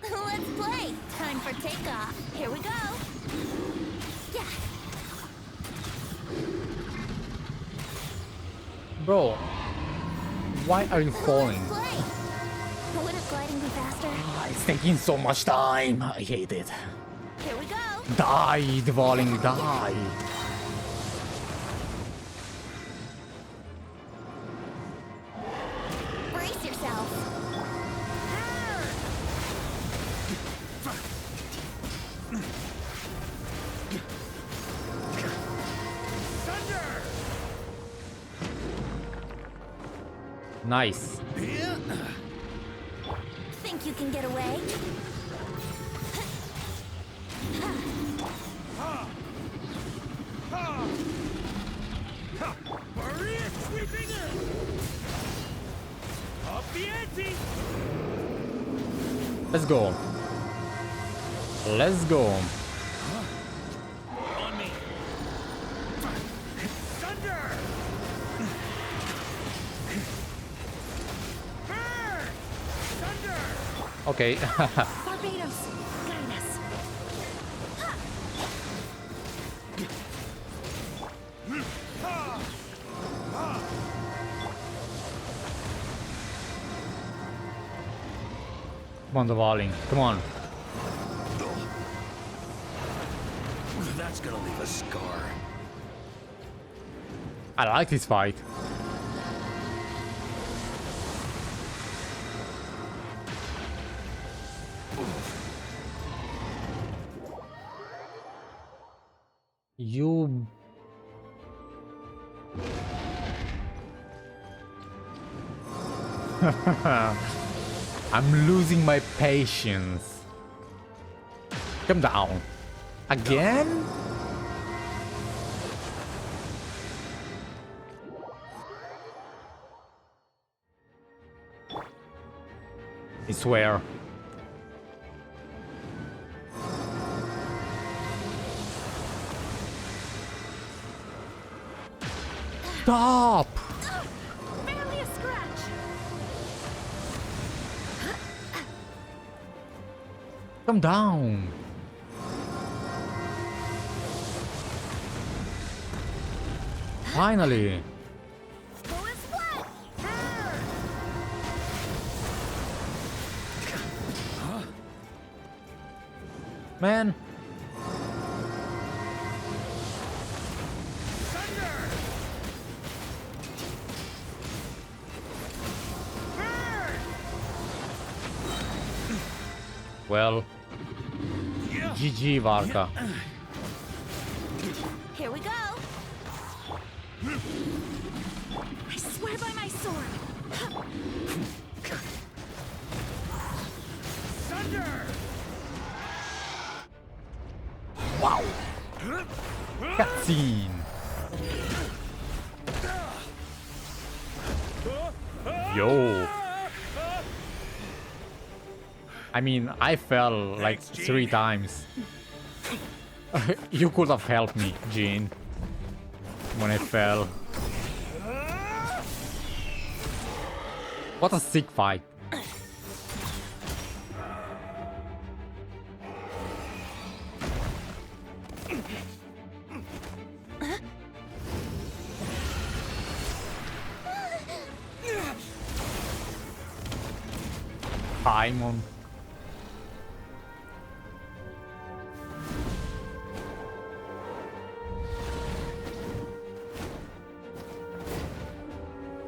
B: Let's play. Time for takeoff. Here we go. Yeah.
A: Bro, why are you falling?
B: Wouldn't gliding be faster?
A: It's taking so much time. I hate it.
B: Here we go.
A: Die, Dvaling, die.
B: Brace yourself.
A: Nice.
B: Think you can get away?
U: Maria sweeping in. Up the ante.
A: Let's go. Let's go.
U: On me. Thunder. Burn. Thunder.
A: Okay.
Q: Barbados, guide us.
A: Come on, Dvaling. Come on.
I: That's gonna leave a scar.
A: I like this fight. You... I'm losing my patience. Come down. Again? I swear. Stop!
Q: Barely a scratch.
A: Come down. Finally. Man. Well, GG, Varka.
B: Here we go.
Q: I swear by my sword.
U: Thunder.
A: Wow. Cutscene. Yo. I mean, I fell like 3 times. You could have helped me, Jean, when I fell. What a sick fight. Paimon.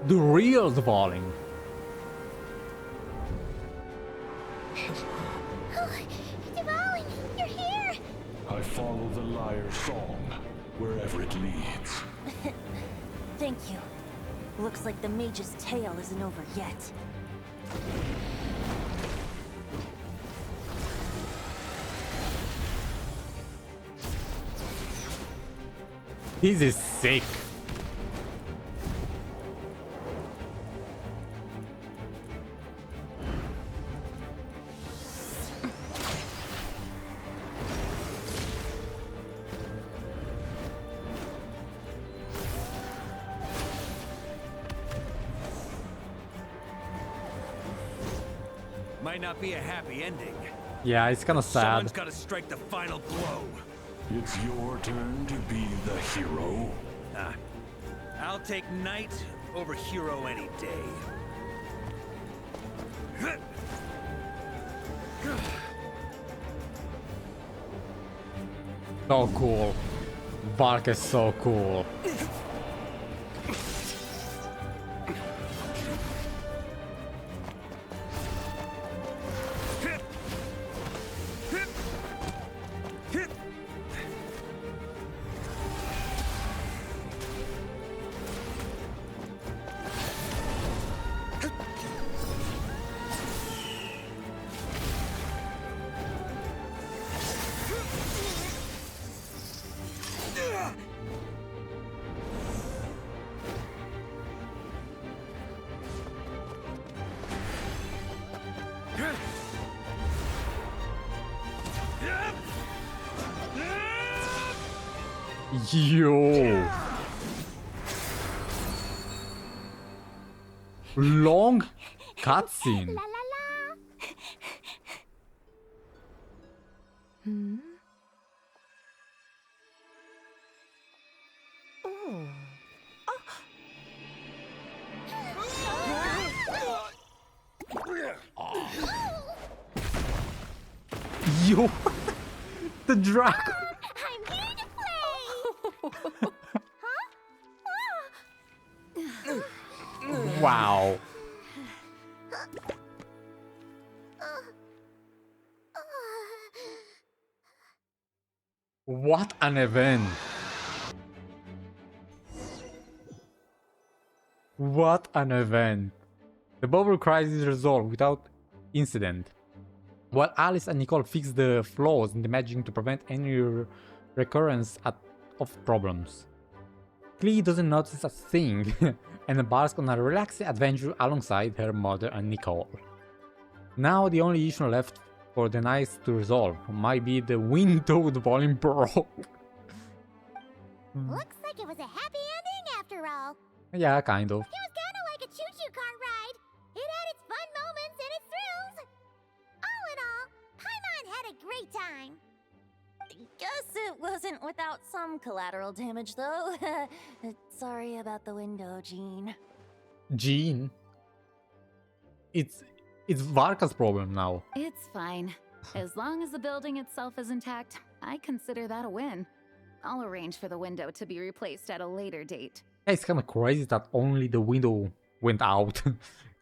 A: The real Dvalin.
B: Dvalin, you're here!
E: I follow the lyre's song, wherever it leads.
F: Thank you. Looks like the mage's tale isn't over yet.
A: This is sick.
I: Might not be a happy ending.
A: Yeah, it's kind of sad.
I: Someone's got to strike the final blow.
E: It's your turn to be the hero.
I: I'll take knight over hero any day.
A: So cool. Vark is so cool. Yo. Long cutscene.
B: La la la!
D: Hmm? Oh.
A: Yo. The dragon.
B: I'm here to play!
A: Wow. What an event. What an event. The bubble crisis is resolved without incident. While Alice and Nicole fix the flaws in the magic to prevent any recurrence of problems. Klee doesn't notice a thing and embarks on a relaxing adventure alongside her mother and Nicole. Now the only issue left for the knights to resolve might be the windowed volume broke.
B: Looks like it was a happy ending after all.
A: Yeah, kind of.
B: It was kinda like a choo-choo car ride. It had its fun moments and its thrills. All in all, Paimon had a great time.
F: Guess it wasn't without some collateral damage, though. Sorry about the window, Jean.
A: Jean? It's Varka's problem now.
H: It's fine. As long as the building itself is intact, I consider that a win. I'll arrange for the window to be replaced at a later date.
A: Yeah, it's kind of crazy that only the window went out,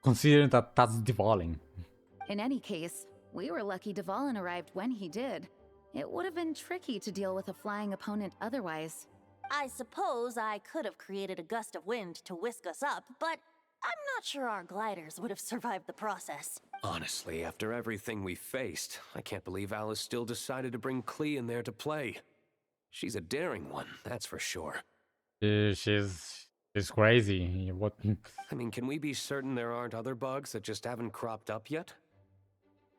A: considering that that's Dvalin.
H: In any case, we were lucky Dvalin arrived when he did. It would have been tricky to deal with a flying opponent otherwise.
F: I suppose I could have created a gust of wind to whisk us up, but I'm not sure our gliders would have survived the process.
J: Honestly, after everything we faced, I can't believe Alice still decided to bring Klee in there to play. She's a daring one, that's for sure.
A: She's crazy. What?
J: I mean, can we be certain there aren't other bugs that just haven't cropped up yet?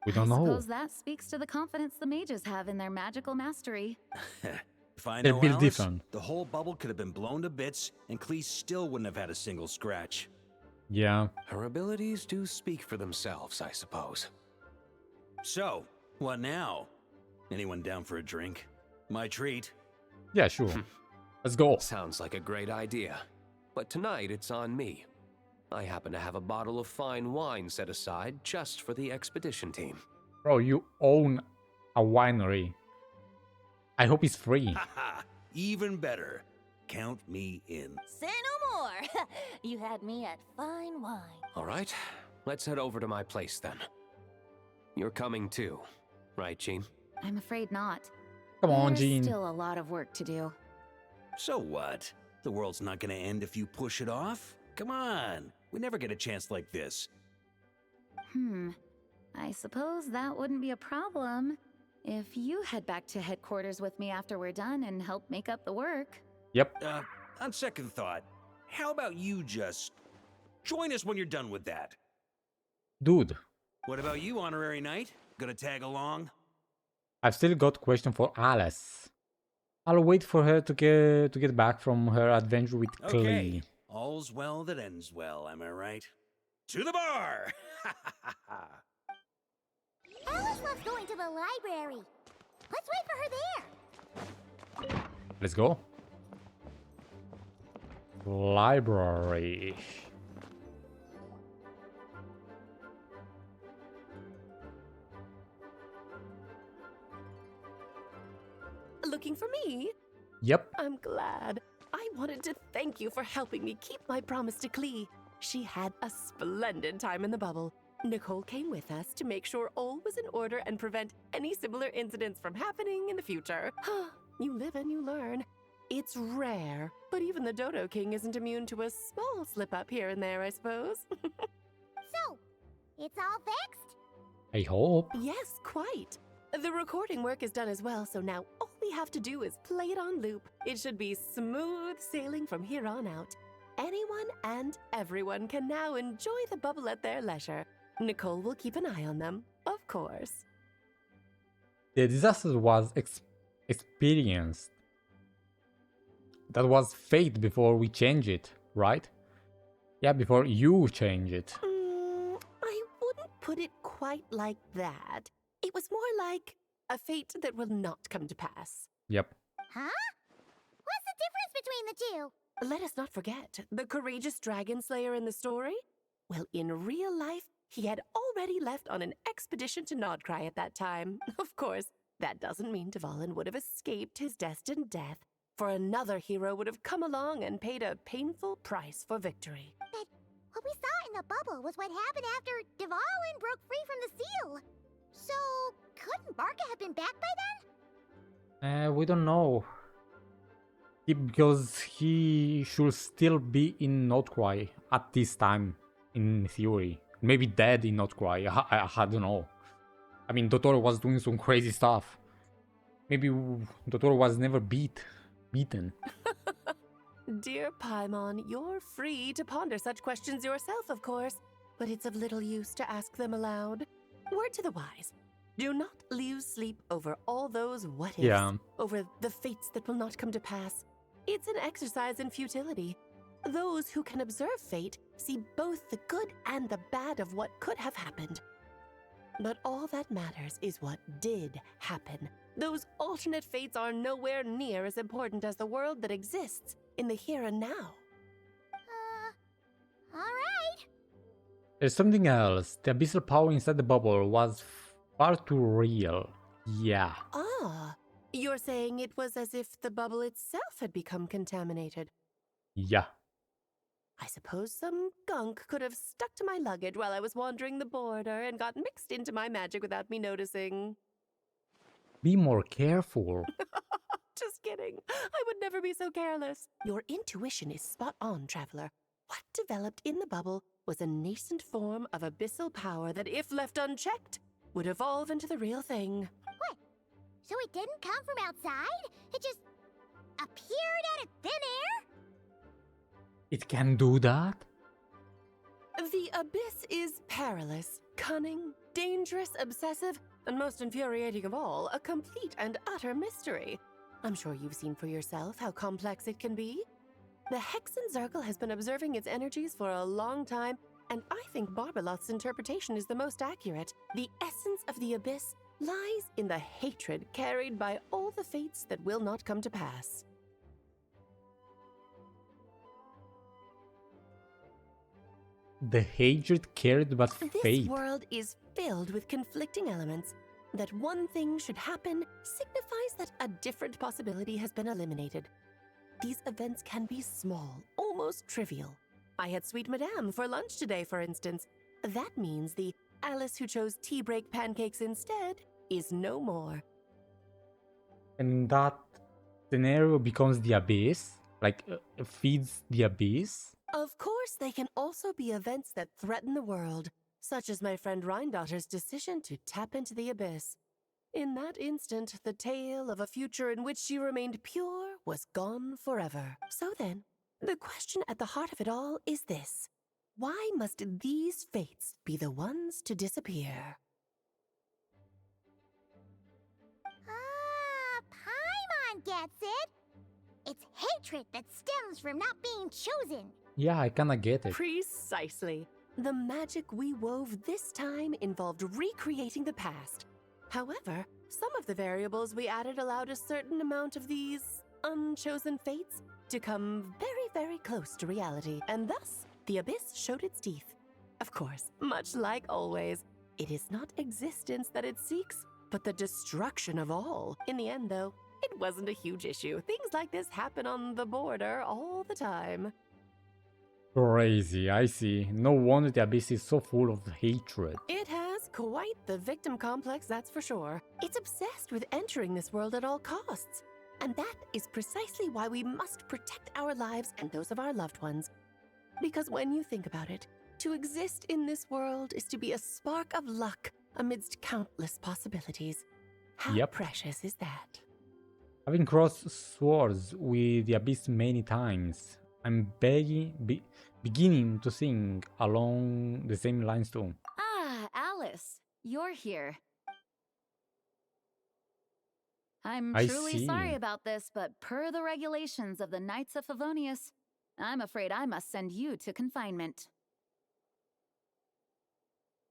A: We don't
H: I
A: know.
H: suppose that speaks to the confidence the mages have in their magical mastery.
I: If I
A: They're
I: know
A: built
I: Alice,
A: different.
I: the whole bubble could have been blown to bits, and Klee still wouldn't have had a single scratch.
A: Yeah.
J: Her abilities do speak for themselves, I suppose.
I: So, what now? Anyone down for a drink? My treat.
A: Yeah, sure. Let's go.
J: Sounds like a great idea. But tonight it's on me. I happen to have a bottle of fine wine set aside just for the expedition team.
A: Bro, you own a winery. I hope it's free.
I: Haha, even better. Count me in.
F: Say no more. You had me at fine wine.
J: All right, let's head over to my place then. You're coming too, right, Jean?
H: I'm afraid not.
A: Come on,
H: There's
A: Jean.
H: still a lot of work to do.
I: So what? The world's not gonna end if you push it off? Come on, we never get a chance like this.
H: I suppose that wouldn't be a problem if you head back to headquarters with me after we're done and help make up the work.
A: Yep.
I: On second thought, how about you just join us when you're done with that?
A: Dude,
I: What about you, Honorary Knight? Gonna tag along?
A: I've still got question for Alice. I'll wait for her to get back from her adventure with
I: Okay,
A: Klee.
I: all's well that ends well, am I right? To the bar!
B: Alice loves going to the library. Let's wait for her there.
A: Let's go. Library.
D: Looking for me?
A: Yep.
D: I'm glad. I wanted to thank you for helping me keep my promise to Klee. She had a splendid time in the bubble. Nicole came with us to make sure all was in order and prevent any similar incidents from happening in the future. You live and you learn. It's rare, but even the Dodo King isn't immune to a small slip-up here and there, I suppose.
B: So, it's all fixed?
A: I hope.
D: Yes, quite. The recording work is done as well, so now all we have to do is play it on loop. It should be smooth sailing from here on out. Anyone and everyone can now enjoy the bubble at their leisure. Nicole will keep an eye on them, of course.
A: The disaster was experienced. That was fate before we change it, right? Yeah, before you change it.
D: I wouldn't put it quite like that. It was more like a fate that will not come to pass.
A: Yep.
B: Huh? What's the difference between the two?
D: Let us not forget the courageous dragon slayer in the story. Well, in real life, he had already left on an expedition to Nodcry at that time. Of course, that doesn't mean Dvalin would have escaped his destined death, for another hero would have come along and paid a painful price for victory.
B: But what we saw in the bubble was what happened after Dvalin broke free from the seal. So, couldn't Barca have been back by then?
A: We don't know. Because he should still be in Notcry at this time, in theory. Maybe dead in Notcry, I don't know. I mean, Dotoro was doing some crazy stuff. Maybe Dotoro was never beaten.
D: Dear Paimon, you're free to ponder such questions yourself, of course, but it's of little use to ask them aloud. Word to the wise. Do not lose sleep over all those what-ifs, over the fates that will not come to pass. It's an exercise in futility. Those who can observe fate see both the good and the bad of what could have happened. But all that matters is what did happen. Those alternate fates are nowhere near as important as the world that exists in the here and now.
B: Alright.
A: There's something else. The abyssal power inside the bubble was far too real. Yeah.
D: You're saying it was as if the bubble itself had become contaminated.
A: Yeah.
D: I suppose some gunk could have stuck to my luggage while I was wandering the border and got mixed into my magic without me noticing.
A: Be more careful.
D: Just kidding. I would never be so careless. Your intuition is spot on, traveler. What developed in the bubble was a nascent form of abyssal power that, if left unchecked, would evolve into the real thing.
B: What? So it didn't come from outside? It just appeared out of thin air?
A: It can do that?
D: The abyss is perilous, cunning, dangerous, obsessive, and most infuriating of all, a complete and utter mystery. I'm sure you've seen for yourself how complex it can be. The Hexen Circle has been observing its energies for a long time, and I think Barbalot's interpretation is the most accurate. The essence of the abyss lies in the hatred carried by all the fates that will not come to pass.
A: The hatred carried by
D: This
A: fate.
D: world is filled with conflicting elements. That one thing should happen signifies that a different possibility has been eliminated. These events can be small, almost trivial. I had Sweet Madame for lunch today, for instance. That means the Alice who chose tea break pancakes instead is no more.
A: And that scenario becomes the abyss? Like, feeds the abyss?
D: Of course, they can also be events that threaten the world, such as my friend Rhindotter's decision to tap into the abyss. In that instant, the tale of a future in which she remained pure was gone forever. So then, the question at the heart of it all is this. Why must these fates be the ones to disappear?
B: Paimon gets it. It's hatred that stems from not being chosen.
A: Yeah, I kinda get it.
D: Precisely. The magic we wove this time involved recreating the past. However, some of the variables we added allowed a certain amount of these unchosen fates to come very, very close to reality, and thus the abyss showed its teeth. Of course, much like always, it is not existence that it seeks, but the destruction of all. In the end, though, it wasn't a huge issue. Things like this happen on the border all the time.
A: Crazy, I see. No wonder the abyss is so full of hatred.
D: It has quite the victim complex, that's for sure. It's obsessed with entering this world at all costs. And that is precisely why we must protect our lives and those of our loved ones. Because when you think about it, to exist in this world is to be a spark of luck amidst countless possibilities. How precious is that?
A: Having crossed swords with the abyss many times, I'm beginning to sing along the same lines too.
H: Ah, Alice, you're here. I'm truly sorry about this, but per the regulations of the Knights of Favonius, I'm afraid I must send you to confinement.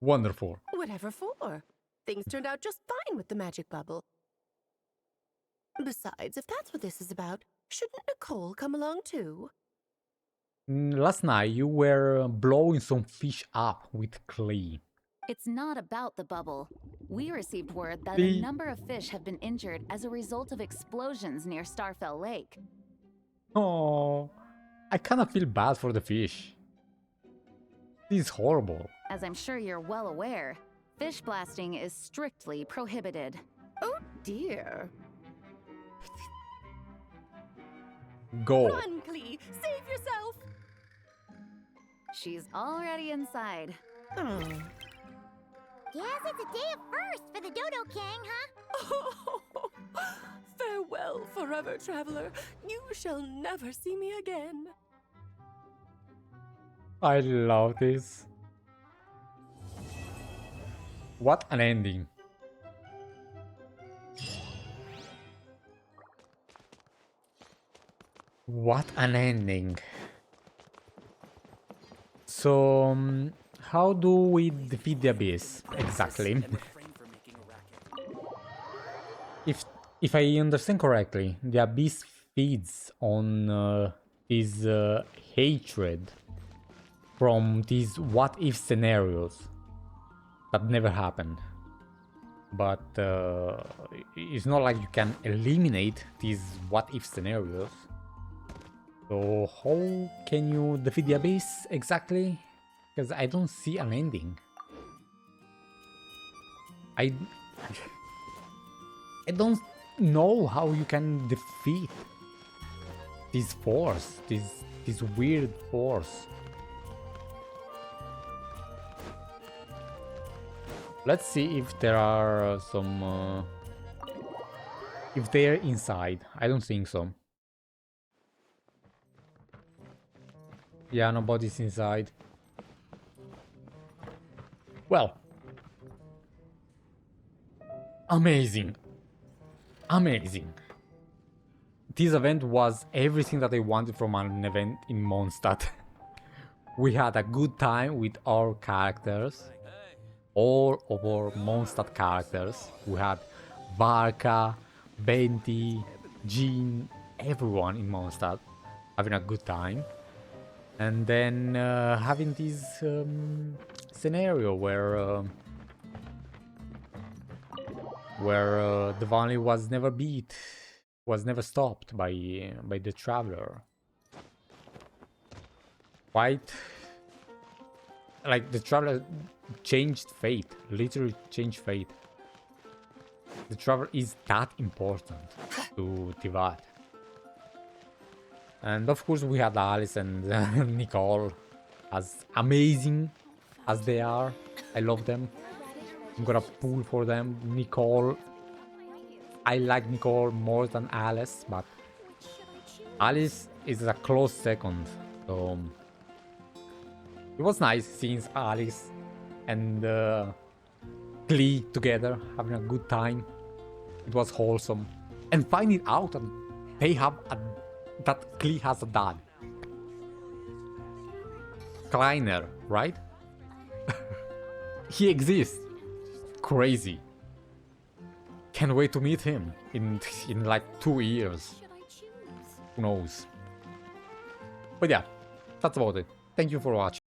A: Wonderful.
D: Whatever for? Things turned out just fine with the magic bubble. Besides, if that's what this is about, shouldn't Nicole come along too?
A: Last night you were blowing some fish up with Klee.
H: It's not about the bubble. We received word that a number of fish have been injured as a result of explosions near Starfell Lake.
A: Oh, I kinda feel bad for the fish. This is horrible.
H: As I'm sure you're well aware, fish blasting is strictly prohibited.
D: Oh dear.
A: Go.
D: Run, Klee! Save yourself!
H: She's already inside.
B: Guess it's a day of first for the Dodo King, huh?
D: Farewell, forever traveler. You shall never see me again.
A: I love this. What an ending. What an ending. So, how do we defeat the abyss exactly? If I understand correctly, the abyss feeds on this hatred from these what-if scenarios that never happened. But it's not like you can eliminate these what-if scenarios. So how can you defeat the abyss exactly? Because I don't see an ending. I don't know how you can defeat this force, this weird force. Let's see if there are some... if they're inside. I don't think so. Yeah, nobody's inside. Well. Amazing. Amazing. This event was everything that I wanted from an event in Mondstadt. We had a good time with our characters. all of our Mondstadt characters. We had Varka, Venti, Jean, everyone in Mondstadt having a good time. And then having this scenario where the Valley was never beat, was never stopped by the Traveler. Quite like the Traveler changed fate, literally changed fate. The Traveler is that important to Tivat. And of course we had Alice and Nicole, as amazing as they are. I love them. I'm gonna pull for them. Nicole, I like Nicole more than Alice, but Alice is a close second. So it was nice seeing Alice and Klee together, having a good time. It was wholesome. And finding out that they have that Klee has a dad. Kleiner, right? He exists. Crazy. Can't wait to meet him in like 2 years. Who knows? But yeah, that's about it. Thank you for watching.